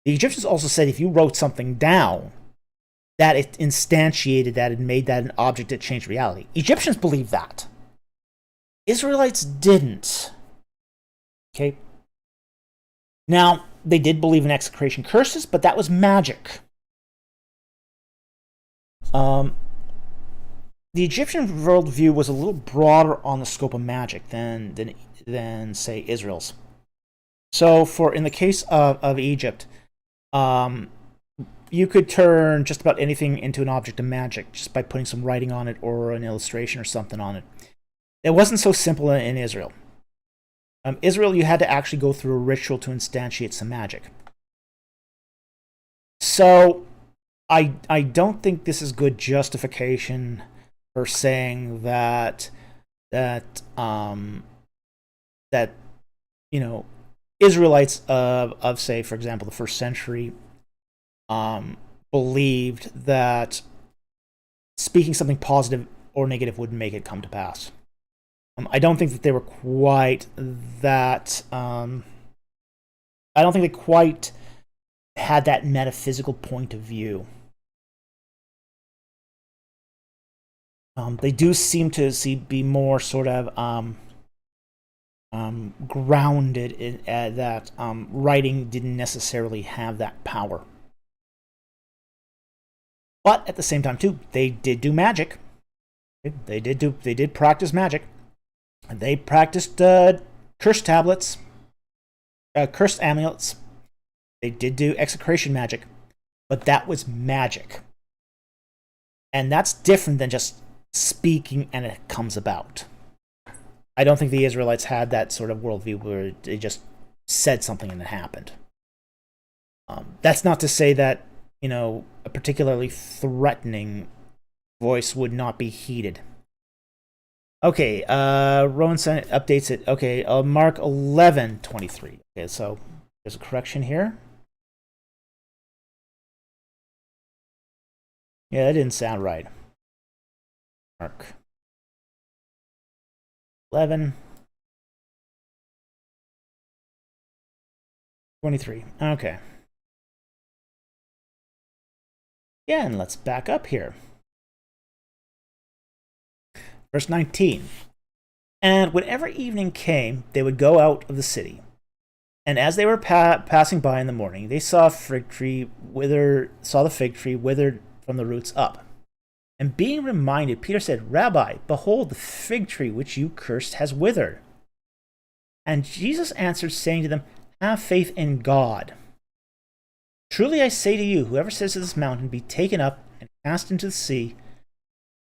The Egyptians also said if you wrote something down, that it instantiated that and made that an object that changed reality. Egyptians believed that. Israelites didn't. Okay. Now, they did believe in execration curses, but that was magic. The Egyptian worldview was a little broader on the scope of magic than say Israel's. So, in the case of Egypt, you could turn just about anything into an object of magic just by putting some writing on it or an illustration or something on it. It wasn't so simple in Israel. Israel, you had to actually go through a ritual to instantiate some magic. So, I don't think this is good justification for saying that Israelites of say, for example, the first century believed that speaking something positive or negative would make it come to pass. I don't think that they were quite that. I don't think they quite had that metaphysical point of view. They do seem to be more sort of grounded in that writing didn't necessarily have that power. But at the same time, too, they did do magic. They did practice magic. They practiced curse tablets, cursed amulets. They did do execration magic, but that was magic, and that's different than just speaking and it comes about. I don't think the Israelites had that sort of worldview where they just said something and it happened. That's not to say that a particularly threatening voice would not be heeded. Okay, Rowan updates it. Okay, Mark 11:23. Okay, so there's a correction here. Yeah, that didn't sound right. Mark 11:23. Okay. Yeah, and let's back up here. Verse 19. And whenever evening came, they would go out of the city. And as they were passing by in the morning, they saw the fig tree withered from the roots up. And being reminded, Peter said, Rabbi, behold, the fig tree which you cursed has withered. And Jesus answered, saying to them, have faith in God. Truly I say to you, whoever says to this mountain, be taken up and cast into the sea,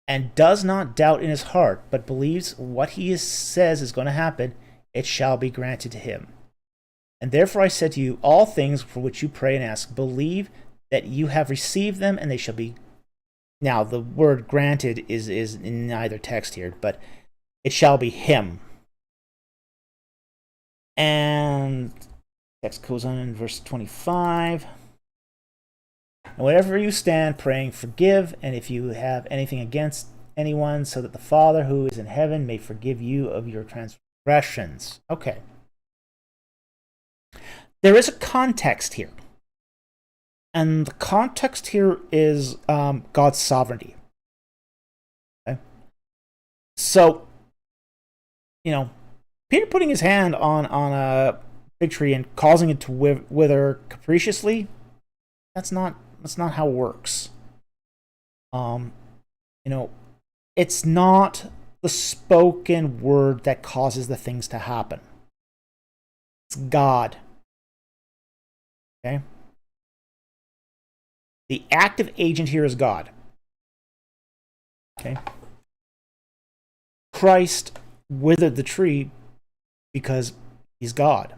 and does not doubt in his heart, but believes what he says is going to happen, it shall be granted to him. And therefore I said to you, all things for which you pray and ask, believe that you have received them, and they shall be. Now, the word granted is in neither text here, but it shall be him. And text goes on in verse 25. And wherever you stand praying, forgive, and if you have anything against anyone, so that the Father who is in heaven may forgive you of your transgressions. Okay. There is a context here. And the context here is God's sovereignty. Okay? So, Peter putting his hand on a fig tree and causing it to wither capriciously, that's not how it works. It's not the spoken word that causes the things to happen. It's God. Okay? The active agent here is God. Okay? Christ withered the tree because he's God.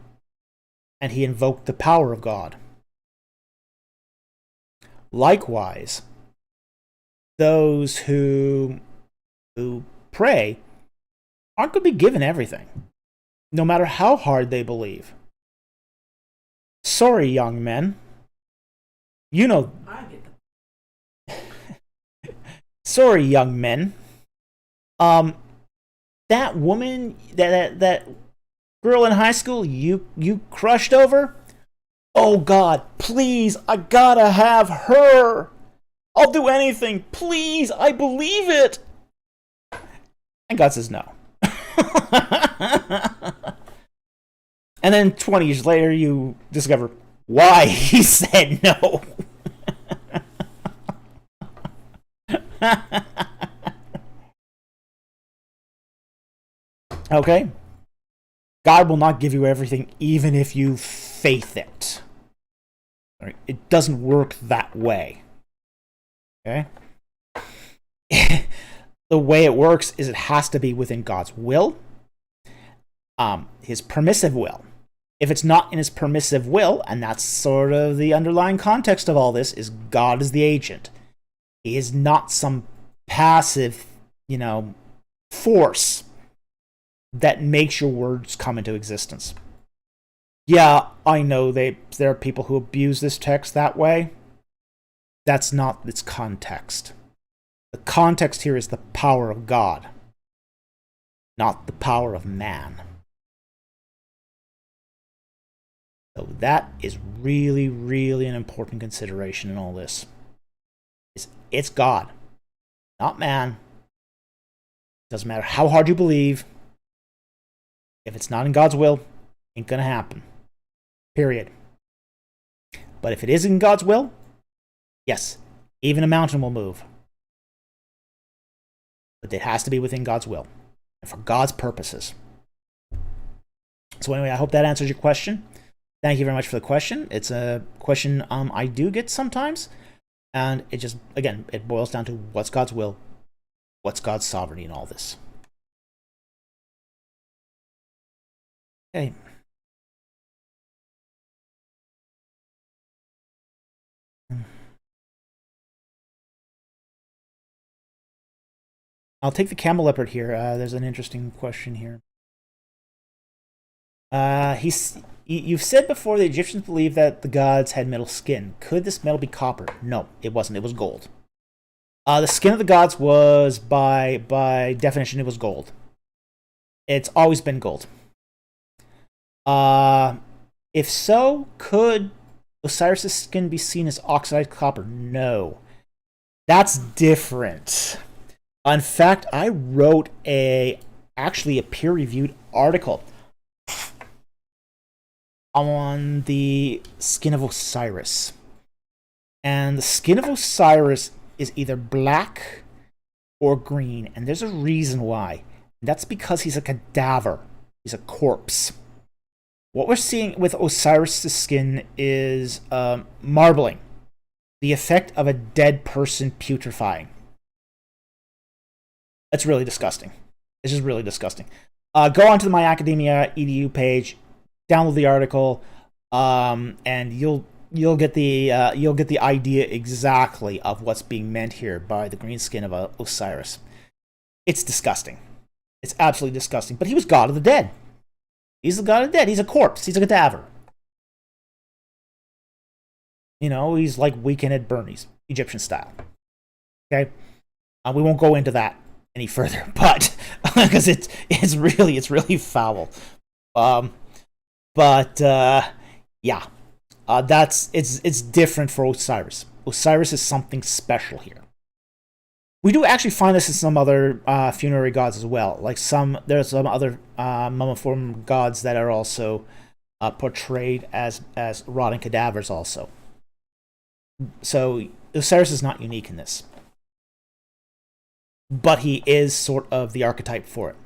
And he invoked the power of God. Likewise, those who pray aren't going to be given everything, no matter how hard they believe. Sorry, young men. I get Sorry, young men. That woman, that girl in high school you crushed over? Oh God, please, I gotta have her. I'll do anything, please, I believe it. And God says no. And then 20 years later, you discover why he said no. Okay? God will not give you everything even if you faith it. Right? It doesn't work that way. Okay? The way it works is it has to be within God's will, his permissive will. If it's not in his permissive will, and that's sort of the underlying context of all this, is God is the agent. He is not some passive, force that makes your words come into existence. Yeah, I know there are people who abuse this text that way. That's not its context. The context here is the power of God, not the power of man. So that is really, really an important consideration in all this. It's God, not man. Doesn't matter how hard you believe. If it's not in God's will, ain't gonna happen. Period. But if it is in God's will, yes, even a mountain will move. But it has to be within God's will and for God's purposes. So anyway, I hope that answers your question. Thank you very much for the question. It's a question I do get sometimes. And it just, again, it boils down to what's God's will, what's God's sovereignty in all this. Okay. I'll take the camel leopard here. There's an interesting question here. You've said before the Egyptians believed that the gods had metal skin. Could this metal be copper? No, it wasn't. It was gold. The skin of the gods was, by definition, it was gold. It's always been gold. If so, could Osiris' skin be seen as oxidized copper? No. That's different. In fact, I wrote actually a peer-reviewed article on the skin of Osiris. And the skin of Osiris is either black or green, and there's a reason why. That's because he's a cadaver. He's a corpse. What we're seeing with Osiris' skin is marbling, the effect of a dead person putrefying. That's really disgusting. It's just really disgusting. Go onto the My Academia EDU page, download the article, and you'll get the idea exactly of what's being meant here by the green skin of Osiris. It's disgusting. It's absolutely disgusting. But he was god of the dead. He's the god of the dead. He's a corpse. He's a cadaver. He's like Weekend at Bernie's, Egyptian style. Okay, we won't go into that any further, but because it's really foul. Yeah, it's different for Osiris. Osiris is something special here. We do actually find this in some other funerary gods as well. Like there's some other mummiform gods that are also portrayed as rotting cadavers also. So Osiris is not unique in this, but he is sort of the archetype for it.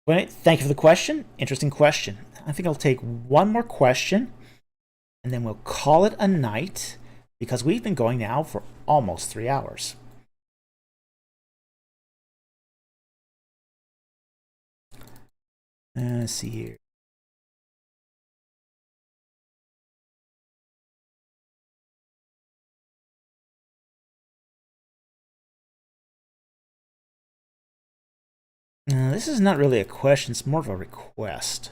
Right, thank you for the question. Interesting question. I think I'll take one more question, and then we'll call it a night, because we've been going now for almost 3 hours. Let's see here. This is not really a question, it's more of a request.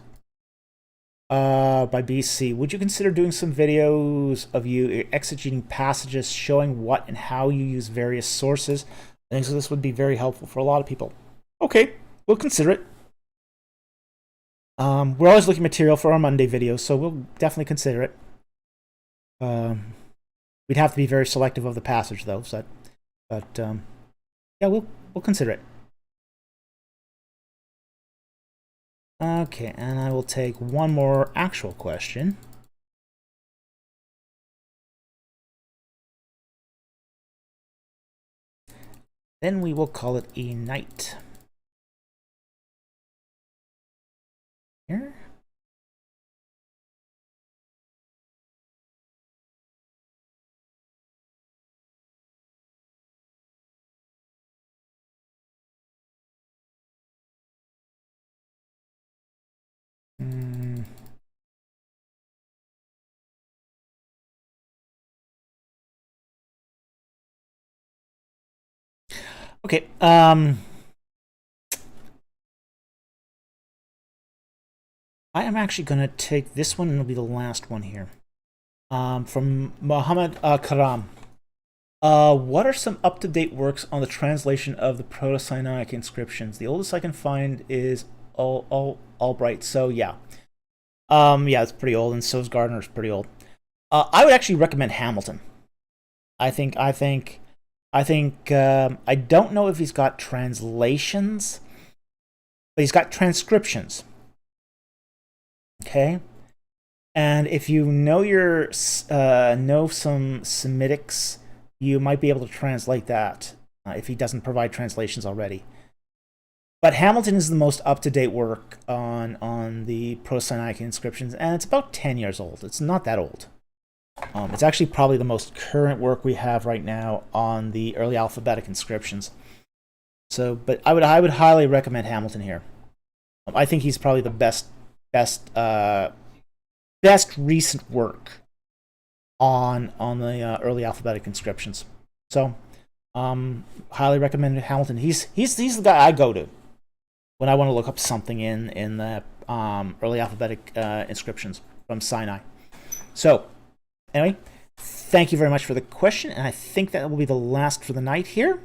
By BC, would you consider doing some videos of you exegeting passages showing what and how you use various sources? I think so this would be very helpful for a lot of people. Okay, we'll consider it. We're always looking material for our Monday videos, so we'll definitely consider it. We'd have to be very selective of the passage, though. So, but yeah, we'll consider it. Okay, and I will take one more actual question. Then we will call it a night. Here. Okay, I am actually going to take this one, and it'll be the last one here. From Muhammad Karam. What are some up-to-date works on the translation of the Proto-Sinaitic inscriptions? The oldest I can find is Albright, so yeah. Yeah, it's pretty old, and so is Gardner's pretty old. I would actually recommend Hamilton. I don't know if he's got translations, but he's got transcriptions. Okay, and if you know know some Semitics, you might be able to translate that if he doesn't provide translations already. But Hamilton is the most up-to-date work on the Proto-Sinaitic inscriptions, and it's about 10 years old. It's not that old. It's actually probably the most current work we have right now on the early alphabetic inscriptions. So, but I would highly recommend Hamilton here. I think he's probably the best recent work on the early alphabetic inscriptions. So, highly recommend Hamilton. He's the guy I go to when I want to look up something in the early alphabetic inscriptions from Sinai. So, anyway, thank you very much for the question, and I think that will be the last for the night here.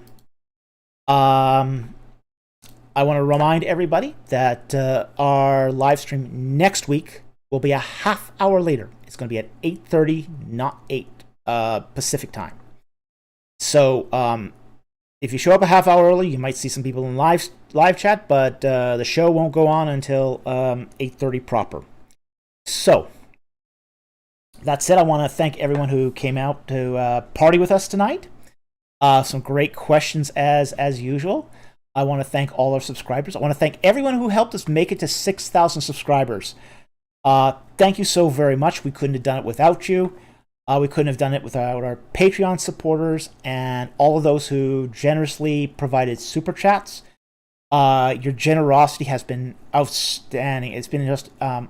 I want to remind everybody that our live stream next week will be a half hour later. It's going to be at 8:30, not 8 Pacific time. So if you show up a half hour early, you might see some people in live chat, but the show won't go on until 8:30 proper. So that said, I want to thank everyone who came out to party with us tonight. Some great questions as usual. I want to thank all our subscribers. I want to thank everyone who helped us make it to 6,000 subscribers. Thank you so very much. We couldn't have done it without you. We couldn't have done it without our Patreon supporters and all of those who generously provided super chats. Your generosity has been outstanding. It's been just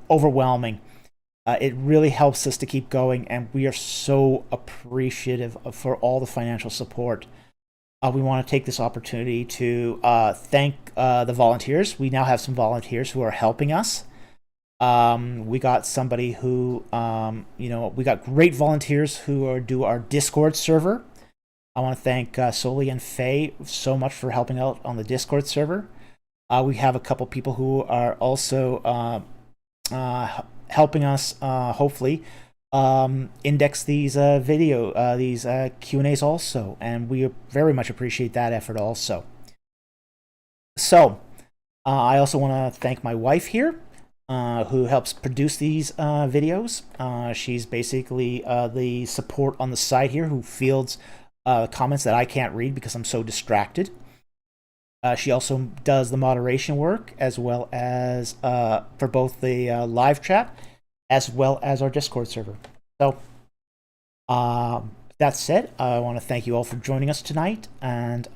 overwhelming. It really helps us to keep going, and we are so appreciative for all the financial support. We want to take this opportunity to thank the volunteers. We now have some volunteers who are helping us. We got somebody who, we got great volunteers who do our Discord server. I want to thank Soli and Faye so much for helping out on the Discord server. We have a couple people who are also helping us, hopefully, index these these Q&As also, and we very much appreciate that effort also. So, I also want to thank my wife here, who helps produce these videos. She's basically the support on the side here who fields comments that I can't read because I'm so distracted. She also does the moderation work as well as for both the live chat as well as our Discord server. So, that said, I want to thank you all for joining us tonight, and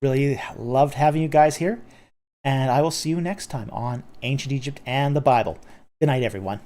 really loved having you guys here. And I will see you next time on Ancient Egypt and the Bible. Good night, everyone.